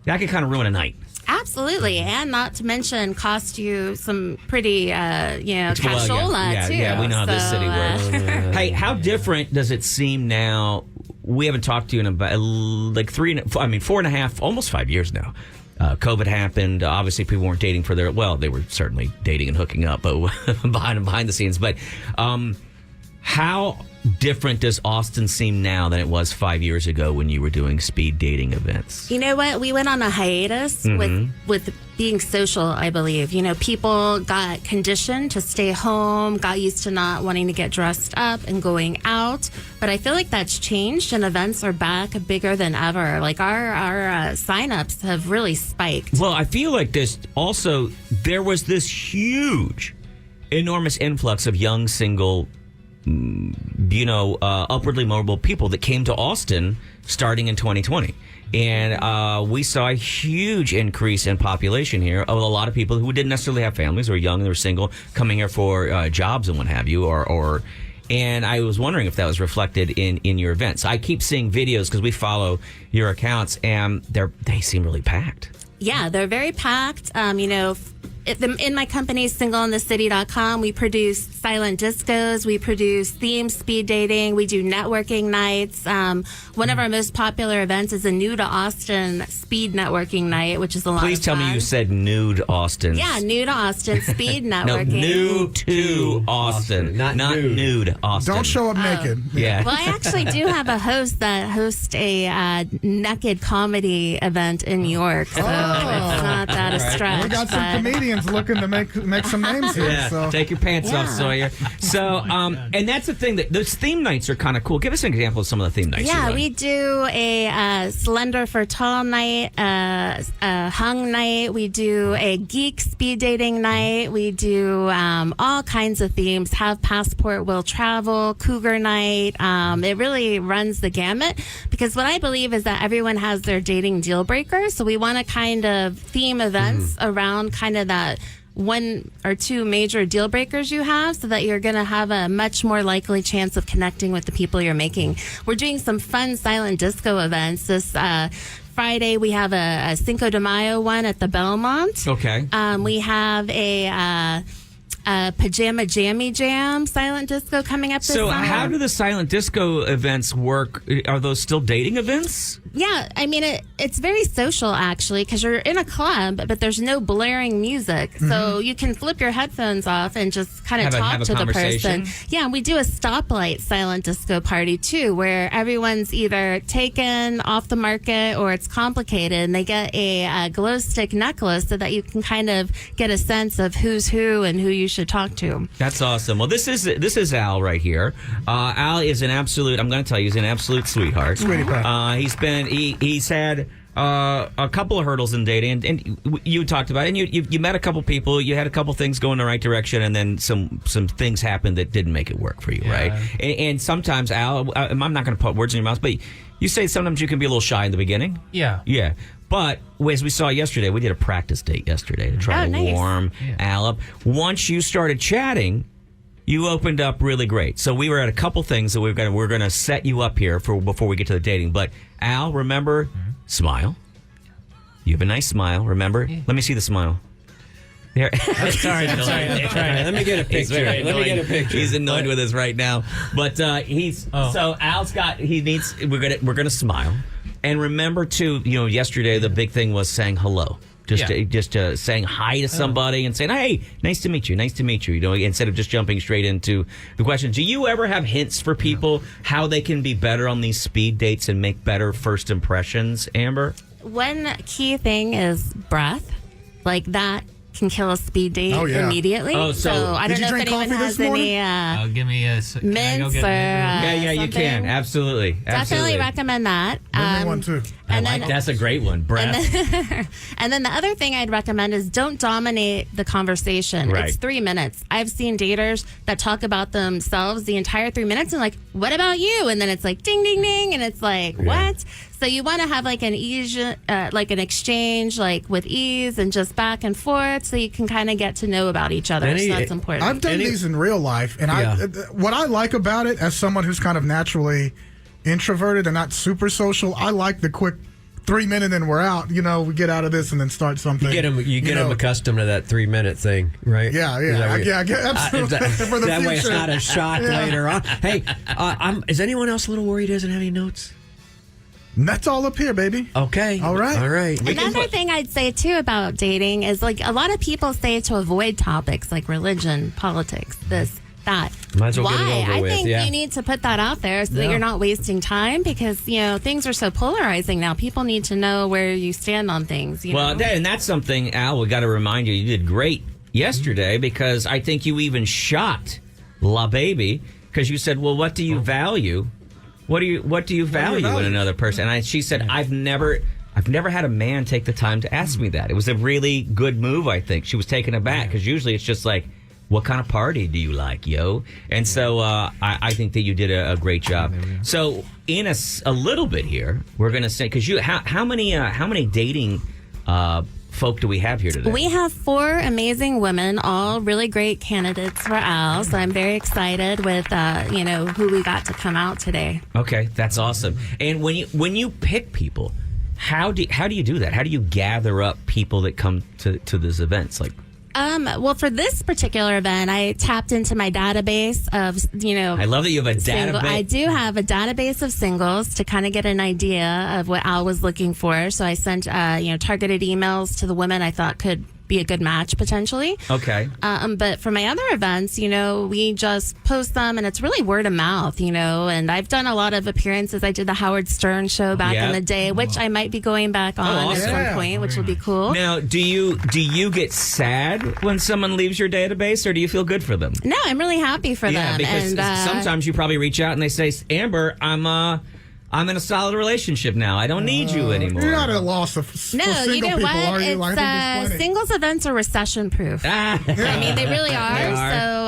can kind of ruin a night. Absolutely, and not to mention cost you some pretty, cashola, too. Yeah, we know how this So, city works. Hey, how different does it seem now? We haven't talked to you in about like 4.5, almost 5 years now. COVID happened. Obviously, people weren't dating for they were certainly dating and hooking up, but behind the scenes. But how different does Austin seem now than it was 5 years ago when you were doing speed dating events? You know what? We went on a hiatus with being social, I believe. People got conditioned to stay home, got used to not wanting to get dressed up and going out. But I feel like that's changed, and events are back bigger than ever. Like our signups have really spiked. Well, I feel like there was this huge, enormous influx of young, single, upwardly mobile people that came to Austin starting in 2020. And we saw a huge increase in population here of a lot of people who didn't necessarily have families, or young, they were single, coming here for jobs and what have you, and I was wondering if that was reflected in your events. I keep seeing videos because we follow your accounts, and they seem really packed. Yeah, they're very packed. in my company, singleinthecity.com, we produce silent discos. We produce themed speed dating. We do networking nights. One of our most popular events is a New to Austin speed networking night, which is a lot Please of tell fun. me you said nude Austin. Yeah, New to Austin speed No, networking. new to Austin. Not nude Austin. Don't show up naked. Yeah. Well, I actually do have a host that hosts a naked comedy event in New York, so it's not that a stretch. We got some but- comedians looking to make some names here. Yeah, So take your pants off, Yeah. Sawyer. So, and that's the thing, that those theme nights are kind of cool. Give us an example of some of the theme nights. you Yeah, run. we do a Slender for Tall night, a Hung night. We do a Geek speed dating night. We do all kinds of themes. Have Passport Will Travel, Cougar night. It really runs the gamut because what I believe is that everyone has their dating deal breakers. So we want to kind of theme events around kind of that one or two major deal breakers you have so that you're going to have a much more likely chance of connecting with the people you're making. We're doing some fun silent disco events. This Friday, we have a Cinco de Mayo one at the Belmont. Okay. We have a Pajama Jammy Jam silent disco coming up this So, summer. how do the silent disco events work? Are those still dating events? Yeah, I mean, it's very social, actually, because you're in a club, but there's no blaring music. So you can flip your headphones off and just kind of Have talk a to the conversation? person. Yeah, and we do a stoplight silent disco party, too, where everyone's either taken off the market or it's complicated, and they get a glow stick necklace so that you can kind of get a sense of who's who and who you should talk to. That's awesome. Well, this is Al right here. Al is an absolute. I'm going to tell you, he's an absolute sweetheart. Sweetie pie. He's had a couple of hurdles in dating, and you talked about it. And you met a couple people. You had a couple things go in the right direction, and then some things happened that didn't make it work for you, right? And sometimes, Al, I'm not going to put words in your mouth, but you say sometimes you can be a little shy in the beginning. Yeah. Yeah. But as we saw yesterday, we did a practice date yesterday to try Oh, to nice. warm Al up. Once you started chatting, you opened up really great. So we were at a couple things that we're going to set you up here for before we get to the dating. But Al, remember, smile. You have a nice smile. Remember, let me see the smile. There. Sorry. Let me get a picture. Let me get a picture. He's annoyed with us right now, but so Al's got. He needs. We're gonna smile, and remember too. Yesterday the big thing was saying hello. Just saying hi to somebody and saying, "Hey, nice to meet you. Nice to meet you." Instead of just jumping straight into the question. Do you ever have hints for people how they can be better on these speed dates and make better first impressions, Amber? One key thing is breath. Like that can kill a speed date Oh, yeah. immediately. Oh, so- I Did don't you know if drink anyone coffee has this morning? any Give me a. Can I go mints get or Yeah, you something. can. Absolutely. Definitely Absolutely. recommend that. Give me one too. And then, That's a great one. Breath. and then the other thing I'd recommend is don't dominate the conversation. Right. It's 3 minutes. I've seen daters that talk about themselves the entire 3 minutes and like, what about you? And then it's like ding, ding, ding, and it's like, what? So you want to have like an ease, like an exchange, like with ease and just back and forth, so you can kind of get to know about each other. So that's important. I've done these in real life, and what I like about it, as someone who's kind of naturally introverted and not super social, I like the quick 3 minute and we're out. We get out of this and then start something. You get them accustomed to that 3 minute thing, right? Yeah, absolutely. For the that way, it's future. not a shot later on. Hey, is anyone else a little worried he doesn't have any notes? That's all up here, baby. Okay. All right. Another thing I'd say too about dating is like a lot of people say to avoid topics like religion, politics, this, that. Might as well Why? get it over I with, think yeah. you need to put that out there so that you're not wasting time because things are so polarizing now. People need to know where you stand on things. Well, and that's something, Al, we got to remind you did great yesterday because I think you even shocked La Baby because you said, well, what do you value? What do you value in another person? And she said, I've never had a man take the time to ask me that. It was a really good move, I think. She was taken aback because usually it's just like, what kind of party do you like, yo? And so I think that you did a great job. So in a little bit here, we're going to say, because how many dating folk do we have here today? We have 4 amazing women, all really great candidates for Al. So I'm very excited with who we got to come out today. Okay, that's awesome. And when you pick people, how do you do that? How do you gather up people that come to these events? Like, Well, for this particular event, I tapped into my database of, I love that you have a single. database. I do have a database of singles to kind of get an idea of what Al was looking for. So I sent, targeted emails to the women I thought could be a good match potentially. Okay. But for my other events, we just post them and it's really word of mouth, and I've done a lot of appearances. I did the Howard Stern show back in the day, which I might be going back on awesome. at some point, which will be cool. Now, do you get sad when someone leaves your database, or do you feel good for them? No, I'm really happy for them. Because and, sometimes you probably reach out and they say, Amber, I'm in a solid relationship now. I don't need you anymore. You're not at a loss of No, single you know people, what? are you? It's singles events are recession proof. I mean, they really are. They are. So,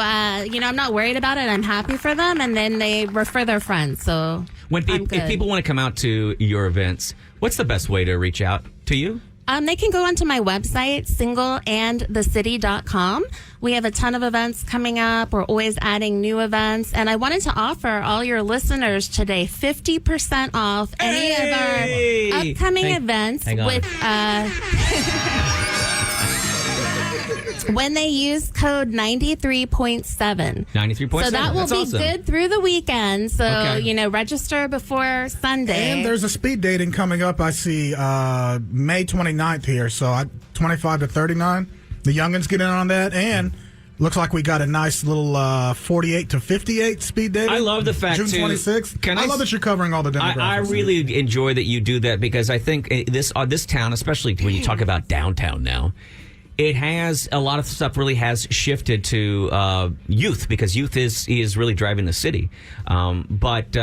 I'm not worried about it. I'm happy for them, and then they refer their friends. So, if people want to come out to your events, what's the best way to reach out to you? They can go onto my website, singleandthecity.com. We have a ton of events coming up. We're always adding new events. And I wanted to offer all your listeners today 50% off any of our upcoming events with when they use code 93.7. 93.7. So that will be awesome. good through the weekend. So, register before Sunday. And there's a speed dating coming up. I see May 29th here. So 25 to 39. The youngins get in on that. And looks like we got a nice little 48 to 58 speed dating. I love the fact, June too. 26th. I love that you're covering all the demographics. I really enjoy that you do that, because I think this town, especially when you talk about downtown now, it has a lot of stuff really has shifted to youth, because youth is really driving the city. But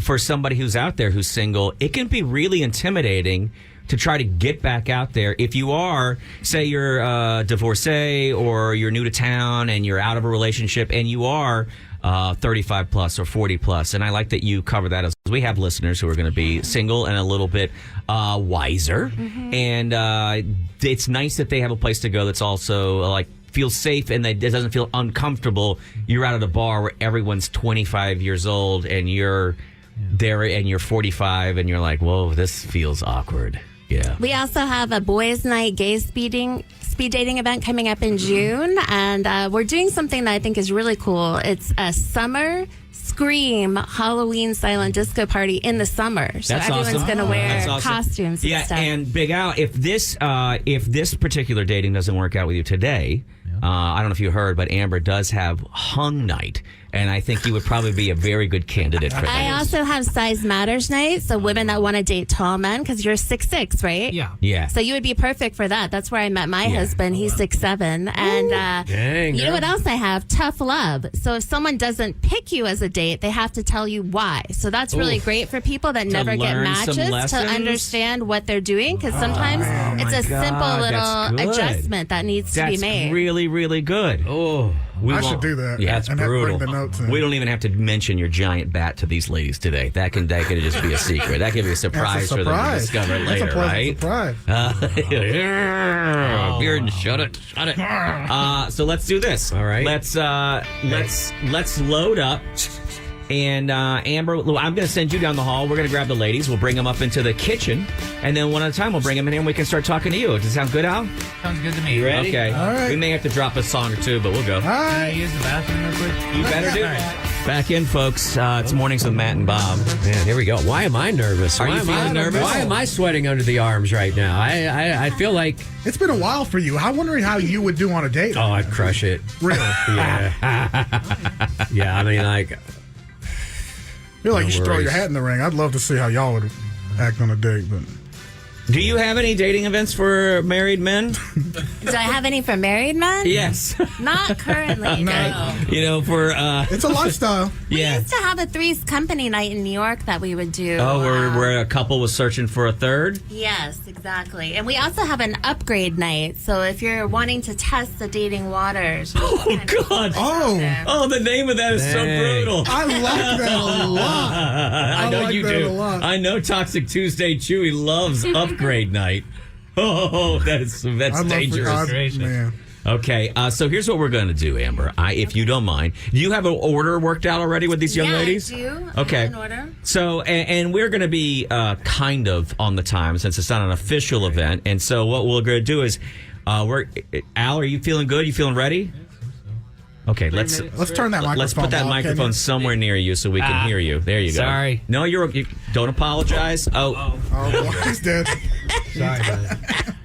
for somebody who's out there who's single, it can be really intimidating to try to get back out there. If you are, say you're a divorcee or you're new to town and you're out of a relationship and you are 35 plus or 40 plus. And I like that you cover that, as we have listeners who are going to be single and a little bit wiser. Mm-hmm. And it's nice that they have a place to go that's also feels safe and that it doesn't feel uncomfortable. You're out at a bar where everyone's 25 years old and you're there and you're 45 and you're like, whoa, this feels awkward. Yeah. We also have a boys' night gay speed dating event coming up in June, and we're doing something that I think is really cool. It's a summer Scream Halloween silent disco party in the summer. So That's everyone's awesome. going to wear That's awesome. costumes and stuff. And Big Al, if this particular dating doesn't work out with you today, I don't know if you heard, but Amber does have hung night. And I think you would probably be a very good candidate for that. I also have Size Matters Night, so women that want to date tall men, because you're 6'6", right? Yeah. So you would be perfect for that. That's where I met my husband. He's 6'7". And Dang, you know what else I have? Tough love. So if someone doesn't pick you as a date, they have to tell you why. So that's really great for people that never get learn some matches, to lessons? understand what they're doing, because sometimes it's a simple little adjustment that needs to be made. That's really, really good. Oh, I should do that. Yeah, it's and brutal. Bring the notes in. We don't even have to mention your giant bat to these ladies today. That can just be a secret. That can be a surprise, for them to discover That's later, a right? surprise. Bearden, shut it. So let's do this. All right. Let's load up. And Amber, I'm going to send you down the hall. We're going to grab the ladies. We'll bring them up into the kitchen. And then one at a time, we'll bring them in here and we can start talking to you. Does it sound good, Al? Sounds good to me. You ready? Okay. All right. We may have to drop a song or two, but we'll go. All Can I right. use the bathroom real quick? You better do that. Back in, folks. It's Mornings with Matt and Bob. Man, here we go. Why am I nervous? Are you Why am I feeling nervous? Why am I sweating under the arms right now? I feel like, It's been a while for you. I'm wondering how you would do on a date. oh, I'd crush it. Really? Yeah. Yeah, I mean, like, I feel like No you should throw worries. your hat in the ring. I'd love to see how y'all would act on a date, but Do you have any dating events for married men? Do I have any for married men? Yes. Not currently, no. You know, for it's a lifestyle. We yeah. used to have a Three's Company night in New York that we would do. Oh, where a couple was searching for a third? Yes, exactly. And we also have an upgrade night. So if you're wanting to test the dating waters. Oh, God. Oh, the name of that is so Dang. brutal. I like that a lot. I know like you that do. a lot. I know Toxic Tuesday Chewy loves upgrade night. Oh, that's I'd love for dangerous. God, man. Okay, so here's what we're going to do, Amber. If you don't mind, do you have an order worked out already with these young ladies? I do. Okay. I have an order. So, and we're going to be kind of on the time since it's not an official event. And so what we're going to do is Al, are you feeling good? You feeling ready? Okay, let's turn that microphone. Let's put that off, microphone somewhere near you so we can hear you. There you go. Sorry. No, you don't apologize. Oh, he's dead. Sorry, brother.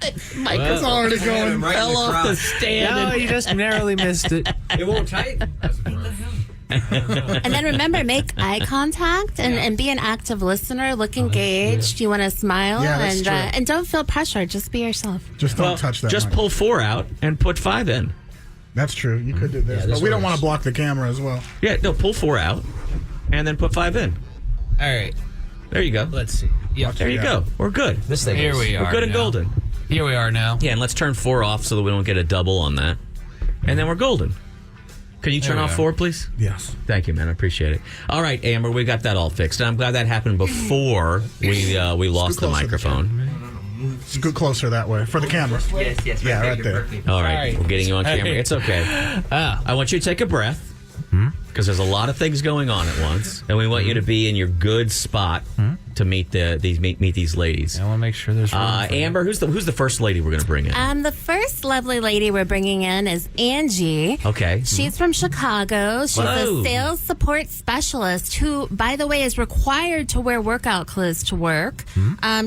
It's already going. Fell off the stand. No, you just narrowly missed it. It won't tighten. And then remember, make eye contact and be an active listener. Look engaged. You want to smile Yeah, that's true. and don't feel pressure. Just be yourself. Just don't touch that. Just mic. pull 4 out and put 5 in. That's true. You could do this, but we don't want to block the camera as well. Yeah, no, pull 4 out and then put 5 in. All right. There you go. Let's see. Yep. There you go. We're good. This thing Here is- we are. We're good and now. golden. Here we are now. Yeah, and let's turn 4 off so that we don't get a double on that. And then we're golden. Can you turn There we off are. 4, please? Yes. Thank you, man. I appreciate it. All right, Amber, we got that all fixed. And I'm glad that happened before we lost the closer to the microphone. Scoot closer that way for the camera. Yes. Yeah, right there. All right, Sorry. we're getting you on camera. Hey. It's okay. I want you to take a breath because there's a lot of things going on at once, and we want you to be in your good spot to meet these ladies. I want to make sure there's room for you. Amber, who's the first lady we're going to bring in? The first lovely lady we're bringing in is Angie. Okay. She's from Chicago. She's Whoa. a sales support specialist who, by the way, is required to wear workout clothes to work.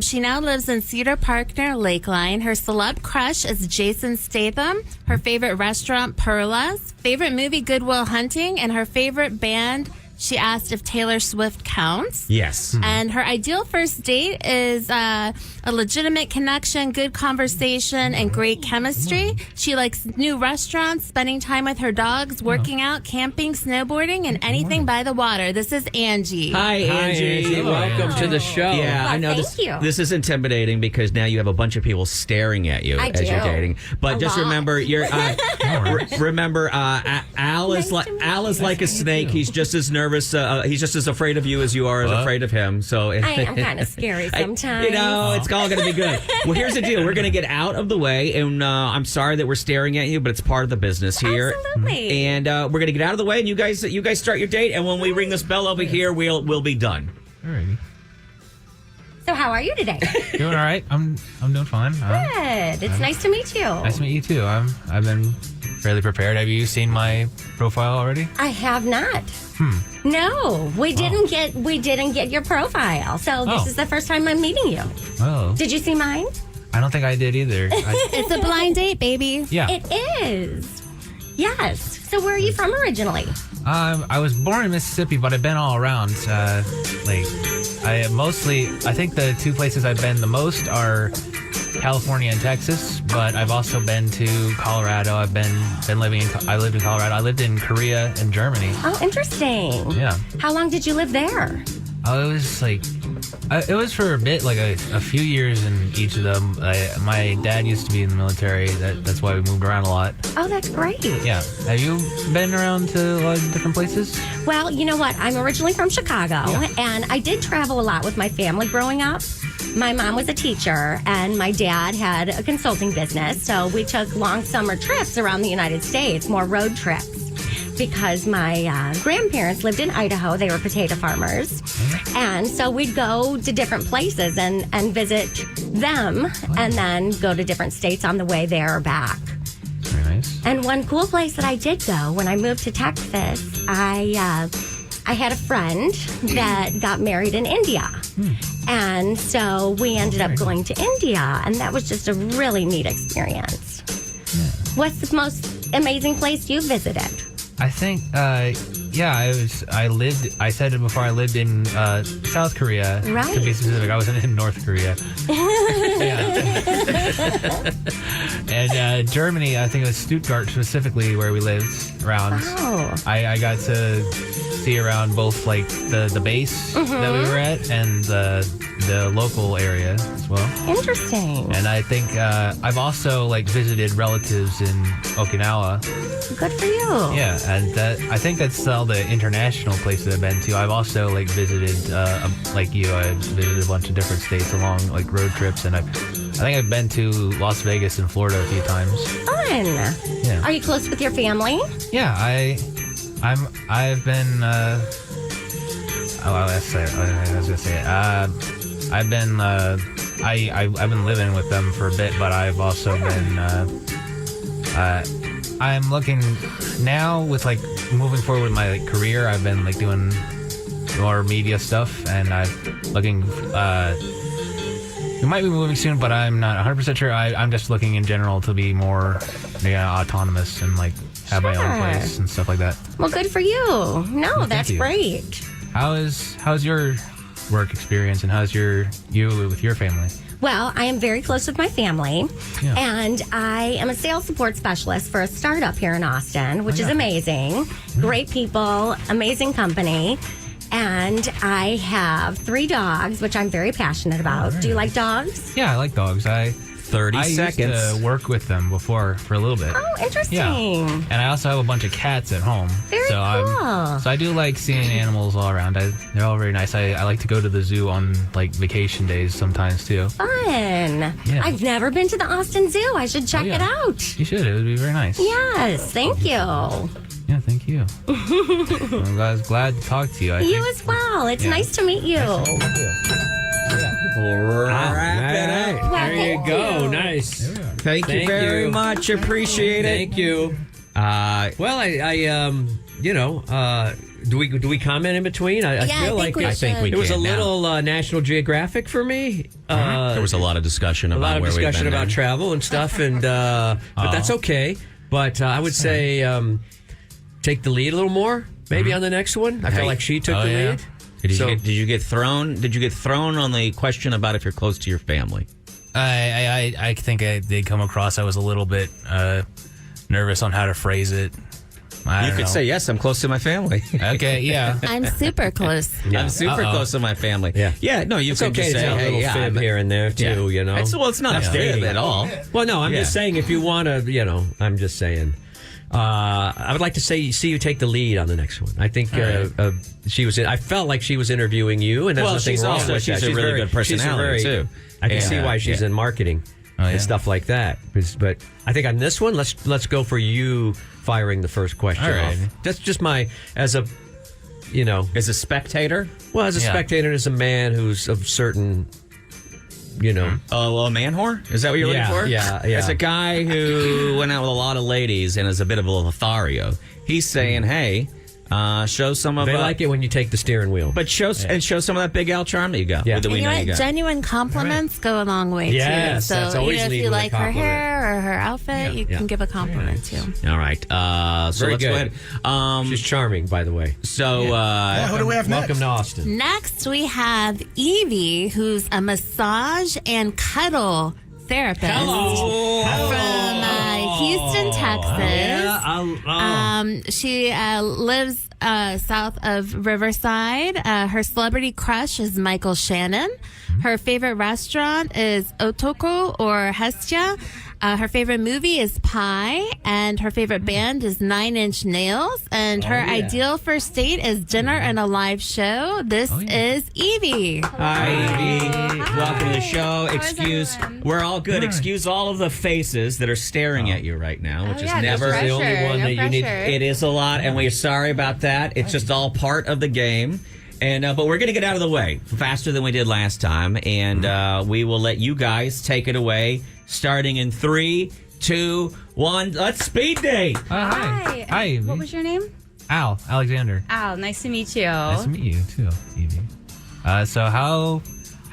She now lives in Cedar Park near Lakeline. Her celeb crush is Jason Statham. Her favorite restaurant, Perla's. Favorite movie, Good Will Hunting. And her favorite band, she asked if Taylor Swift counts. Yes. And her ideal first date is a legitimate connection, good conversation, and great chemistry. She likes new restaurants, spending time with her dogs, working out, camping, snowboarding, and anything by the water. This is Angie. Hi, Angie. Welcome to the show. Yeah, I know thank you. this is intimidating because now you have a bunch of people staring at you I as you're do. dating. But A just lot. remember, remember, Al is like a snake. He's just as nervous. He's just as afraid of you as you are afraid of him. So I am kind of scary sometimes. it's all going to be good. Well, here's the deal. We're going to get out of the way, and I'm sorry that we're staring at you, but it's part of the business here. Absolutely. And we're going to get out of the way, and you guys start your date. And when we ring this bell over here, we'll be done. Alrighty. So how are you today? Doing all right. I'm doing fine. Good. It's nice to meet you. Nice to meet you too. I've been fairly prepared. Have you seen my profile already? I have not. No, we didn't get your profile. So this is the first time I'm meeting you. Oh, Did you see mine? I don't think I did either. It's a blind date, baby. Yeah. It is. Yes. So where are you from originally? I was born in Mississippi, but I've been all around. I think the two places I've been the most are California and Texas, but I've also been to Colorado. I lived in Colorado. I lived in Korea and Germany. Oh, interesting. Yeah. How long did you live there? It was for a bit, like a few years in each of them. My dad used to be in the military. That's why we moved around a lot. Oh, that's great. Yeah. Have you been around to a lot of different places? Well, you know what? I'm originally from Chicago, and I did travel a lot with my family growing up. My mom was a teacher, and my dad had a consulting business, so we took long summer trips around the United States, more road trips. Because my grandparents lived in Idaho. They were potato farmers. And so we'd go to different places and visit them and then go to different states on the way there or back. Very nice. And one cool place that I did go when I moved to Texas, I had a friend that got married in India. And so we ended up going to India, and that was just a really neat experience. What's the most amazing place you visited? I think, I said it before, I lived in South Korea. Right. To be specific, I wasn't in North Korea. And Germany, I think it was Stuttgart specifically where we lived around. Oh. I got to see around both like the base that we were at and the local area as well. Interesting. And I think I've also like visited relatives in Okinawa. Good for you. Yeah, and I think that's all the international places I've been to. I've also like visited, like you, I visited a bunch of different states along like road trips, and I think I've been to Las Vegas and Florida a few times. Fun. Yeah. Are you close with your family? Yeah, I've been. I was gonna say. I've been I've been living with them for a bit, but I've also been I'm looking now with like moving forward with my like career. I've been like doing more media stuff, and I'm looking. We might be moving soon, but I'm not 100% sure. I'm just looking in general to be more autonomous and like have my own place and stuff like that. Well, good for you. No, Well, that's thank you. great. How's your work experience, and how's you with your family? Well, I am very close with my family, Yeah. and I am a sales support specialist for a startup here in Austin, which is amazing. Great people, amazing company. And I have 3 dogs, which I'm very passionate about. Do you like dogs? Yeah, I like dogs. 30 I seconds. used to work with them before for a little bit. Oh, interesting. Yeah. And I also have a bunch of cats at home. Very so cool. So I do like seeing animals all around. They're all very nice. I like to go to the zoo on like vacation days sometimes too. Fun. Yeah. I've never been to the Austin Zoo. I should check yeah. it out. You should. It would be very nice. Yes, thank you. Yeah, thank you. I'm glad to talk to you. You as well. It's nice to meet you. There you go. Nice. Thank you very much. Appreciate it. Thank you. Well, do we comment in between? I Yeah, feel I like think we I think we it was a can now. little National Geographic for me. There was a lot of discussion a about lot of where we've discussion been about there. travel and stuff, and but that's okay. But I would say take the lead a little more, maybe on the next one. I feel like she took the lead. Did you get thrown? Did you get thrown on the question about if you're close to your family? I think I did come across. I was a little bit nervous on how to phrase it. I You don't could know. say, yes, I'm close to my family. Okay, yeah. I'm super close. I'm super close to my family. Yeah. No, you It's can okay just to say, tell a hey, little fib here and there too. You know, It's not That's a fib dating. at all. Well, no, I'm Yeah. just saying if you want to, I'm just saying. I would like to see you take the lead on the next one. I think she was. I felt like she was interviewing you, and there's Well, nothing she's wrong also- with she's that. a really good personality, too. I can Yeah. see why she's Yeah. in marketing and stuff like that. But I think on this one, let's go for you firing the first question All right. off. That's just as a spectator. Well, as a Yeah. spectator, and as a man who's of certain. Oh, a man whore? Is that what you're Yeah, looking for? yeah. As a guy who went out with a lot of ladies and is a bit of a Lothario, he's saying, hey, show some of They like it when you take the steering wheel. But show some of that Big Al charm that you got. Yeah. That And we you know know what? you got. Genuine compliments go a long way Yes, too. that's So always if leading you with a like her compliment. hair or her outfit, you can give a compliment too. All right. So Very let's good. go ahead. She's charming, by the way. So, Who do we have next? Welcome to Austin. Next, we have Evie, who's a massage and cuddle therapist from Houston, Texas. She lives south of Riverside. Her celebrity crush is Michael Shannon. Her favorite restaurant is Otoko or Hestia. Her favorite movie is Pie, and her favorite band is 9 Inch Nails. And her ideal first date is dinner and a live show. This is Evie. Hi, Evie. Welcome to the show. We're all good. Excuse all of the faces that are staring at you right now, which is never the only one that you need. It is a lot, and we're sorry about that. It's just all part of the game. And but we're going to get out of the way faster than we did last time, and we will let you guys take it away, starting in 3, 2, 1. Let's speed date. Hi. Hi. What was your name? Al. Alexander. Al, nice to meet you. Nice to meet you too, Evie. So how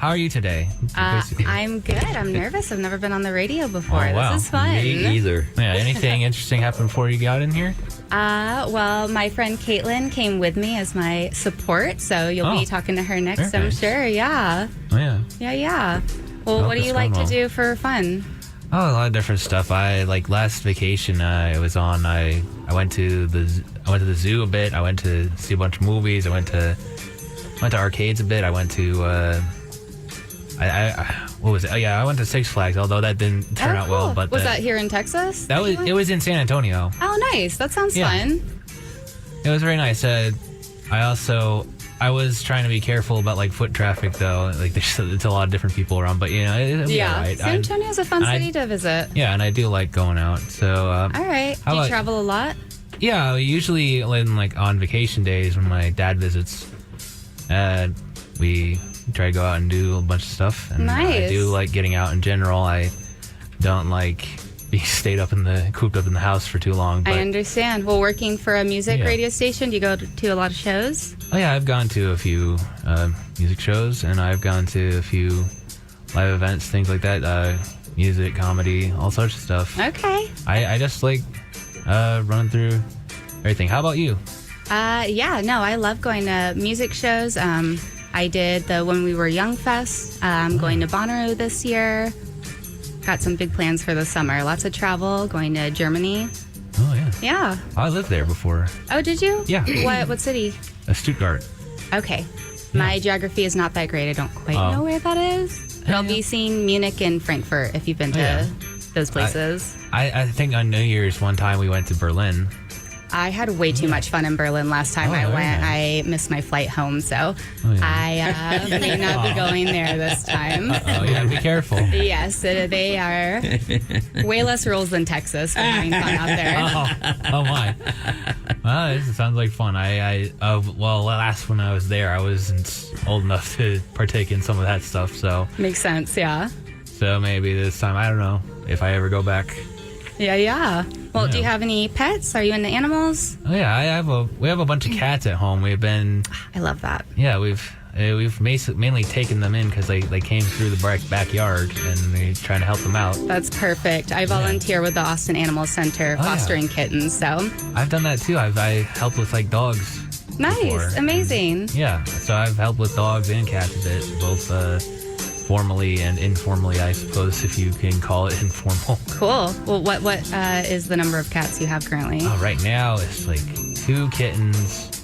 are you today? Basically. I'm good. I'm nervous. I've never been on the radio before. Oh, wow. This is fun. Me either. Yeah. Anything interesting happened before you got in here? Well, my friend Caitlin came with me as my support, so you'll be talking to her next, very I'm nice. sure. Yeah. Oh yeah. Yeah. Well, what do that's you like going to well. do for fun? Oh, a lot of different stuff. I like last vacation. I was on. I went to the zoo a bit. I went to see a bunch of movies. I went to arcades a bit. I went to. What was it? Oh yeah, I went to Six Flags. Although that didn't turn out well. But was that here in Texas? It was in San Antonio. Oh, nice. That sounds Yeah. fun. It was very nice. I was trying to be careful about like foot traffic though. Like there's a lot of different people around, but it'll be all right. San Antonio's a fun city to visit. Yeah, and I do like going out. So All right. how Do you about- travel a lot? yeah, usually when like on vacation days when my dad visits, we try to go out and do a bunch of stuff. And Nice. I do like getting out in general. I don't like being cooped up in the house for too long. But, I understand. Well, working for a music Yeah. radio station, do you go to a lot of shows? oh yeah, I've gone to a few music shows, and I've gone to a few live events, things like that. Music, comedy, all sorts of stuff. Okay. I just like running through everything. How about you? Yeah, no, I love going to music shows. I did the When We Were Young Fest. I'm going to Bonnaroo this year. Got some big plans for the summer. Lots of travel, going to Germany. Oh yeah. Yeah. I lived there before. Oh, did you? Yeah. What city? Stuttgart. Okay. My geography is not that great. I don't quite Oh. know where that is. But I'll be seeing Munich and Frankfurt if you've been to yeah. those places. I think on New Year's one time we went to Berlin. I had way too much fun in Berlin last time I very went. nice. I missed my flight home, so I may not be going there this time. Oh, you gotta be careful. Yes, they are way less rules than Texas for having fun out there. Oh my. Well, this sounds like fun. Last when I was there, I wasn't old enough to partake in some of that stuff. So Makes sense, yeah. maybe this time, I don't know if I ever go back. Yeah. Well, do Yeah. you have any pets? Are you into animals? Oh yeah, we have a bunch of cats at home. We've been I love that. yeah we've mainly taken them in because they came through the backyard and we're trying to help them out. That's perfect. I volunteer with the Austin Animal Center Oh, yeah. fostering kittens, so I've done that too. I helped with like dogs. nice, before. amazing. Yeah, so I've helped with dogs and cats a bit, both formally and informally, I suppose, if you can call it informal. Cool. Well, what is the number of cats you have currently? Right now, it's like 2 kittens,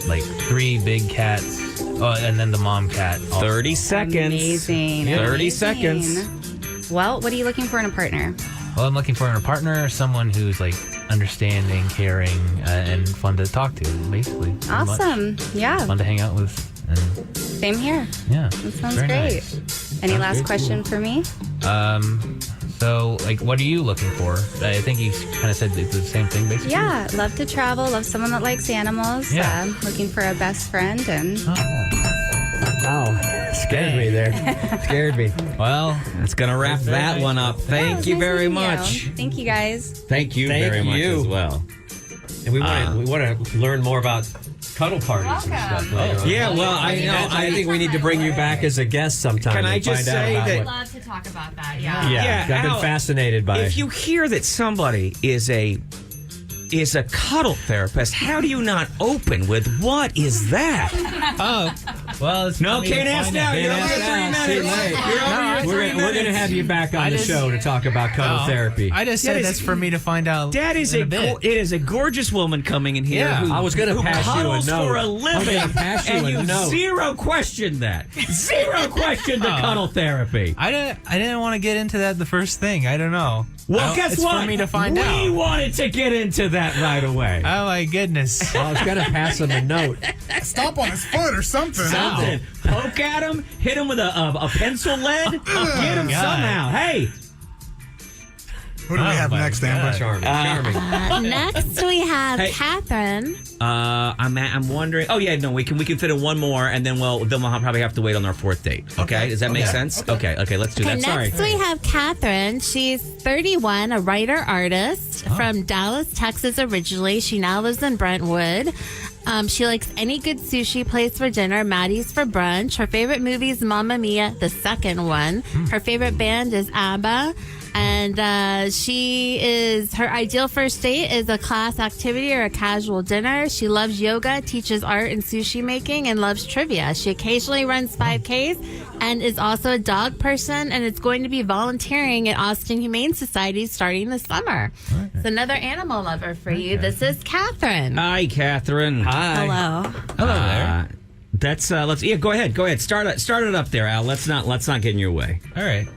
like 3 big cats, and then the mom cat. 30 seconds. Amazing. 30 Amazing. seconds. Well, what are you looking for in a partner? Well, I'm looking for a partner, someone who's like understanding, caring, and fun to talk to, basically. pretty much. Awesome. Yeah. Fun to hang out with. And Same here. yeah. That sounds very great. nice. Any Sounds last very question for me? So, like, what are you looking for? I think you kind of said it's the same thing, basically. Yeah, love to travel. Love someone that likes animals. Yeah. Looking for a best friend and. Wow. Scared me there. Scared me. Well, That's going to wrap that one up. Thank you very much. Thank you guys. Thank you Thank very much you. as well. And we want to learn more about cuddle parties and stuff later on. Yeah, well, I know. I think we need to bring you back as a guest sometime. Can I and just find out say about that- what- Love to talk about that. Yeah. Yeah, I've been Al, fascinated by. If you hear that somebody is a cuddle therapist, how do you not open with what is that? well, it's No, for me to can't ask find now. out. You're over your 3 minutes. You're over your 3 we're gonna have you back on the show to talk about cuddle therapy. I just said That is- that's for me to find out. That is in a bit. it is a gorgeous woman coming in here. Yeah. who, I was gonna who pass you a cuddles note. for a I was living, gonna pass you and a you note. zero question that. Zero question to cuddle therapy. I didn't want to get into that the first thing. I don't know. Well, guess it's what? for me to find we out. wanted to get into that right away. Oh my goodness. I was gonna pass him a note. Stomp on his foot or something. Something. Poke at him, hit him with a pencil lead, get him God. somehow. Hey, Who do we have my next, God. Amber? Charming. Next, we have Hey. Catherine. I'm wondering. Oh yeah, no, we can fit in one more, and then we'll probably have to wait on our 4th date. Okay, does that make sense? Okay, let's do that. Sorry. Next, we have Catherine. She's 31, a writer artist from Dallas, Texas originally. She now lives in Brentwood. She likes any good sushi place for dinner, Maddie's for brunch. Her favorite movie is Mamma Mia, the second one. Her favorite band is ABBA. And her ideal first date is a class activity or a casual dinner. She loves yoga, teaches art and sushi making, and loves trivia. She occasionally runs 5Ks and is also a dog person and is going to be volunteering at Austin Humane Society starting this summer. It's another animal lover for you. This is Catherine. Hi, Catherine. Hi. Hello. Hello there. That's go ahead. Start it up there, Al. Let's not get in your way. All right.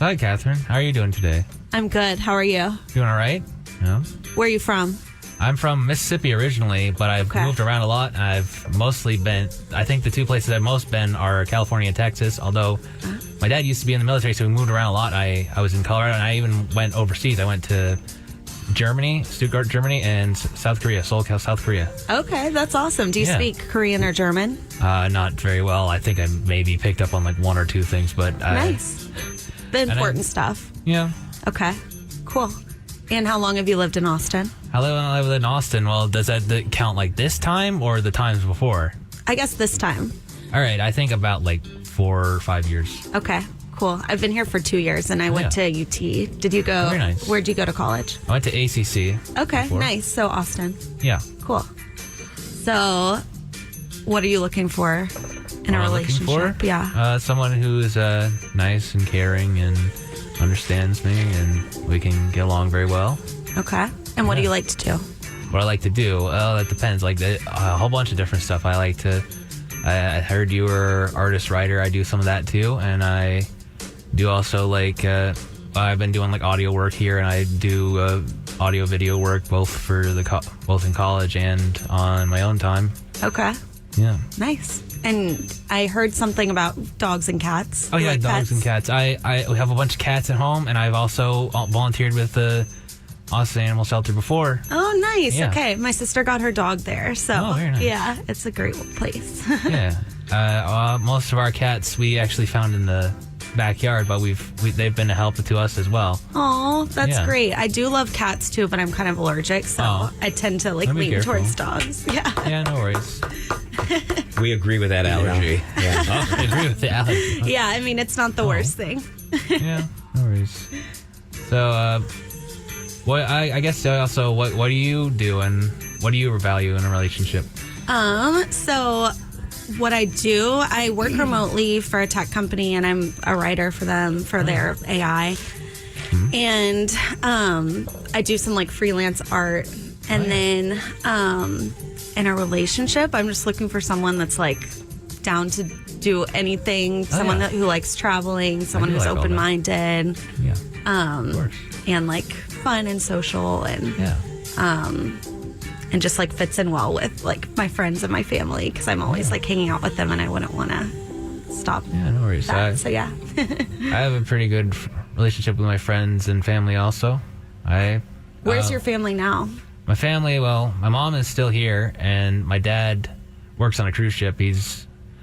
Hi, Catherine. How are you doing today? I'm good. How are you? Doing all right? No? Where are you from? I'm from Mississippi originally, but I've moved around a lot. I've mostly been, I think the 2 places I've most been are California and Texas, although my dad used to be in the military, so we moved around a lot. I was in Colorado, and I even went overseas. I went to Germany, Stuttgart, Germany, and South Korea, Seoul, South Korea. Okay, that's awesome. Do you Yeah. speak Korean or German? Not very well. I think I maybe picked up on like one or two things, but Nice. The important stuff. Yeah. Okay, cool. And how long have you lived in Austin? I live in Austin. Well, does that count like this time or the times before? I guess this time. All right, I think about like 4 or 5 years. Okay, cool. I've been here for 2 years, and I went to UT. Did you go? Very nice. Where'd you go to college? I went to ACC. Okay, before. nice. So Austin. Yeah. Cool. So, what are you looking for in a What I'm looking relationship? for? Yeah. Someone who's nice and caring and understands me, and we can get along very well. Okay. And what do you like to do? What I like to do? Well, that depends. Like a whole bunch of different stuff. I like to. I heard you were artist writer. I do some of that too, and I do also like. I've been doing like audio work here, and I do audio video work both for both in college and on my own time. Okay. Yeah. Nice. And I heard something about dogs and cats. Oh You yeah, like dogs pets? and cats. I have a bunch of cats at home, and I've also volunteered with the Austin Animal Shelter before. Oh, nice. Yeah. Okay. My sister got her dog there. So, Oh, very nice. yeah, it's a great place. Yeah. Most of our cats we actually found in the backyard, but they've been a help to us as well. Oh, that's Yeah. great. I do love cats too, but I'm kind of allergic, so I tend to like Let me lean careful. towards dogs. Yeah. Yeah, no worries. We agree with that allergy. Yeah. I agree with the allergy. Yeah, I mean, it's not the worst thing. Yeah, no worries. So, I guess also, what do you do and what do you value in a relationship? So what I do, I work remotely for a tech company, and I'm a writer for them for their AI. And I do some like freelance art. And then in a relationship, I'm just looking for someone that's like down to do anything, someone who likes traveling, someone who's like all that. open-minded. Yeah. Of course. And like fun and social and and just like fits in well with like my friends and my family, because I'm always like hanging out with them, and I wouldn't want to stop. Yeah, no worries. That. So yeah. I have a pretty good relationship with my friends and family also. Where's your family now? My family, well, my mom is still here, and my dad works on a cruise ship.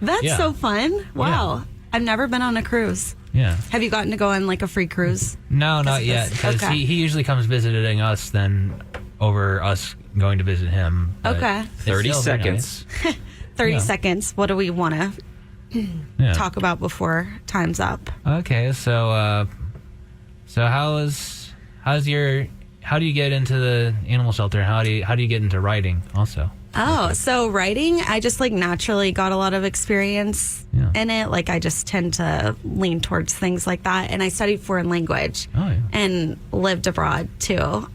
That's so fun. Wow. I've never been on a cruise. Yeah. Have you gotten to go on like a free cruise? No, not yet, because Okay. he usually comes visiting us than over us going to visit him. But Okay. it's 30 still very seconds. 30 Yeah. seconds. What do we want to Yeah. talk about before time's up? Okay, so how do you get into the animal shelter? How do you get into writing also? Oh, so writing, I just like naturally got a lot of experience in it. Like I just tend to lean towards things like that. And I studied foreign language and lived abroad too.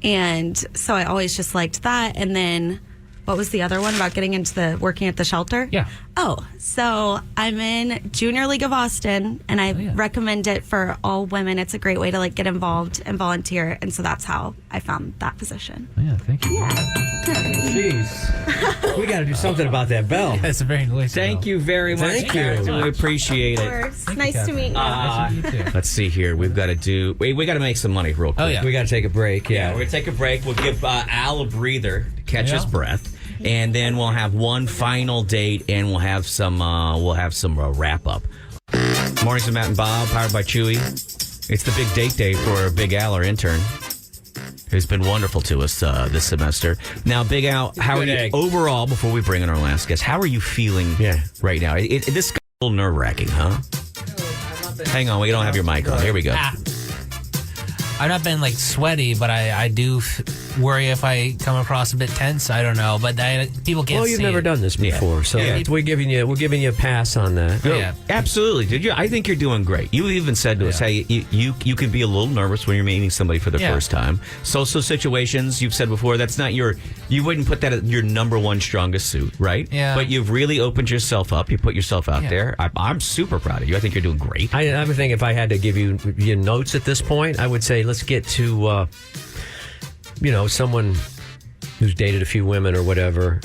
And so I always just liked that. And then what was the other one about getting into working at the shelter? Yeah. Oh, so I'm in Junior League of Austin, and I recommend it for all women. It's a great way to like get involved and volunteer. And so that's how I found that position. Yeah, thank you. Jeez. We got to do something about that bell. That's a very noisy Thank you very much. Thank you. Catherine. We appreciate it. Nice to meet you. Nice to meet you too. Let's see here. We've got to we got to make some money real quick. Oh, yeah. We got to take a break. Yeah, we're going to take a break. We'll give Al a breather to catch his breath. And then we'll have one final date, and we'll have some wrap up. Mornings with Matt and Bob, powered by Chuy. It's the big date day for Big Al, our intern, who's been wonderful to us this semester. Now, Big Al, how are you overall? Before we bring in our last guest, how are you feeling right now? This is a little nerve wracking, huh? Hang on, we don't have your mic on. Here we go. I've not been like sweaty, but I do worry if I come across a bit tense. I don't know, but people can't. Well, you've see never it. done this before, so we're giving you a pass on that. Yeah. Absolutely. Did you? I think you're doing great. You even said to us, "Hey, you can be a little nervous when you're meeting somebody for the first time." Social situations, you've said before, that's not you wouldn't put that as your number one strongest suit, right? Yeah. But you've really opened yourself up. You put yourself out there. I'm super proud of you. I think you're doing great. I would think if I had to give you notes at this point, I would say let's get to someone who's dated a few women or whatever.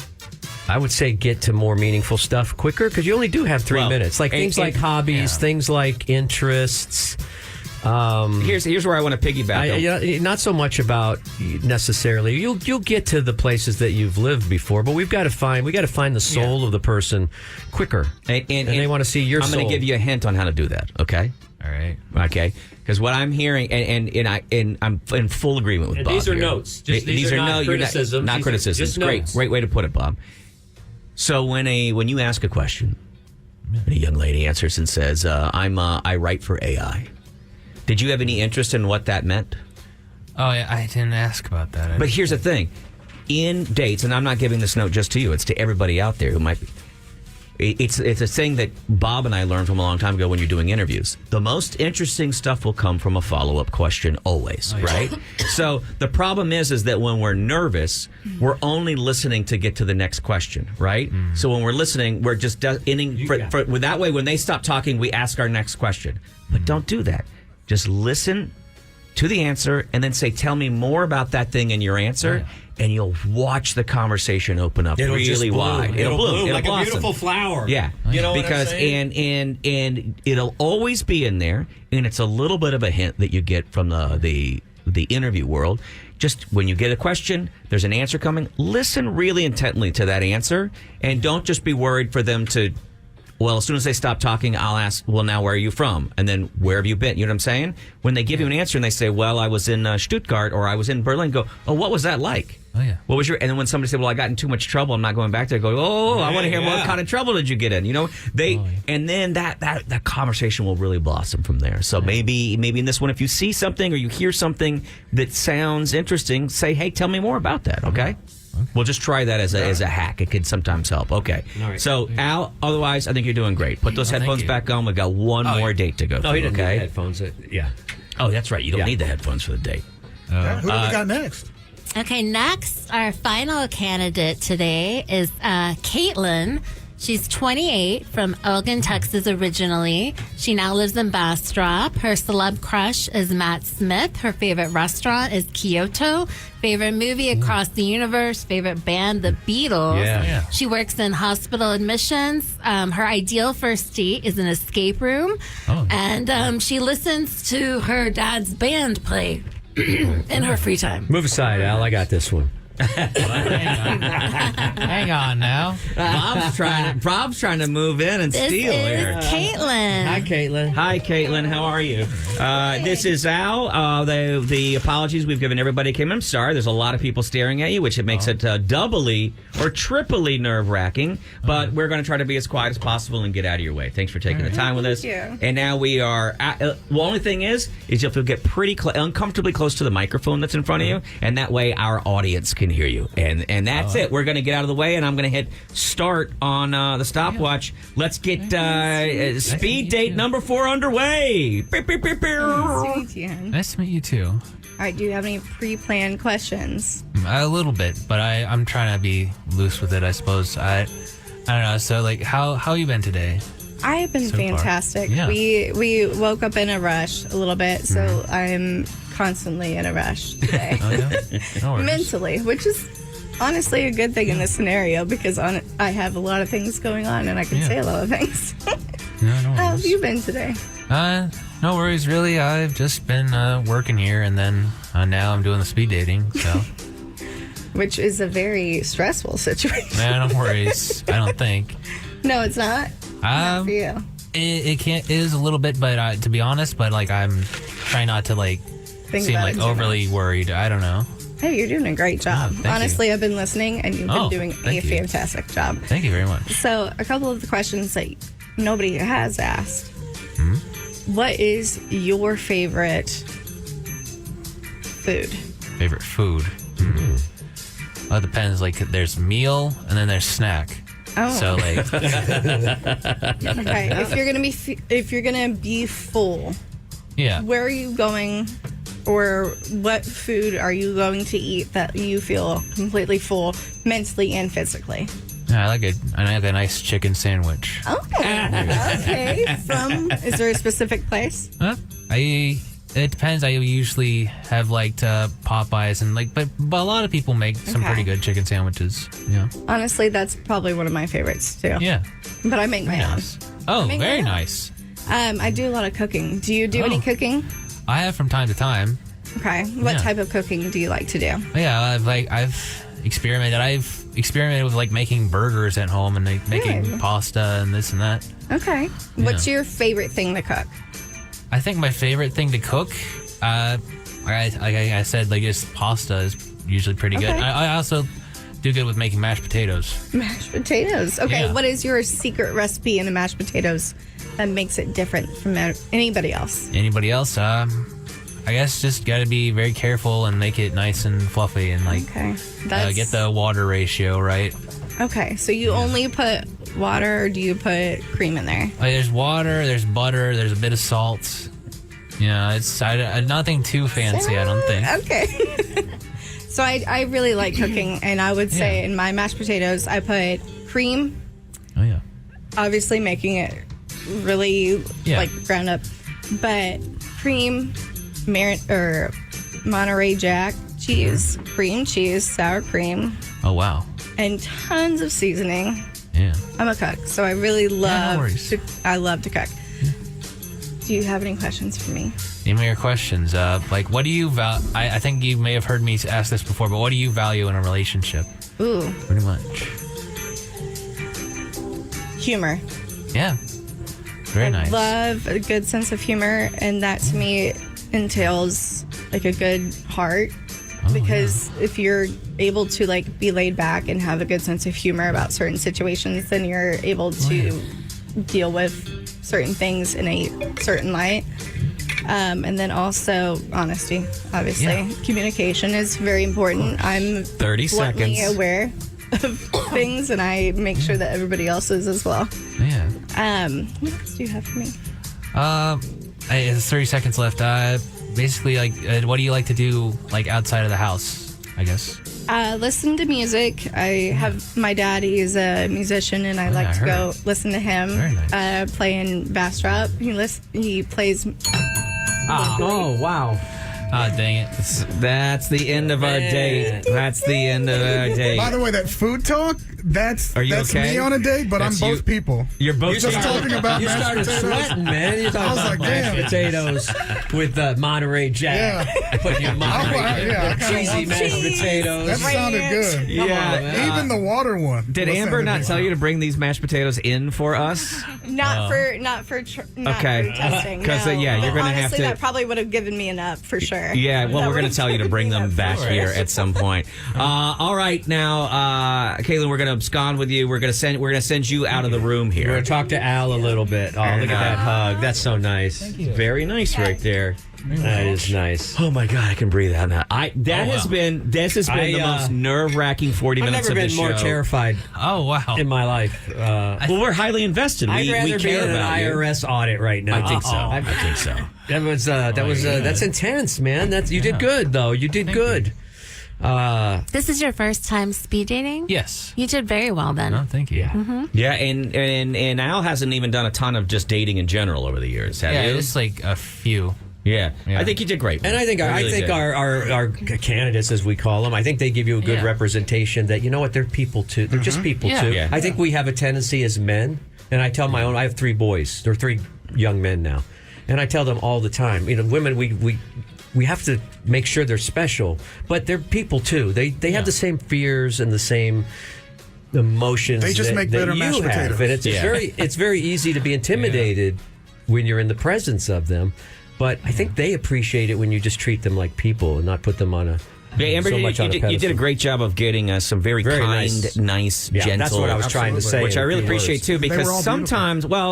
I would say get to more meaningful stuff quicker, because you only do have 3 minutes. Like things like hobbies, things like interests, Here's where I want to piggyback. Not so much about necessarily. You'll get to the places that you've lived before, but we got to find the soul of the person quicker, and they want to see your soul. I'm going to give you a hint on how to do that. Okay. All right. Okay. Because what I'm hearing, and I'm in full agreement with And Bob. these are here. notes. These are not criticisms. Not criticism. Just Great. notes. Great way to put it, Bob. So when you ask a question, and a young lady answers and says, I write for AI. Did you have any interest in what that meant? Oh, yeah, I didn't ask about that. But here's the thing. In dates, and I'm not giving this note just to you, it's to everybody out there who might be. It's a thing that Bob and I learned from a long time ago when you're doing interviews. The most interesting stuff will come from a follow-up question always, right? So the problem is that when we're nervous, we're only listening to get to the next question, right? So when we're listening, we're just ending. That way, when they stop talking, we ask our next question. But don't do that. Just listen to the answer and then say, tell me more about that thing in your answer, and you'll watch the conversation open up really wide. It'll bloom It'll like blossom. a beautiful flower. Yeah. You know because what I'm saying? and it'll always be in there, and it's a little bit of a hint that you get from the interview world. Just when you get a question, there's an answer coming, listen really intently to that answer, and don't just be worried for them to. Well, as soon as they stop talking, I'll ask, well, now where are you from? And then where have you been? You know what I'm saying? When they give you an answer and they say, well, I was in Stuttgart or I was in Berlin, go, oh, what was that like? Oh, yeah. What was your? And then when somebody said, well, I got in too much trouble, I'm not going back there, go, oh, I want to hear what kind of trouble did you get in? You know, and then that conversation will really blossom from there. So maybe in this one, if you see something or you hear something that sounds interesting, say, hey, tell me more about that, okay? We'll just try that as a hack. It can sometimes help. Okay. All right. So, Al, otherwise, I think you're doing great. Put those headphones back on. We've got one more date to go No, through, he didn't okay? need the headphones. Yeah. Oh, that's right. You don't need the headphones for the date. Who do we got next? Okay, next, our final candidate today is Caitlin. She's 28, from Elgin, Texas originally. She now lives in Bastrop. Her celeb crush is Matt Smith. Her favorite restaurant is Kyoto. Favorite movie, Across the Universe. Favorite band, The Beatles. Yeah. She works in hospital admissions. Her ideal first date is an escape room. And she listens to her dad's band play in her free time. Move aside, Al. I got this one. Hang on now. Bob's trying to move in and This steal is here. Caitlin. Hi, Caitlin. Hi, Caitlin. How are you? This is Al. The apologies we've given everybody came. I'm sorry. There's a lot of people staring at you, which it makes it doubly or triply nerve-wracking. But we're going to try to be as quiet as possible and get out of your way. Thanks for taking the time with us. Thank you. And now we are. The only thing is you have to get pretty uncomfortably close to the microphone that's in front of you, and that way our audience can hear you. And that's it. We're going to get out of the way, and I'm going to hit start on the stopwatch. Let's get speed date number 4 underway. Nice to meet you. Nice to meet you, too. All right, do you have any pre-planned questions? A little bit, but I'm trying to be loose with it, I suppose. I don't know. So, like, how you been today? I have been So far. fantastic. Yeah. We woke up in a rush a little bit, so I'm constantly in a rush today. Oh, yeah? No worries. Mentally, which is honestly a good thing in this scenario because I have a lot of things going on and I can say a lot of things. No How have worries. you been today? No worries, really. I've just been working here, and then now I'm doing the speed dating, so. Which is a very stressful situation. No worries. I don't think. No, it's not. Not for you. It is a little bit, but to be honest, but like I'm trying not to like Think seem about like it too overly worried. I don't know. Hey, you're doing a great job. thank Honestly, I've been listening and you've been Oh, doing a thank you. fantastic job. Thank you very much. So, a couple of the questions that nobody has asked. What is your favorite food? Favorite food? Well, it depends. Like there's meal and then there's snack. Oh. So like, Okay, if you're gonna be full, yeah. where are you going, or what food are you going to eat that you feel completely full, mentally and physically? I like a nice chicken sandwich. Oh, okay. Is there a specific place? It depends. I usually have liked Popeyes and but a lot of people make some Okay. pretty good chicken sandwiches. Yeah. Honestly, that's probably one of my favorites too. Yeah. But I make my own. Oh, Make very my own. nice. I do a lot of cooking. Do you do any cooking? I have from time to time. Okay. What type of cooking do you like to do? Yeah, I've experimented. I've experimented with like making burgers at home and like making Good. pasta and this and that. Okay. What's your favorite thing to cook? I think my favorite thing to cook, like I said, like just pasta is usually pretty good. Okay. I also do good with making mashed potatoes. Mashed potatoes. Okay. Yeah. What is your secret recipe in the mashed potatoes that makes it different from anybody else? Anybody else? I guess just got to be very careful and make it nice and fluffy and like get the water ratio right. Okay. So you only put water, or do you put cream in there? Like, there's water, there's butter, there's a bit of salt. Yeah, it's nothing too fancy, I don't think. Okay. So I really like cooking, and I would say in my mashed potatoes, I put cream. Oh, yeah. Obviously making it really like ground up. But cream, Monterey Jack cheese, cream cheese, sour cream, Oh, wow. and tons of seasoning. Yeah. I'm a cook, so I really love worries. I love to cook. Do you have any questions for me? Name your questions. Like, what do you value? I think you may have heard me ask this before, but what do you value in a relationship? Ooh. Pretty much. Humor. Yeah. Very nice. Love a good sense of humor, and that to me entails like a good heart. Because if you're able to like be laid back and have a good sense of humor about certain situations, then you're able to deal with certain things in a certain light. And then also honesty, obviously. Yeah. Communication is very important. I'm 30 bluntly seconds. aware of things, and I make sure that everybody else is as well. Yeah. What else do you have for me? There's 30 seconds left. Basically, like, what do you like to do, like, outside of the house, I guess? Listen to music. I have my dad. He's a musician, and I like to go listen to him. Very nice. Playing bass drop. He plays. Oh, wow. Ah, dang it. That's the end of our date. That's the end of our date. By the way, that food talk, that's okay? me on a date, but That's I'm both you. people. You're both You're just talking about You mashed started potatoes. sweating, man. You're I talking was about like, mashed damn. potatoes with the Monterey Jack. Yeah. Putting your Monterey cheesy mashed potatoes. That sounded good. Yeah. Even the water one. Did was Amber sounded not good. tell you to bring these mashed potatoes in for us? Not for Okay. testing. 'Cause, no. yeah, you're But gonna have honestly, to- that probably would have given me enough for sure. Yeah, well, That we're going would've to tell you to bring them back for here us. at some point. All right, now, Caitlin, we're going to abscond with you. We're going to send you out of the room here. We're going to talk to Al a little bit. Oh, look at that hug. That's so nice. Very nice right there. That is nice. Oh my God, I can breathe out now. This has been the most nerve-wracking 40 I've minutes never of been this more show. terrified. Oh, wow. In my life. Well, we're highly invested. I'd we rather be care in an about you. IRS audit right now. I think so. I think so. That's intense, man. You did good though. You did good. This is your first time speed dating? Yes. You did very well then. Oh, thank you. Yeah, and Al hasn't even done a ton of just dating in general over the years, have Yeah, you? just like a few. Yeah. I think you did great. And I think did. our candidates, as we call them, I think they give you a good representation that, you know what, they're people too. They're just people too. Yeah. I think we have a tendency as men, and I tell my own, I have 3 boys. They're 3 young men now. And I tell them all the time, women, we have to make sure they're special, but they're people too. They have the same fears and the same emotions. They just make better you mashed have. potatoes. And it's very easy to be intimidated when you're in the presence of them. But I think they appreciate it when you just treat them like people and not put them on a. Yeah, Amber, so much on a you did a pedestal. great job of getting some very kind, nice, gentle. That's what I was trying to say. Which I really appreciate too, They were because all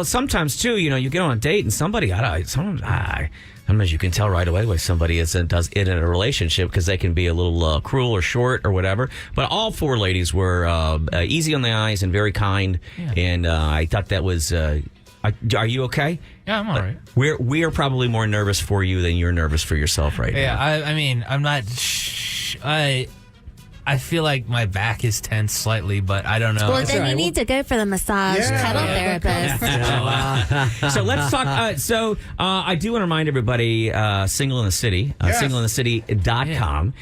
sometimes too, you get on a date and sometimes you can tell right away why somebody is in a relationship because they can be a little cruel or short or whatever. But all 4 ladies were easy on the eyes and very kind, and I thought that was. Are you okay? Yeah, I'm all right. We are probably more nervous for you than you're nervous for yourself right now. Yeah, I mean, I'm not. I feel like my back is tense slightly, but I don't know. Well, then you need to go for the massage pedal therapist. So let's talk. I do want to remind everybody, Single in the City, singleinthecity.com.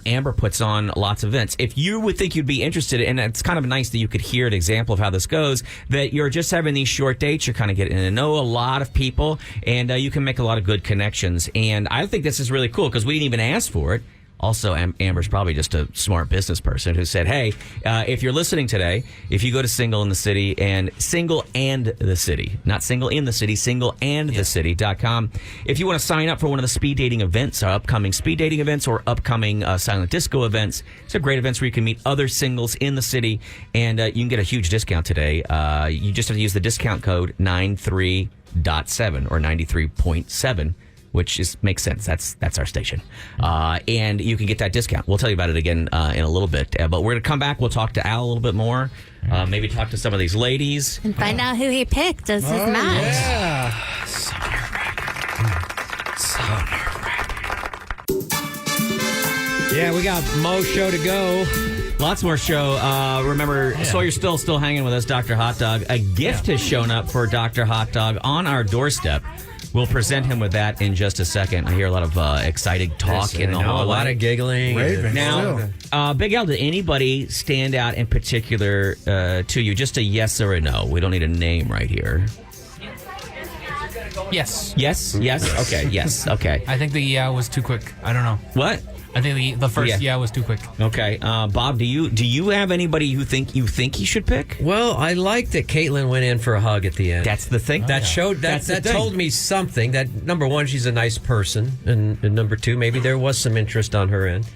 Amber puts on lots of events. If you would think you'd be interested, and it's kind of nice that you could hear an example of how this goes, that you're just having these short dates, you're kind of getting to know a lot of people, and you can make a lot of good connections. And I think this is really cool because we didn't even ask for it. Also, Amber's probably just a smart business person who said, hey, if you're listening today, if you go to Single in the City and Single and the City, not Single in the City, singleandthecity.com. If you want to sign up for one of the speed dating events, upcoming speed dating events or upcoming silent disco events, it's a great events where you can meet other singles in the city, and you can get a huge discount today. You just have to use the discount code 93.7 or 93.7. Which makes sense. That's our station. And you can get that discount. We'll tell you about it again in a little bit. But we're going to come back. We'll talk to Al a little bit more. Maybe talk to some of these ladies. And find out who he picked as his match. Yeah. So yeah, we got Mo's show to go. Lots more show. Remember, Sawyer Stull still hanging with us, Dr. Hot Dog. A gift has shown up for Dr. Hot Dog on our doorstep. We'll present him with that in just a second. I hear a lot of exciting talk in the hallway. A lot of giggling. Now, Big Al, did anybody stand out in particular to you? Just a yes or a no. We don't need a name right here. Yes. Yes? Yes? Okay, yes. Okay. I think the yeah was too quick. I don't know. What? I think the first yeah was too quick. Okay. Bob, do you have anybody you think he should pick? Well, I like that Caitlin went in for a hug at the end. That's the thing. That showed that told me something. That number one, she's a nice person, and number two, maybe there was some interest on her end.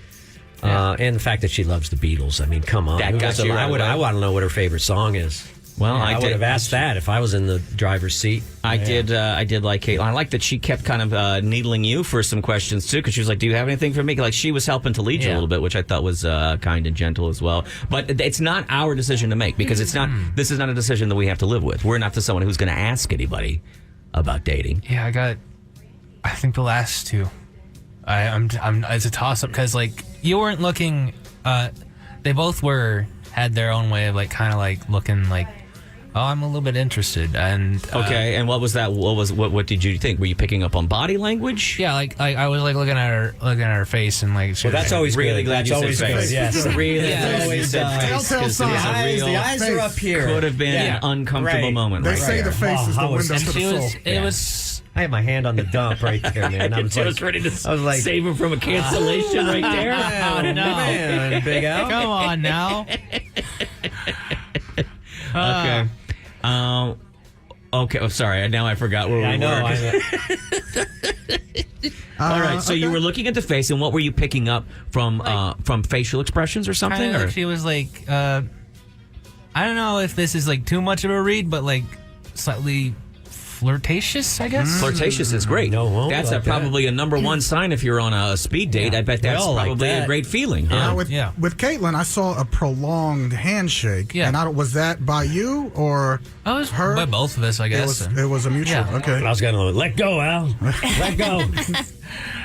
And the fact that she loves the Beatles. I mean, come on. That got you right away. I want to know what her favorite song is. Well, I would have asked that if I was in the driver's seat. I did like Caitlin. I like that she kept kind of needling you for some questions, too, because she was like, do you have anything for me? Like, she was helping to lead you a little bit, which I thought was kind and gentle as well. But it's not our decision to make, because it's not. This is not a decision that we have to live with. We're not the someone who's going to ask anybody about dating. Yeah, I think the last two. I'm it's a toss-up, because, like, you weren't looking. They both had their own way of, like, kind of, like, looking like, oh, I'm a little bit interested, and okay. And what was that? What did you think? Were you picking up on body language? Yeah, like I was like looking at her face, and like. Well, that's always really good. glad that's you always said face. Good. Yes, really. Yeah, always telltale sign. The eyes are up here. Could have been an uncomfortable moment. They right say there. the face is the window to the soul. It was. I had my hand on the dump right there, man. I was ready to save him from a cancellation right there. Oh, no. Man, Big Al. Come on now. Okay. Okay. Oh, sorry. Now I forgot where we were. I know. All right. So you were looking at the face, and what were you picking up from facial expressions or something? Kinda like she was like, I don't know if this is like too much of a read, but like slightly flirtatious, I guess. Flirtatious is great. No, that's probably a number one sign if you're on a speed date. I bet that's probably a great feeling. Huh? With Caitlin, I saw a prolonged handshake. Yeah. And was that by you or her? By both of us, I guess. It was a mutual. Yeah. Okay. I was going to let go, Al. Let go.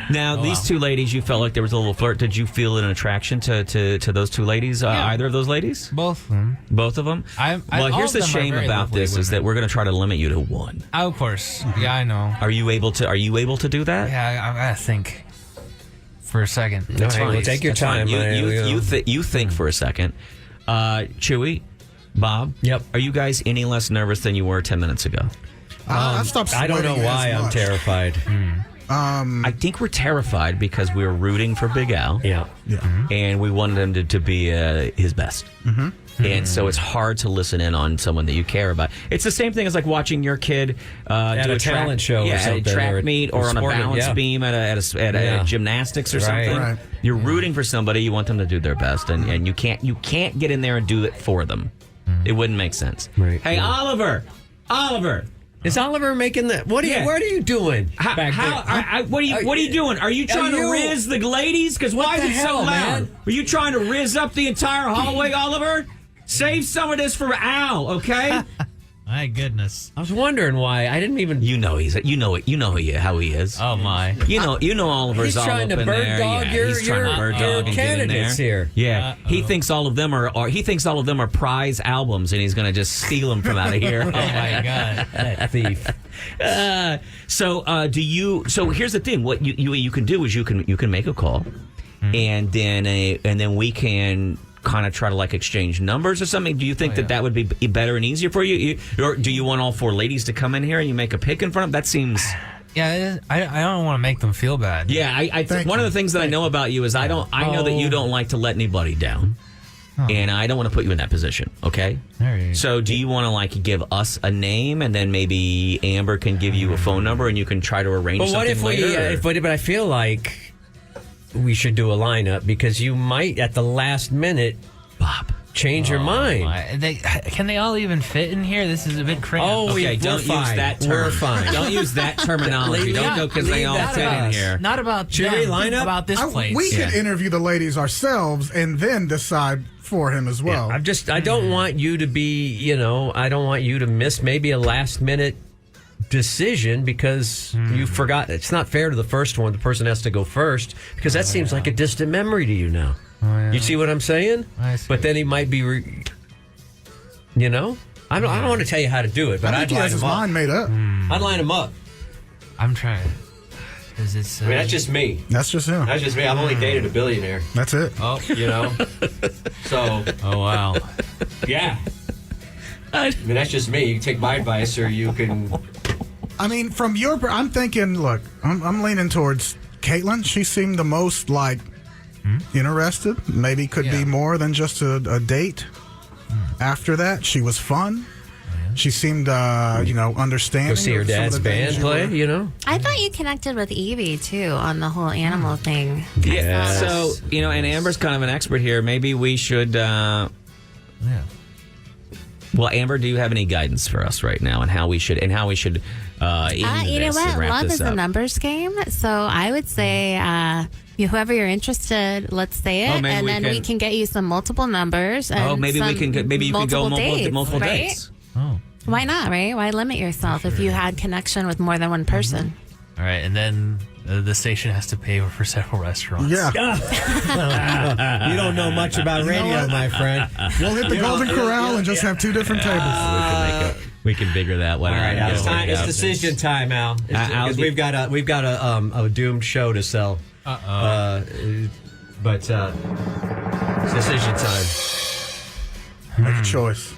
Now, these two ladies, you felt like there was a little flirt. Did you feel an attraction to those two ladies? Either of those ladies? Both of them. Both of them? Well, here's the shame about this is that we're going to try to limit you to one. Oh, of course. Yeah, I know. Are you able to do that? Yeah, I gotta think for a second. That's fine. Well, take your time. You think for a second. Chuy, Bob. Yep. Are you guys any less nervous than you were 10 minutes ago? I've stopped I don't know why I'm terrified. I think we're terrified because we're rooting for Big Al. Yeah. And we wanted him to be his best. Mm-hmm. And so it's hard to listen in on someone that you care about. It's the same thing as like watching your kid do a talent show or something. At a track meet or on a balance beam at a gymnastics or something. Right. You're rooting for somebody. You want them to do their best. And you can't get in there and do it for them. It wouldn't make sense. Right. Hey, Oliver! Is Oliver making that? What are you doing? What are you doing? Are you trying to riz the ladies? Because why is it so loud? Man? Are you trying to riz up the entire hallway, Oliver? Save some of this for Al, okay? My goodness. I was wondering why. I didn't even. How he is. Oh my. You know Oliver's He's all trying up to in bird there. dog Yeah, your- he's trying to bird your dog and get in there. candidates here. Yeah, he thinks all of them are prize albums, and he's going to just steal them from out of here. Oh my God. That thief. So here's the thing. What you can do is you can make a call, and then we can kind of try to like exchange numbers or something. Do you think that would be better and easier for you? Or do you want all four ladies to come in here and you make a pick in front of them? That seems... Yeah, I don't want to make them feel bad. Yeah, I think one of the things that I know about you is I know that you don't like to let anybody down. And I don't want to put you in that position, okay? All right. So do you want to like give us a name and then maybe Amber can give you a phone number and you can try to arrange But what something if later? but I feel like we should do a lineup because you might at the last minute, Bob, change your mind. Can they all even fit in here? This is a bit cramped. Okay, don't use that term. We're fine. Don't use that terminology. Don't go because they all fit in here. Not about Should we them, line up? about this place. We could interview the ladies ourselves and then decide for him as well. I don't want you to be, I don't want you to miss maybe a last minute decision because you forgot. It's not fair to the first one. The person has to go first because that seems like a distant memory to you now. You see what I'm saying? I see. But then he might be, I don't want to tell you how to do it, but I I'd think he line has his him up. mind made up. I'd line him up. I'm trying. Because it's. that's just me. That's just him. That's just me. I've only dated a billionaire. That's it. Oh. So. Oh, wow. Yeah. That's just me. You can take my advice or you can. I mean, from I'm thinking, look, I'm leaning towards Caitlin. She seemed the most interested. Maybe could be more than just a date. After that, she was fun. She seemed, understanding. Go see her of some of dad's the things band you play, were- I thought you connected with Evie too on the whole animal thing. Yeah. So, and Amber's kind of an expert here. Maybe we should. Well, Amber, do you have any guidance for us right now on how we should end You know this what? and wrap Love this is up? a numbers game. So I would say whoever you're interested, let's say it, maybe and we then can- we can get you some multiple numbers. And Maybe you can go multiple right? dates. Oh. Why not, right? Why limit yourself if you had connection with more than one person? All right, and then the station has to pay for several restaurants. Yeah. You don't know much about radio, my friend. We'll hit the Golden Corral and just have two different tables. We can figure that one All right, out. Al, it's time. It's decision time, Al. Because we've got a doomed show to sell. But it's decision time. Make a choice.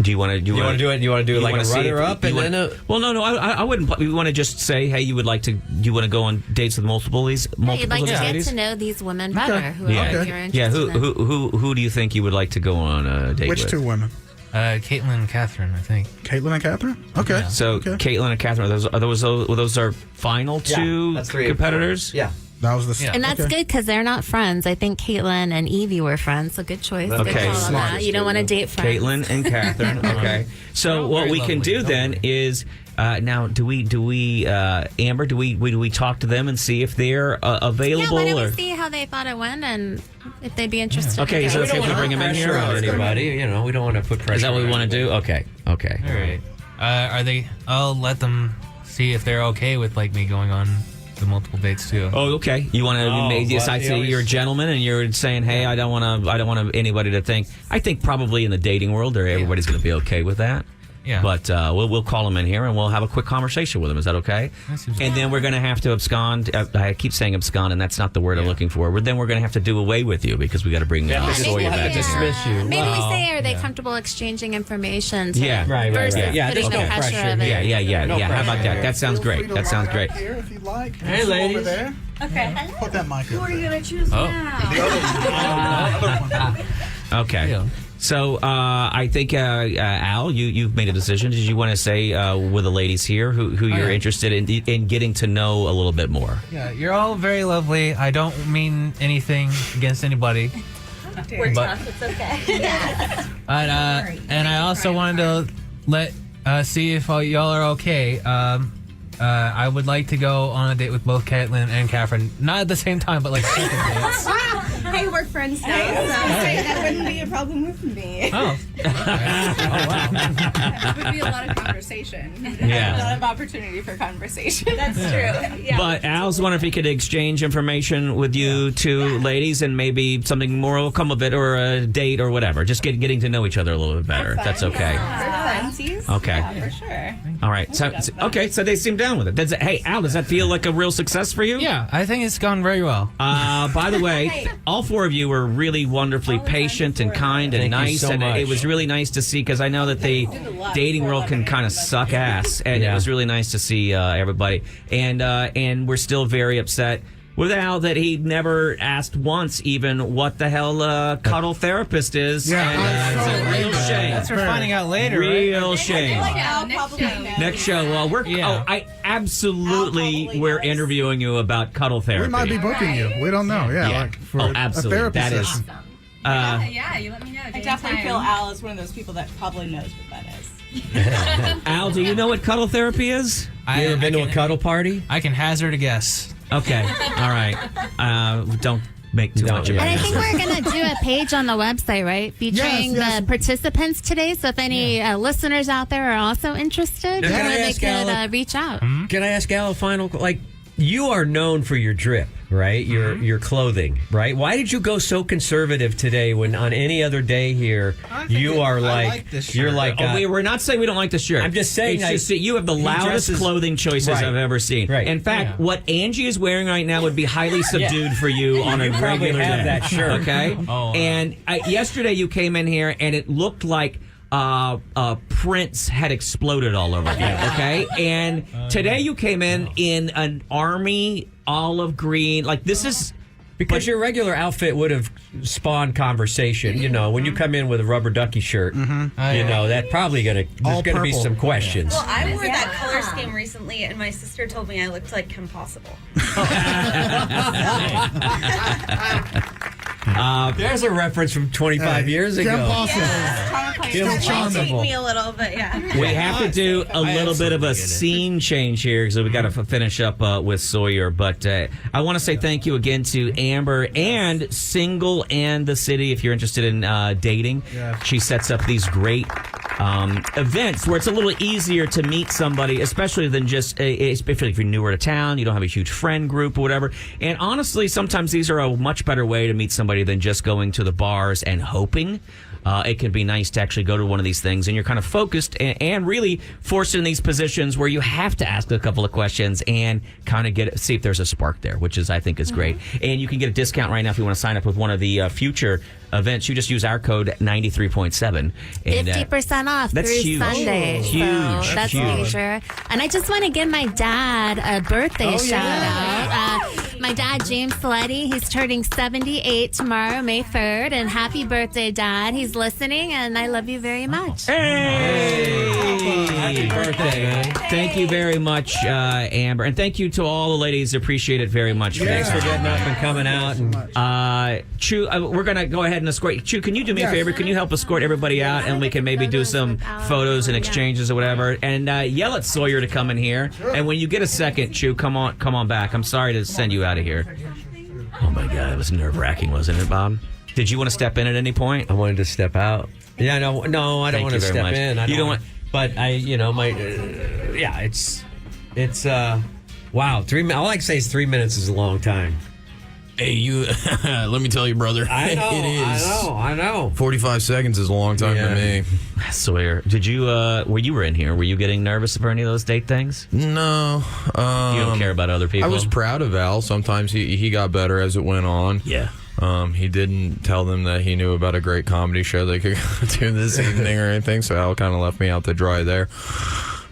Do you want to do it? You want to do it like a runner up and then Well, no. I wouldn't. We want to just say, hey, you would like to? Do you want to go on dates with multiple You'd like to get ladies? to know these women better. Who Yeah. you're interested in. Who do you think you would like to go on a date with? Which two women? Caitlin and Catherine, I think. Caitlin and Catherine? Okay. So Caitlin and Catherine, are those our final two that's 3 competitors? Yeah. That was the. And that's good because they're not friends. I think Caitlin and Evie were friends, so good choice. Good Okay. call on that. You don't want to date friends. Caitlin and Catherine. Okay. So what we can do then is now do we Amber do we talk to them and see if they're Yeah, available why don't or we see how they thought it went and if they'd be interested. Okay, is it okay if we bring them in here? on anybody. We don't want to put pressure. Is that what we on want to do? Okay. All right. Are they? I'll let them see if they're okay with me going on the multiple dates too. Oh, okay. You want to decide to you're a gentleman and you're saying, hey, I don't want anybody to think. I think probably in the dating world, everybody's going to be okay with that. Yeah. But we'll call them in here and we'll have a quick conversation with them. Is that okay? And then we're going to have to abscond. I keep saying abscond, and that's not the word I'm looking for. Then we're going to have to do away with you because we got to bring Sawyer back. Dismiss you. Maybe we say, are they comfortable exchanging information? Yeah. Right. Versus Yeah. putting There's no pressure pressure. of it. Yeah. No How about that? That sounds Feel free great. to That sounds line great. up here if you'd like. Hey, Over ladies. there. Okay. Put that mic up there. going to choose Okay. So I think Al, you've made a decision. Did you want to say with the ladies here who you're interested in getting to know a little bit more? Yeah, you're all very lovely. I don't mean anything against anybody. We're tough. It's okay. And I also wanted to see if y'all are okay. I would like to go on a date with both Caitlin and Catherine. Not at the same time, but second dates. Hey, we're friends now. That wouldn't be a problem with me. Oh. It would be a lot of conversation. Yeah. A lot of opportunity for conversation. That's true. Yeah. But Al's wondering if he could exchange information with you two ladies, and maybe something more will come of it, or a date or whatever. Just getting to know each other a little bit better. That's okay. Okay. Yeah, for sure. All right. So they seem down with it. Hey, Al, does that feel like a real success for you? Yeah, I think it's gone very well. By the way, all four of you were really wonderfully patient and kind and Thank you nice, so and much. it was really nice to see, because I know that the dating world can kind of suck ass, and it was really nice to see everybody. And we're still very upset with Al that he never asked once even what the hell cuddle therapist is. Yeah, and, it's a real shame. That's for finding out later. Real right? shame. Next show. Well, we're we're interviewing you about cuddle therapy. We might be booking you. We don't know. Yeah. Like for absolutely. a therapist. That is. Yeah, you let me know. I definitely feel Al is one of those people that probably knows what that is. Al, do you know what cuddle therapy is? You ever been to a cuddle party? I can hazard a guess. Okay. All right. Don't make too much of it. And I think we're going to do a page on the website, right? Featuring Yes. the participants today. So if any listeners out there are also interested, Now, can I they ask could Al- reach out. Can I ask Al a final? Like, you are known for your drip, right? Your clothing, right? Why did you go so conservative today when on any other day here you are like this you're shirt. like we're not saying we don't like the shirt. I'm just saying, it's just that you have the he loudest dresses- clothing choices Right. I've ever seen. Right. In fact, what Angie is wearing right now would be highly subdued for you on a probably regular have day. that shirt. Okay. And yesterday you came in here and it looked like Prince had exploded all over you. Okay. And today you came in an army olive green. Like, this is. Because your regular outfit would have spawned conversation. You know, when you come in with a rubber ducky shirt, you know, that probably there's All going to be purple. some questions. Well, I wore that color scheme recently, and my sister told me I looked like Kim Possible. There's a reference from 25 years ago. Kim Possible. Kim Possible. Me a little, but yeah. We have to do a little bit of a scene change here, because we got to finish up with Sawyer. But I want to say thank you again to Amber and Single and the City. If you're interested in dating, she sets up these great events where it's a little easier to meet somebody, especially than just especially if you're newer to town, you don't have a huge friend group or whatever. And honestly, sometimes these are a much better way to meet somebody than just going to the bars and hoping. It can be nice to actually go to one of these things and you're kind of focused and really forced in these positions where you have to ask a couple of questions and kind of see if there's a spark there, which I think is great. And you can get a discount right now if you want to sign up with one of the future events. You just use our code 93.7. And 50% off that's through huge. Sunday. Huge. So that's Huge. major. And I just want to give my dad a birthday shout out. My dad, James Sleddy, he's turning 78 tomorrow, May 3rd. And happy birthday, Dad. He's listening, and I love you very much. Hey! Happy birthday, man. Thank you very much, Amber. And thank you to all the ladies. Appreciate it very much. Thanks for getting up and coming out. And Chu, we're going to go ahead and escort. Chu, can you do me a favor? Can you help escort everybody out, and we can maybe do some photos and exchanges or whatever, and yell at Sawyer to come in here. And when you get a second, Chu, come on back. I'm sorry to send you out of here. Oh my God, it was nerve-wracking, wasn't it, Bob? Did you want to step in at any point? I wanted to step out. Yeah, no, I don't Thank want you to very step much. in. You don't want. But it's wow. 3 minutes. All I can say is 3 minutes is a long time. Hey, you. Let me tell you, brother. I know. It is. I know. 45 seconds is a long time to me. Sawyer, did you? When you were in here, were you getting nervous for any of those date things? No. You don't care about other people. I was proud of Al. Sometimes he got better as it went on. Yeah. He didn't tell them that he knew about a great comedy show they could go to this evening or anything, so Al kind of left me out to dry there.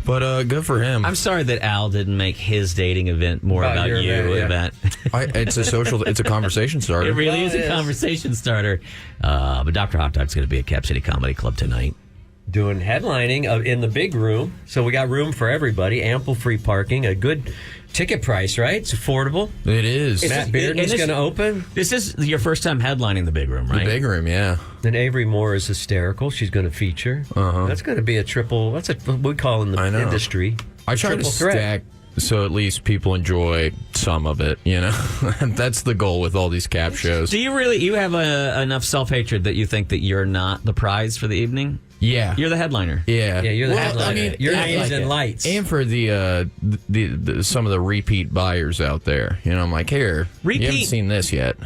But good for him. I'm sorry that Al didn't make his dating event more about your you. event, It's a conversation starter. It really is a conversation starter. But Dr. Hot Dog's going to be at Cap City Comedy Club tonight. Doing headlining in the big room. So we got room for everybody, ample free parking, a good ticket price, right? It's affordable. It is. Matt Bearden's going to open. This is your first time headlining the big room, right? The big room, yeah. Then Avery Moore is hysterical. She's going to feature. That's going to be a triple. That's what we call in the industry. I try to triple threat. stack so at least people enjoy some of it, you know? That's the goal with all these cap shows. Do you really, you have enough self-hatred that you think that you're not the prize for the evening? Yeah. You're the headliner. Yeah. Yeah, you're the headliner. I mean, you're names and lights. And for the some of the repeat buyers out there, you know, I'm like, here, you haven't seen this yet.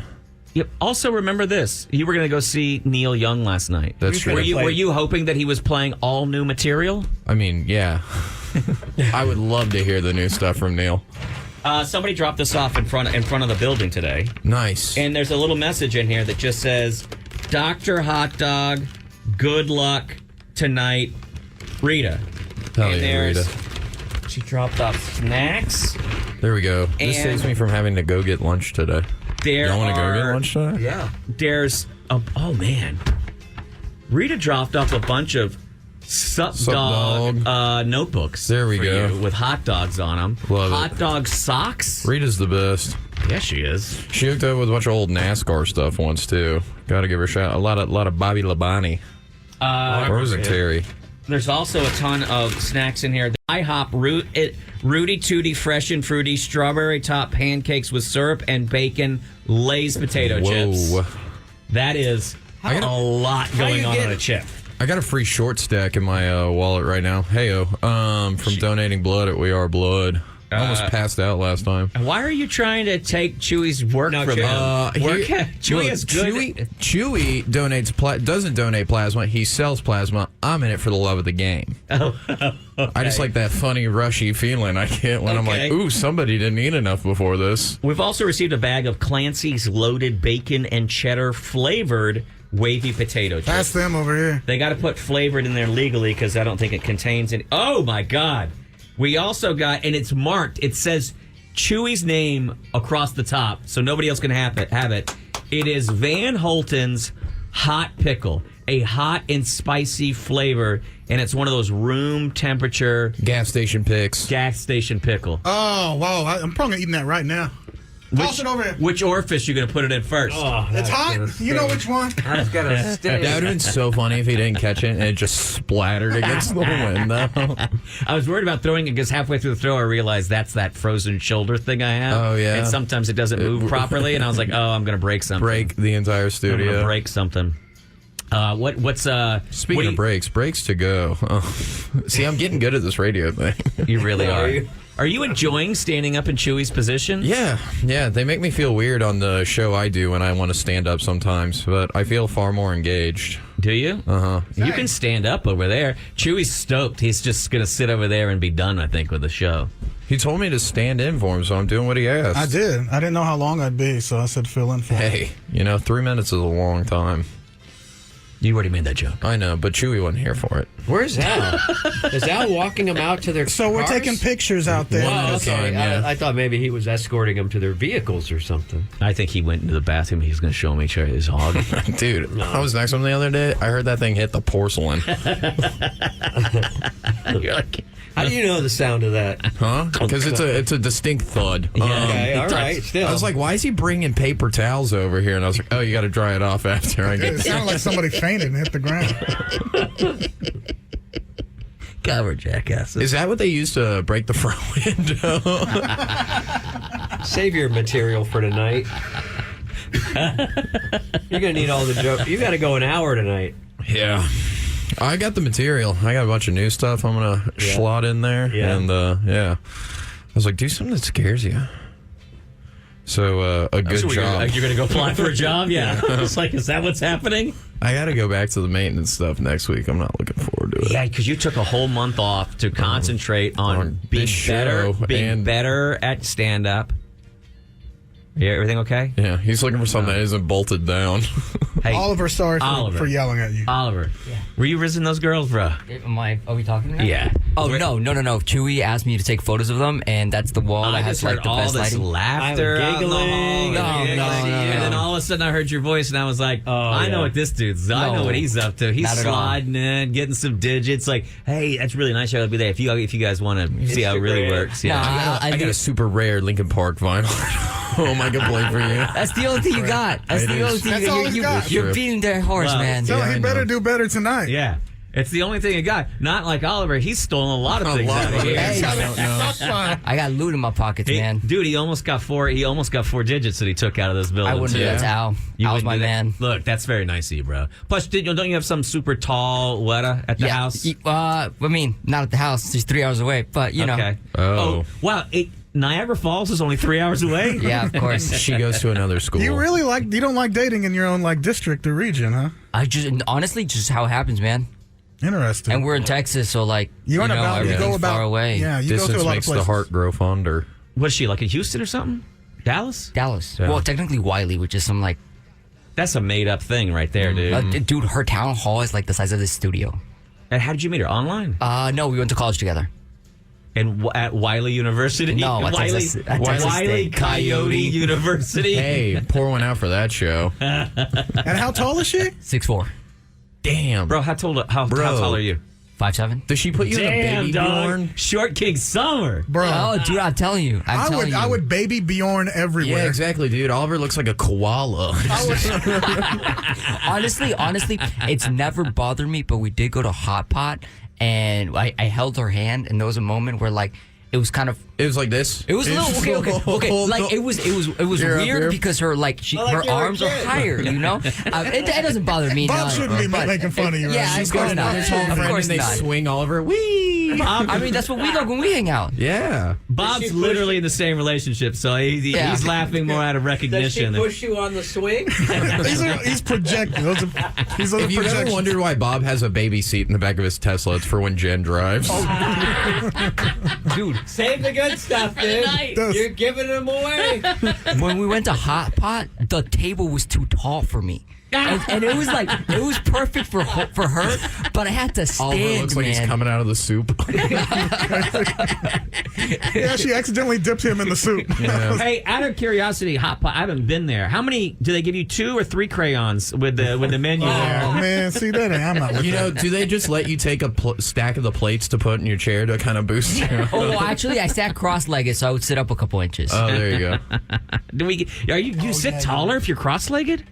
Yep. Also, remember this: you were going to go see Neil Young last night. That's true. Were you hoping that he was playing all new material? I mean, yeah. I would love to hear the new stuff from Neil. Somebody dropped this off in front of the building today. Nice. And there's a little message in here that just says, "Dr. Hot Dog, good luck tonight, Rita." Hell and yeah, Rita. She dropped off snacks. There we go. This And- saves me from having to go get lunch today. Y'all want to go get lunch today? Yeah. Oh man, Rita dropped off a bunch of Sup Dog notebooks. There we for go. you, with hot dogs on them. Love hot it. dog socks. Rita's the best. Yeah, she is. She hooked up with a bunch of old NASCAR stuff once too. Got to give her a shout. A lot of Bobby Labonte. Or was it Terry? There's also a ton of snacks in here. The IHOP Rudy Tooty Fresh and Fruity Strawberry Top Pancakes with syrup and bacon Lay's potato chips. That is a lot going on a chip. I got a free short stack in my wallet right now. Heyo, from donating blood at We Are Blood. I almost passed out last time. Why are you trying to take Chewy's work from him? Chewy is good. Chewy donates doesn't donate plasma. He sells plasma. I'm in it for the love of the game. Okay. I just like that funny, rushy feeling I get when I'm like, ooh, somebody didn't eat enough before this. We've also received a bag of Clancy's loaded bacon and cheddar flavored wavy potato chips. That's them over here. They got to put flavored in there legally because I don't think it contains any. Oh my God. We also got, and it's marked, it says Chewy's name across the top, so nobody else can have it. It is Van Holten's Hot Pickle, a hot and spicy flavor, and it's one of those room temperature gas station pickle. Oh, wow. I'm probably eating that right now. Toss it over here. Which orifice you going to put it in first? Oh, it's hot. You know which one. That would have been so funny if he didn't catch it and it just splattered against the window. I was worried about throwing it because halfway through the throw I realized that's that frozen shoulder thing I have. Oh, yeah. And sometimes it doesn't move properly, and I was like, oh, I'm going to break something. Break the entire studio. I'm going to break something. Speaking of breaks to go. Oh. See, I'm getting good at this radio thing. You really are. Are you enjoying standing up in Chewy's position? Yeah. They make me feel weird on the show I do when I want to stand up sometimes, but I feel far more engaged. Do you? Uh-huh. You can stand up over there. Chewy's stoked. He's just going to sit over there and be done, I think, with the show. He told me to stand in for him, so I'm doing what he asked. I did. I didn't know how long I'd be, so I said fill in for him. Hey, 3 minutes is a long time. You already made that joke. I know, but Chewy wasn't here for it. Where's Al? Is Al walking them out to their So we're cars? taking pictures out there. Wow, okay. I thought maybe he was escorting them to their vehicles or something. I think he went into the bathroom. He's going to show me his hog. Dude, I was next to him the other day. I heard that thing hit the porcelain. You're like, how do you know the sound of that? Huh? Because it's a distinct thud. Okay, all right. Still, I was like, why is he bringing paper towels over here? And I was like, oh, you got to dry it off after I get It sounded like somebody fainted and hit the ground. Cover jackasses. Is that what they use to break the front window? Save your material for tonight. You're going to need all the jokes. You got to go an hour tonight. Yeah. I got the material. I got a bunch of new stuff I'm going to slot in there. Yeah. And, I was like, do something that scares you. So, a good job. You're going to go apply for a job? Yeah. It's like, is that what's happening? I got to go back to the maintenance stuff next week. I'm not looking forward to it. Yeah, because you took a whole month off to concentrate on being better at stand-up. Yeah, everything okay? Yeah, he's looking for something that isn't bolted down. Hey, Oliver, sorry for yelling at you. Oliver, were you rizzing those girls, bro? Are we talking now? Yeah. Oh, no. Chewy asked me to take photos of them, and that's the wall that has like the all best this lighting. laughter, giggling. No. And then all of a sudden I heard your voice, and I was like, I know what this dude's. I know what he's up to. He's sliding in, getting some digits. Like, hey, that's really nice. I'll be there if you guys want to see how it really works. Yeah. I got a super rare Linkin Park vinyl. Oh my God, play for you. That's the only thing you got. That's the only thing That's all he's got. You're beating their horse, man. So he better do better tonight. Yeah. It's the only thing I got. Not like Oliver. He's stolen a lot of things out of here. Hey, I got loot in my pockets, man. Dude, he almost got four digits that he took out of those buildings. I wouldn't do that to Al. Al's my man. Look, that's very nice of you, bro. Plus, don't you have some super tall Weta at the house? I mean, not at the house. She's 3 hours away, but you know. Okay. Oh, wow. Niagara Falls is only 3 hours away? Yeah, of course. She goes to another school. You don't like dating in your own like district or region, huh? Honestly, just how it happens, man. Interesting. And we're in Texas, so like everything's far away. Yeah, you go to a lot of makes places. the heart grow fonder. Was she like in Houston or something? Dallas. Yeah. Well, technically Wiley, which is some like. That's a made up thing right there, dude. Dude, her town hall is like the size of this studio. And how did you meet her? Online? No, we went to college together. And at Wiley University? No, at Wiley Coyote University. Hey, pour one out for that show. And how tall is she? 6'4". Damn. Bro, how tall are you? 5'7". Does she put you in a baby Bjorn? Short King Summer. Bro. Oh, dude, I'm telling you. I would baby Bjorn everywhere. Yeah, exactly, dude. Oliver looks like a koala. honestly, it's never bothered me, but we did go to Hot Pot, and I held her hand, and there was a moment where, like, it was kind of... It was like this? It was a little... Okay. Like, it was weird because her, like, her arms are higher, you know? It doesn't bother me. Bob shouldn't be making fun of you. Yeah, right? of course not. Of course they not. swing Oliver. Whee! I mean, that's what we do when we hang out. Yeah. Bob's literally in the same relationship, so he's laughing more out of recognition. Does she push you on the swing? He's projecting. If you've ever wondered why Bob has a baby seat in the back of his Tesla, it's for when Jen drives. Dude. Save the good stuff, dude. You're giving them away. When we went to Hot Pot, the table was too tall for me. And it was like, it was perfect for her, but I had to stand, Oliver looks like he's coming out of the soup. Yeah, she accidentally dipped him in the soup. Yeah. Hey, out of curiosity, Hot Pot, I haven't been there. How many, do they give you 2 or 3 crayons with the menu there? Oh, man, see, that ain't, I'm not with that. Do they just let you take a stack of the plates to put in your chair to kind of boost you? Oh, well, actually, I sat cross-legged, so I would sit up a couple inches. Oh, there you go. Do you sit taller if you're cross-legged?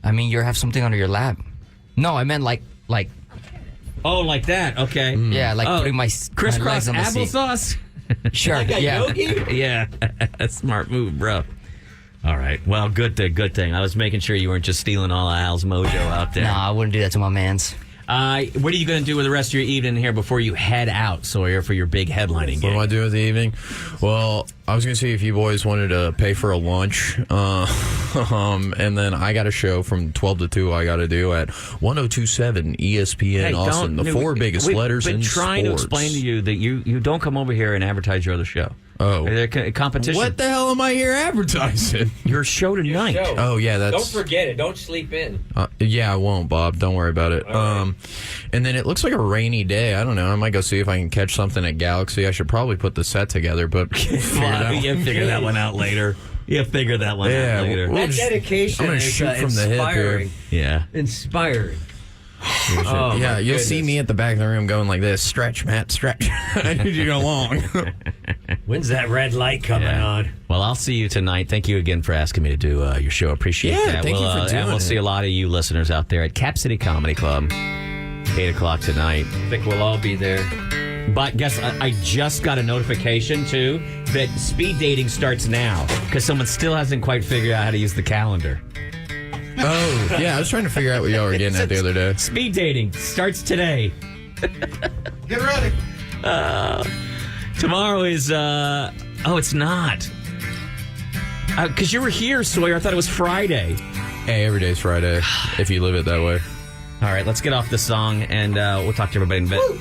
I mean, you have something under your lap. No, I meant like. Oh, like that. Okay. Yeah, like putting my crisscross legs on the seat. applesauce. Sure. Like a yeah. yogi? Yeah, smart move, bro. All right. Well, good thing. I was making sure you weren't just stealing all of Al's mojo out there. No, I wouldn't do that to my mans. What are you going to do with the rest of your evening here before you head out, Sawyer, for your big headlining What gig? am I doing with the evening? Well, I was going to see if you boys wanted to pay for a lunch. And then I got a show from 12 to 2 I got to do at 1027 ESPN Austin. The 4 biggest letters in sports. We've been trying to explain to you that you don't come over here and advertise your other show. Oh. Competition. What the hell am I here advertising? Your show tonight. Your show. Oh, yeah, that's... Don't forget it. Don't sleep in. Yeah, I won't, Bob. Don't worry about it. Right. And then it looks like a rainy day. I don't know. I might go see if I can catch something at Galaxy. I should probably put the set together, but... You figure that one out later. You figure that one out later. That dedication I'm gonna is shoot from the hip here. Yeah. Inspiring. Oh, yeah, you'll see me at the back of the room going like this. Stretch, Matt, stretch. I need you to go long. When's that red light coming on? Well, I'll see you tonight. Thank you again for asking me to do your show. Appreciate that. Thank you for doing and we'll it. see a lot of you listeners out there at Cap City Comedy Club, 8 o'clock tonight. I think we'll all be there. But guess I just got a notification, too, that speed dating starts now because someone still hasn't quite figured out how to use the calendar. Oh, yeah, I was trying to figure out what y'all were getting at the other day. Speed dating starts today. Get ready. Tomorrow is, it's not. Because you were here, Sawyer. I thought it was Friday. Hey, every day's Friday, if you live it that way. All right, let's get off the song, and we'll talk to everybody in a bit.